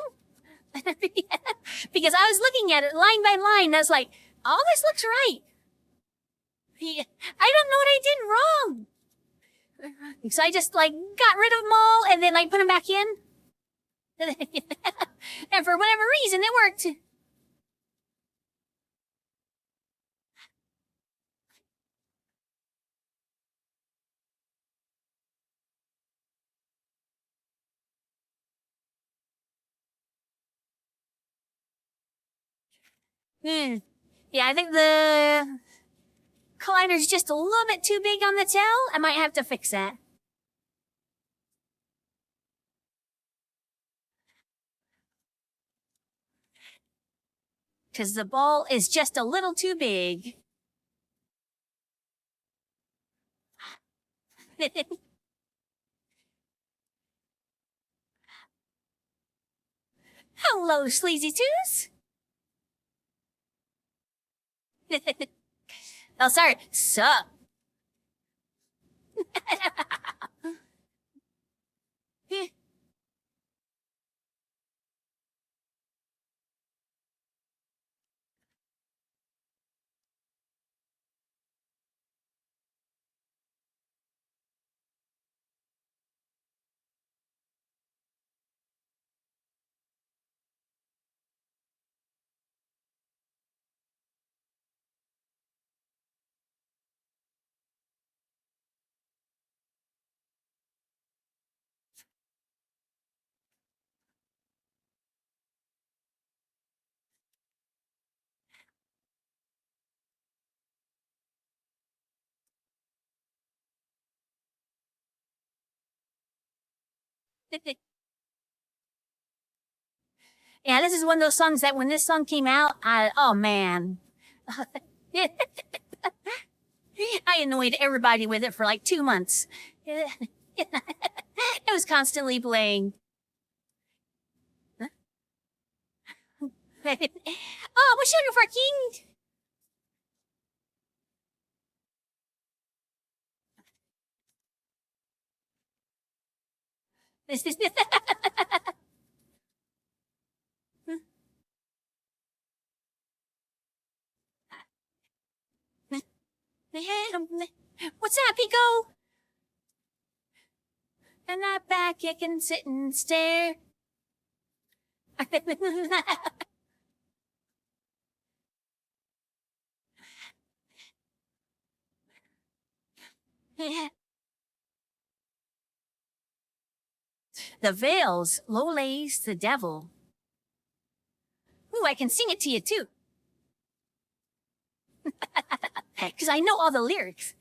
Because I was looking at it line by line. And I was like, all this looks right. I don't know what I did wrong. So I just like got rid of them all and then like put them back in. And for whatever reason, it worked. Yeah, I think the collider's just a little bit too big on the tail. I might have to fix that. Because the ball is just a little too big. Hello, Sleazy Toes. Oh, sorry. Sup. Yeah, this is one of those songs that when this song came out, oh man. I annoyed everybody with it for like 2 months. It was constantly playing. Oh, what's sugar for king? This is What's that, Pico? And I back, you can sit and stare. The Veils, low lays the devil. Ooh, I can sing it to you too. Because I know all the lyrics.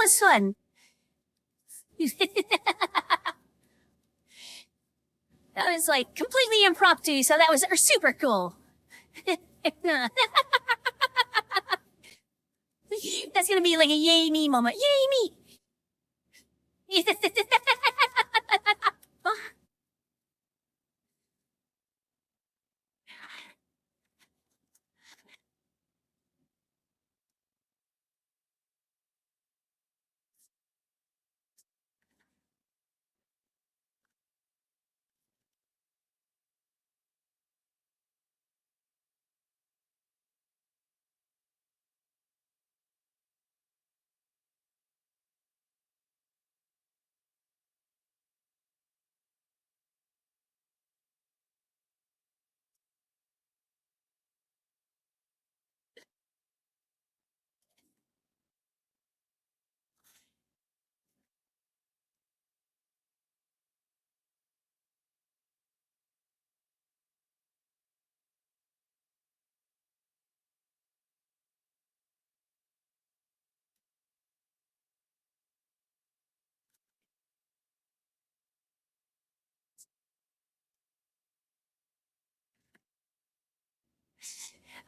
was fun. That was like completely impromptu, so that was super cool. That's gonna be like a yay me moment. Yay me!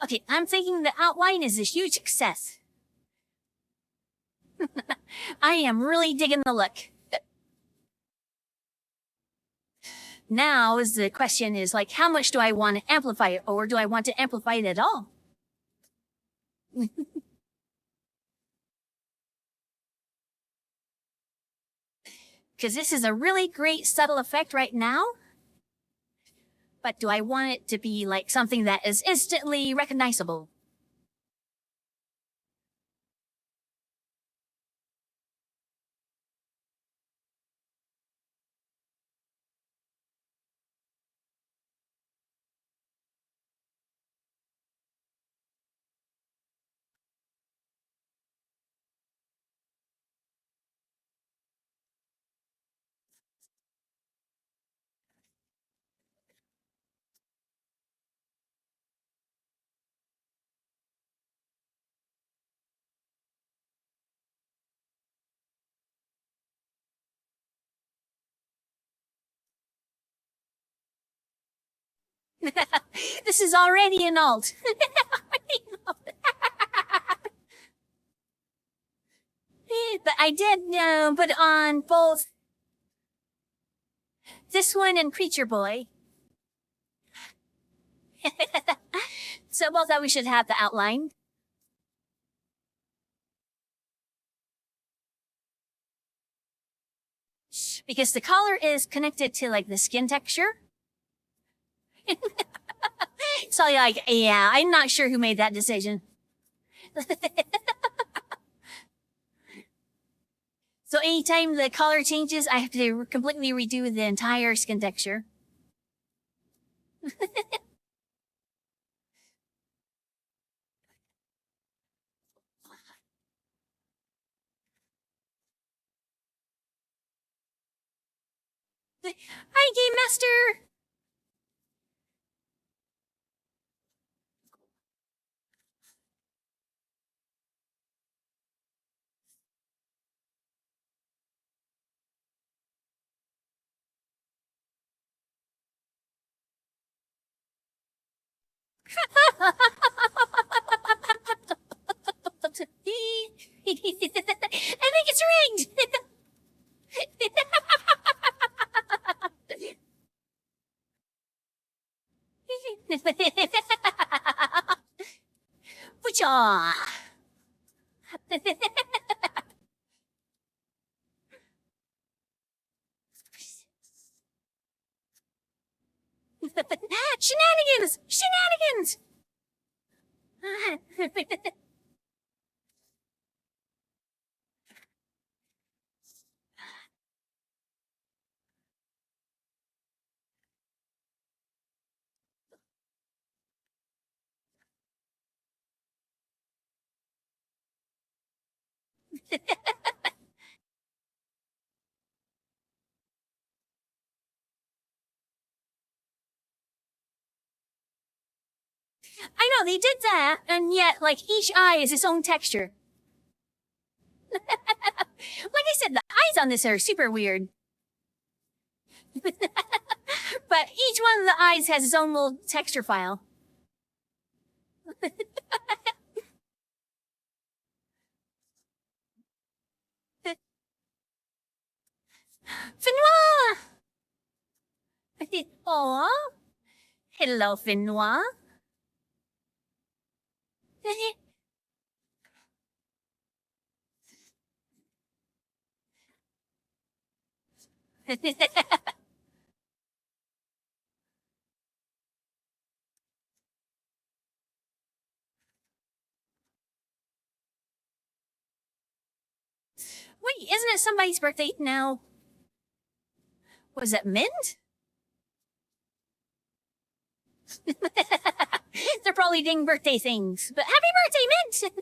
Okay, I'm thinking the outline is a huge success. I am really digging the look. Now is the question is like, how much do I want to amplify it, or do I want to amplify it at all? Because this is a really great subtle effect right now. But do I want it to be like something that is instantly recognizable? This is already an alt. But I did put on both this one and Preacher Boy. So both of we should have the outline. Because the collar is connected to like the skin texture. So like, yeah, I'm not sure who made that decision. So anytime the color changes, I have to completely redo the entire skin texture. Hi, Game Master! I think it's rigged! Butcha! Shenanigans! Shenanigans! I know, they did that, and yet, like, each eye is its own texture. eyes on this are super weird. But each one of the eyes has its own little texture file. Finois! Aw. Hello, Finois. Wait, isn't it somebody's birthday now? Was it Mint? They're probably doing birthday things, but happy birthday, Mint!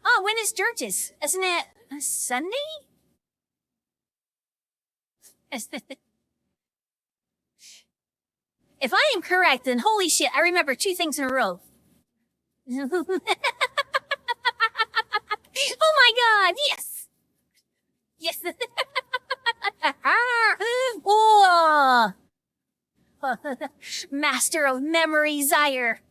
Oh, when is George's? Isn't it Sunday? If I am correct, then holy shit, I remember 2 things in a row. Oh my god, yes! Yes! Oh! Master of memory, Zaire.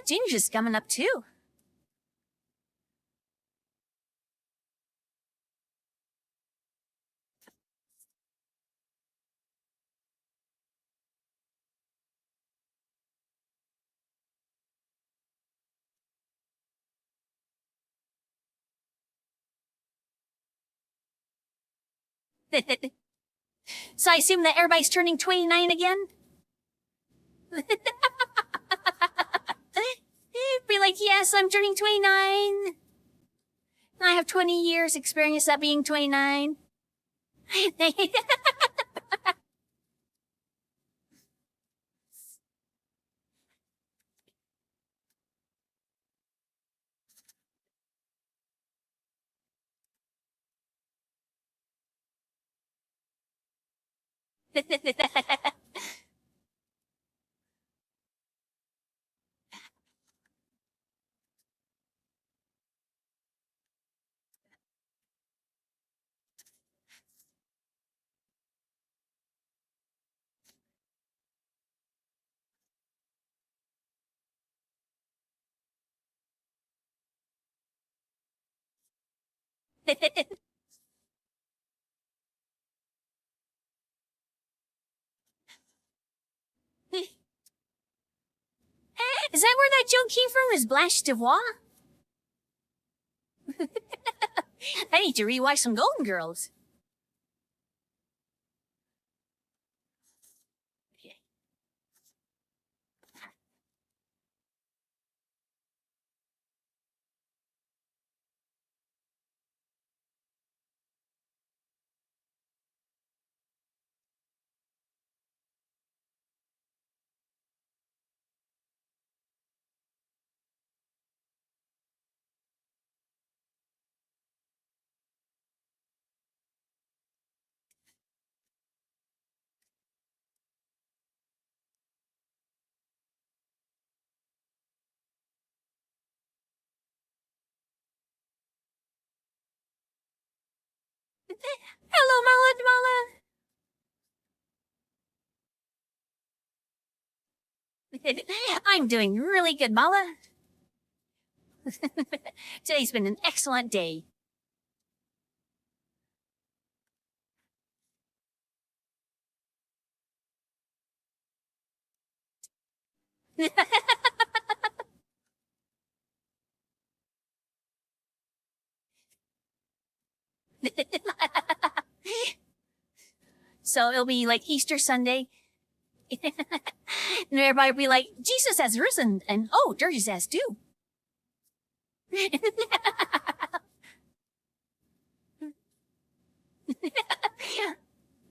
Ginger's coming up too. So I assume that everybody's turning 29 again? Be like, yes, I'm turning 29. I have 20 years experience at being 29. Is that where that joke came from? Is Blanche Devois? I need to rewatch some Golden Girls. Hello, Mala. I'm doing really good, Mala. Today's been an excellent day. So it'll be like Easter Sunday. And everybody will be like, Jesus has risen, and oh, Georges has too. Be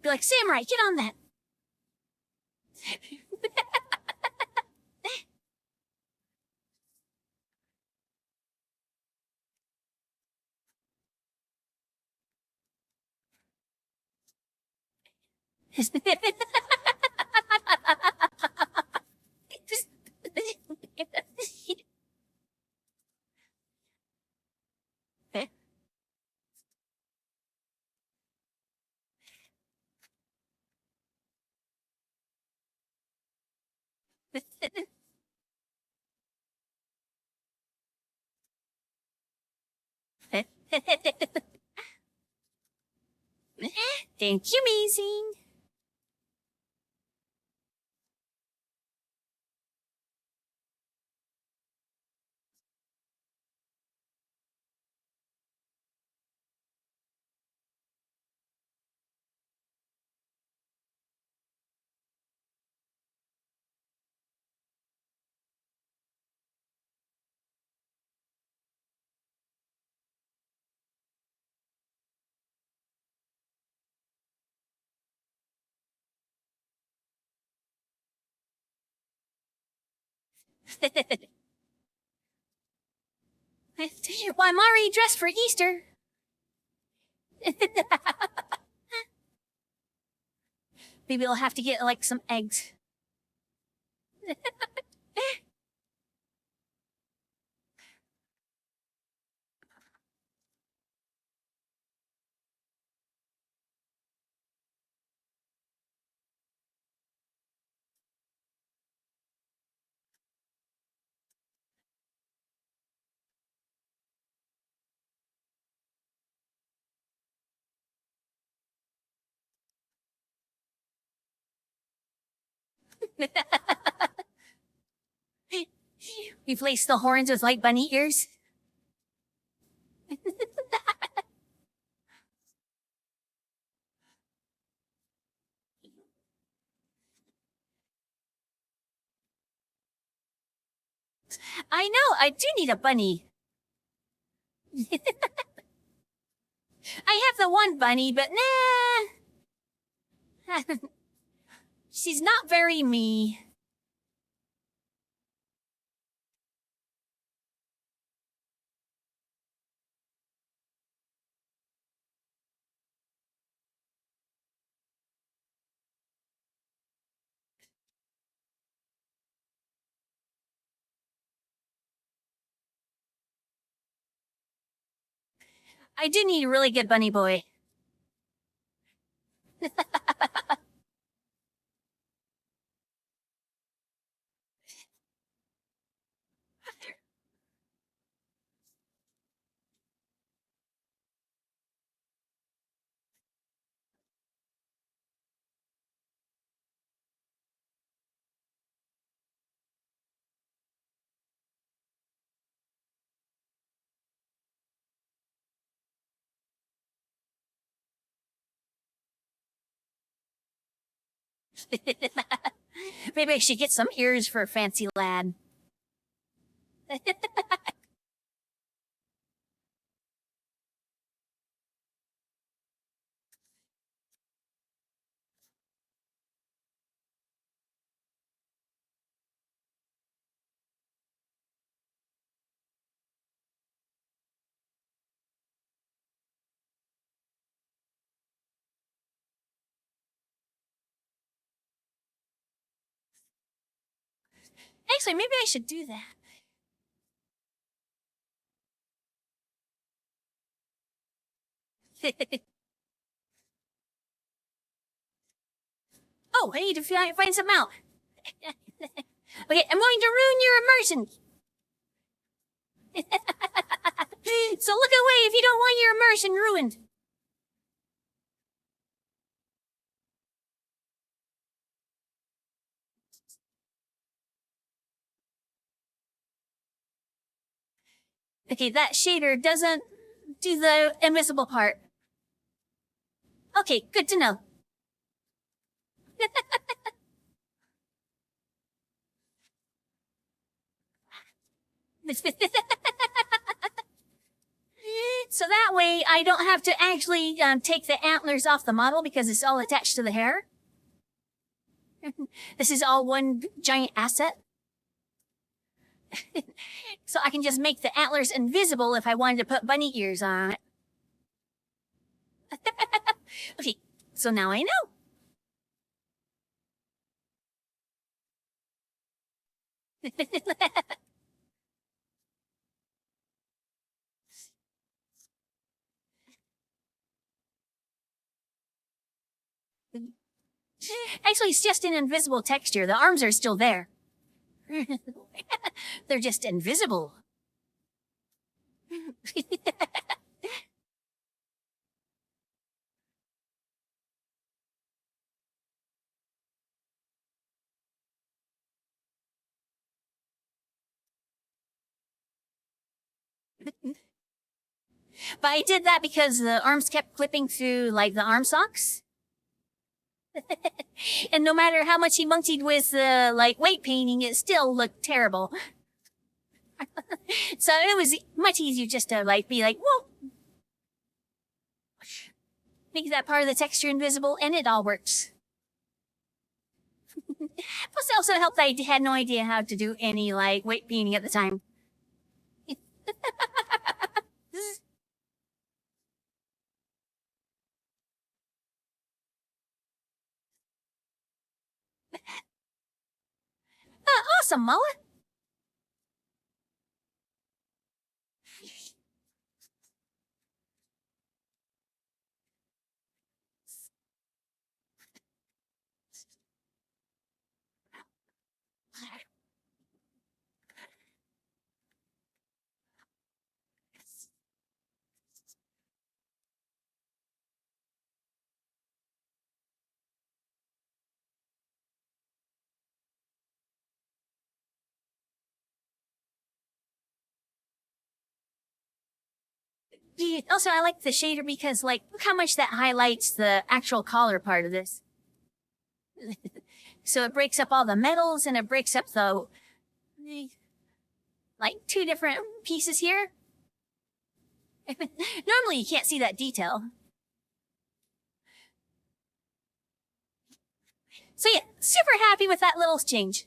like, Samurai, get on that. Thank you, amazing. Well, I'm already dressed for Easter. Maybe I'll have to get like some eggs. Replace the horns with like bunny ears. I know, I do need a bunny. I have the one bunny, but nah. She's not very me. I do need a really good bunny boy. Maybe I should get some ears for a fancy lad. Actually, maybe I should do that. Oh, I need to find something out. Okay, I'm going to ruin your immersion. your immersion ruined. Okay, that shader doesn't do the invisible part. Okay, good to know. So that way I don't have to actually take the antlers off the model because it's all attached to the hair. This is all one giant asset. So I can just make the antlers invisible if I wanted to put bunny ears on it. Okay, so now I know. Actually, it's just an invisible texture. The arms are still there. They're just invisible. But I did that because the arms kept clipping through, like, the arm socks. And no matter how much he monkeyed with, like, weight painting, it still looked terrible. So it was much easier just to, like, be like, whoa! Make that part of the texture invisible, and it all works. Plus, it also helped that I had no idea how to do any, like, weight painting at the time. Awesome, Mullet. Also, I like the shader because, like, look how much that highlights the actual collar part of this. So it breaks up all the metals and it breaks up the, like, two different pieces here. Normally you can't see that detail. So yeah, super happy with that little change.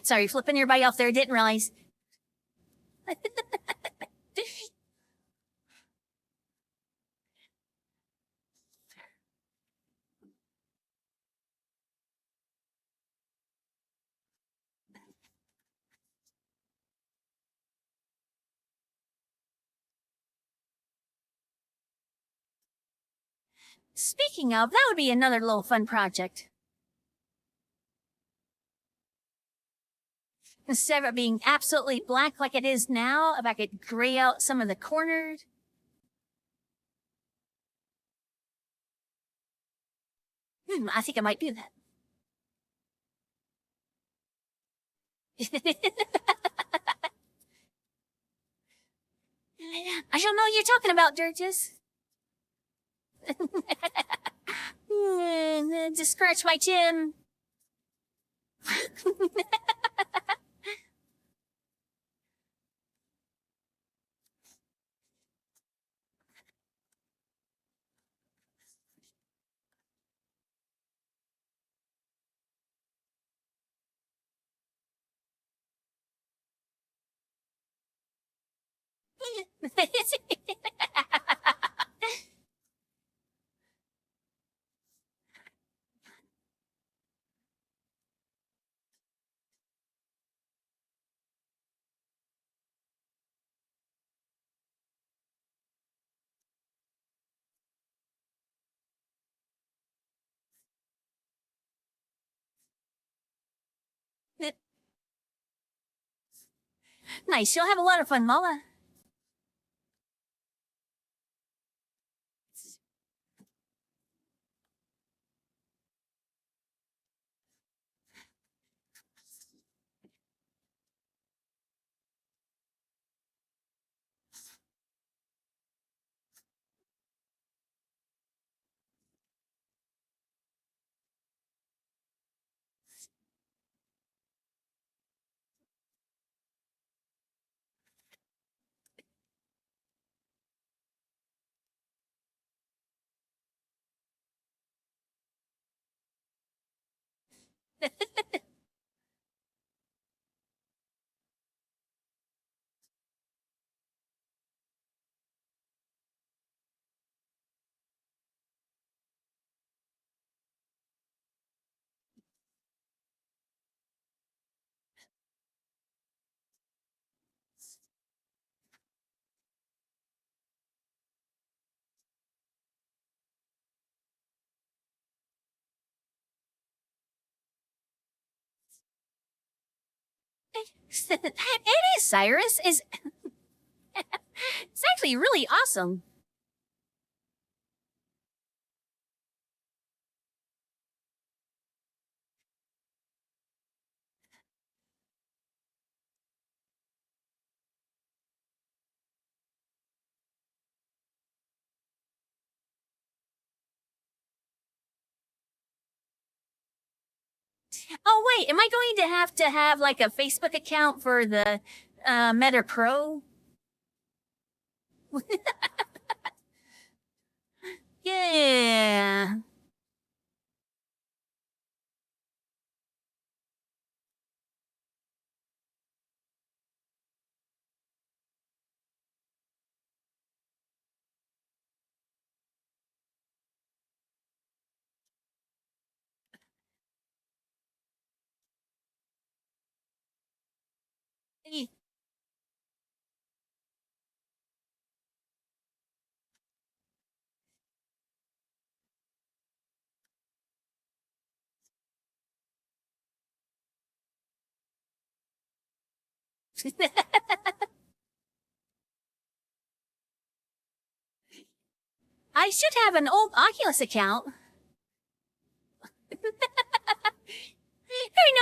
Sorry, flipping everybody off there, didn't realize. Speaking of, that would be another little fun project. Instead of it being absolutely black like it is now, if I could gray out some of the corners. I think I might do that. I don't know what you're talking about, Dirges. Just scratch my chin. Nice, you'll have a lot of fun, Mala. It is, Cyrus. It's actually really awesome. Oh wait, am I going to have like a Facebook account for the Meta Pro? Yeah. I should have an old Oculus account. Who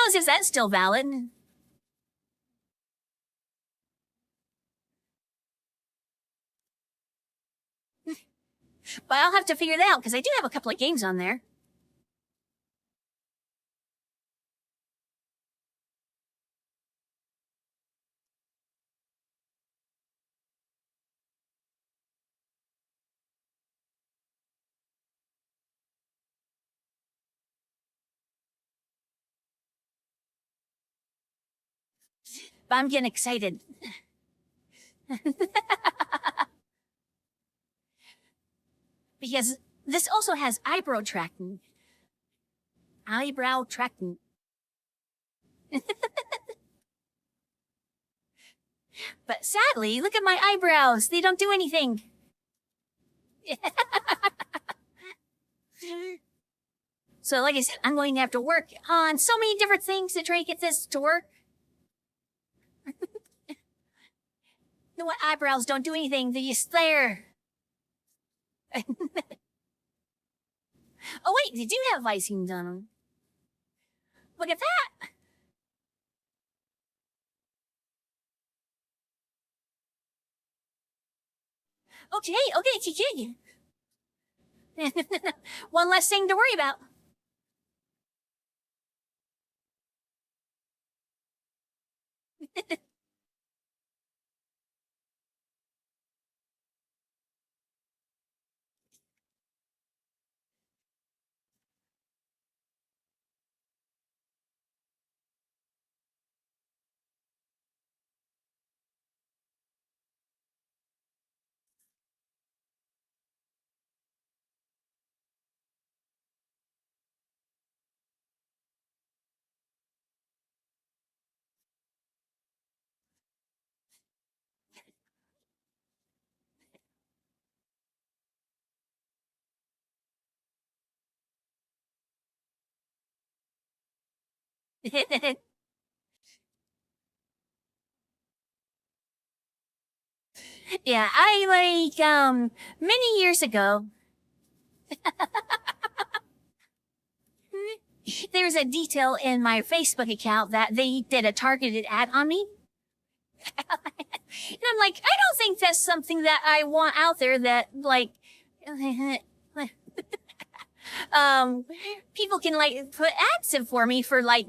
knows if that's still valid? But I'll have to figure that out because I do have a couple of games on there. But I'm getting excited. Because this also has eyebrow tracking. Eyebrow tracking. But sadly, look at my eyebrows. They don't do anything. So like I said, I'm going to have to work on so many different things to try and get this to work. You know what? Eyebrows don't do anything. They just stare. Oh wait, they do have icing on them. Look at that. Okay, okay. One less thing to worry about. Yeah, I many years ago, there's a detail in my Facebook account that they did a targeted ad on me. And I'm like, I don't think that's something that I want out there that like people can like put ads in for me for like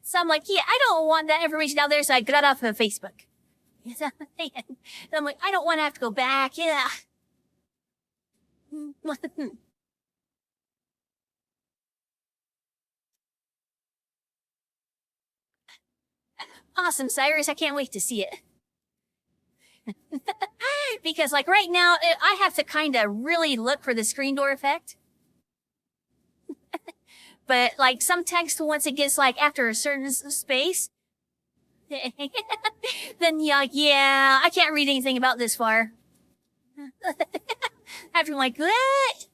so I'm like, yeah, I don't want that information out there, so I got off of Facebook. I'm like, I don't want to have to go back. Yeah. Awesome, Cyrus. I can't wait to see it. Because like right now, I have to kind of really look for the screen door effect. But like some text, once it gets like after a certain space, then yeah, I can't read anything about this far. After I'm like, what?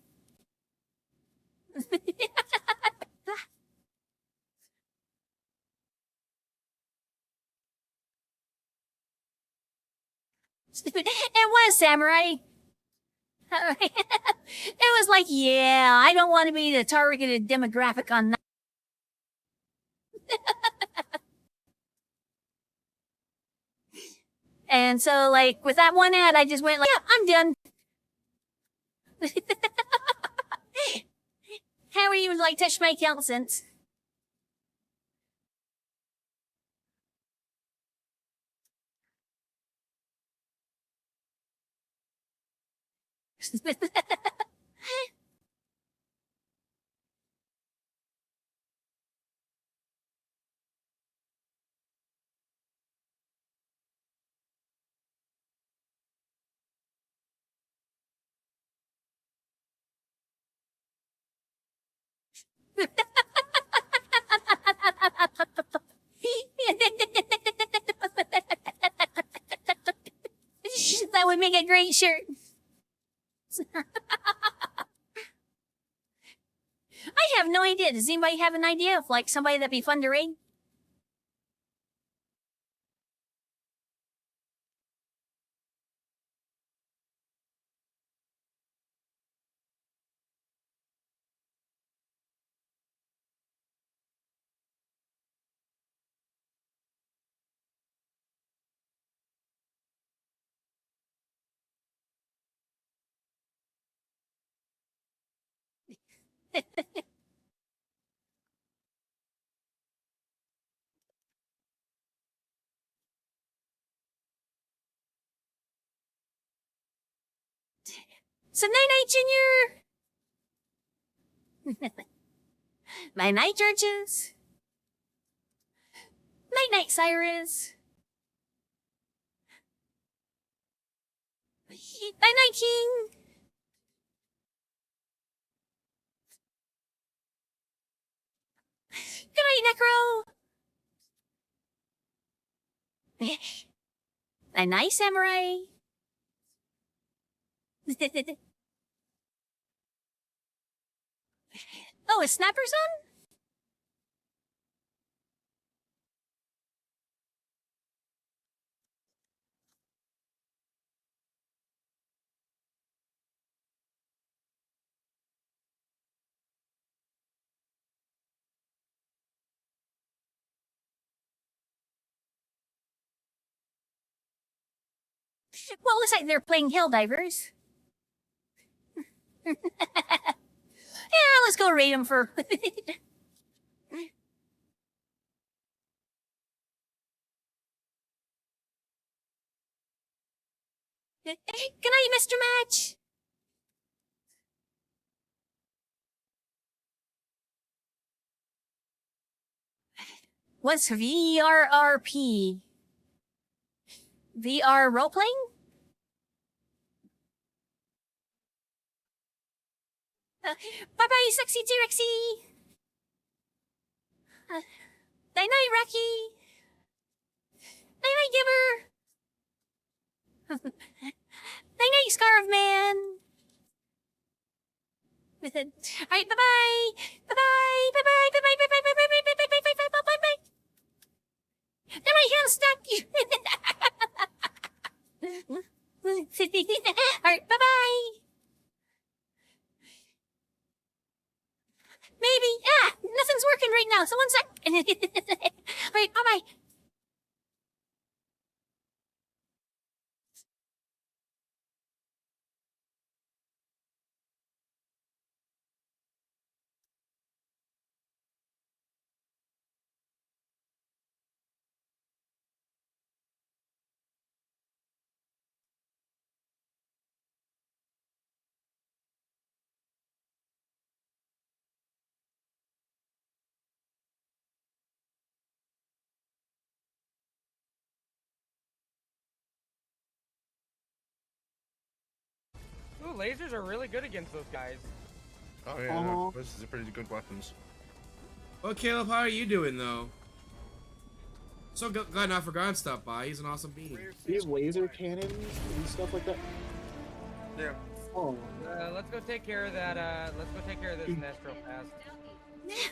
It was samurai. It was like, yeah, I don't want to be the targeted demographic on that. And so, like, with that one ad, I just went like, yeah, I'm done. How are you like touch my account since? That would make a great shirt. I have no idea. Does anybody have an idea of like somebody that'd be fun to raid? So night night, Junior. My night, Georges. Night night, Cyrus. Night night, King. Good night, Necro. Night night, Samurai. Oh, is Snapper's Well, looks like they're playing Helldivers. Yeah, let's go raid them for... Good night, Mr. Match! What's VRRP? VR role-playing? Bye-bye, sexy T-Rexy! Night-night, Reki! Night-night, Giver! Night-night, Scarf Man! With it. Alright, bye-bye! Bye-bye! Bye-bye! Bye-bye! Bye-bye! Bye-bye! Bye-bye! Bye-bye! Bye-bye! Bye-bye! Now my hand's stuck! Alright, bye-bye! Maybe. Nothing's working right now. So 1 sec. Alright, bye-bye. Ooh, lasers are really good against those guys. Oh yeah, no, this is pretty good weapons. Well, Caleb, how are you doing though? So glad Not Forgotten stopped by. He's an awesome being. These laser cannons and stuff like that. Yeah. Oh. Let's go take care of that. Let's go take care of this nest real fast.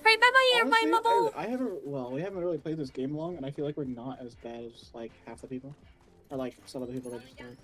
Right, bye-bye, everybody, Honestly, bubble. I haven't. Well, we haven't really played this game long, and I feel like we're not as bad as like half the people, or like some of the people that just started.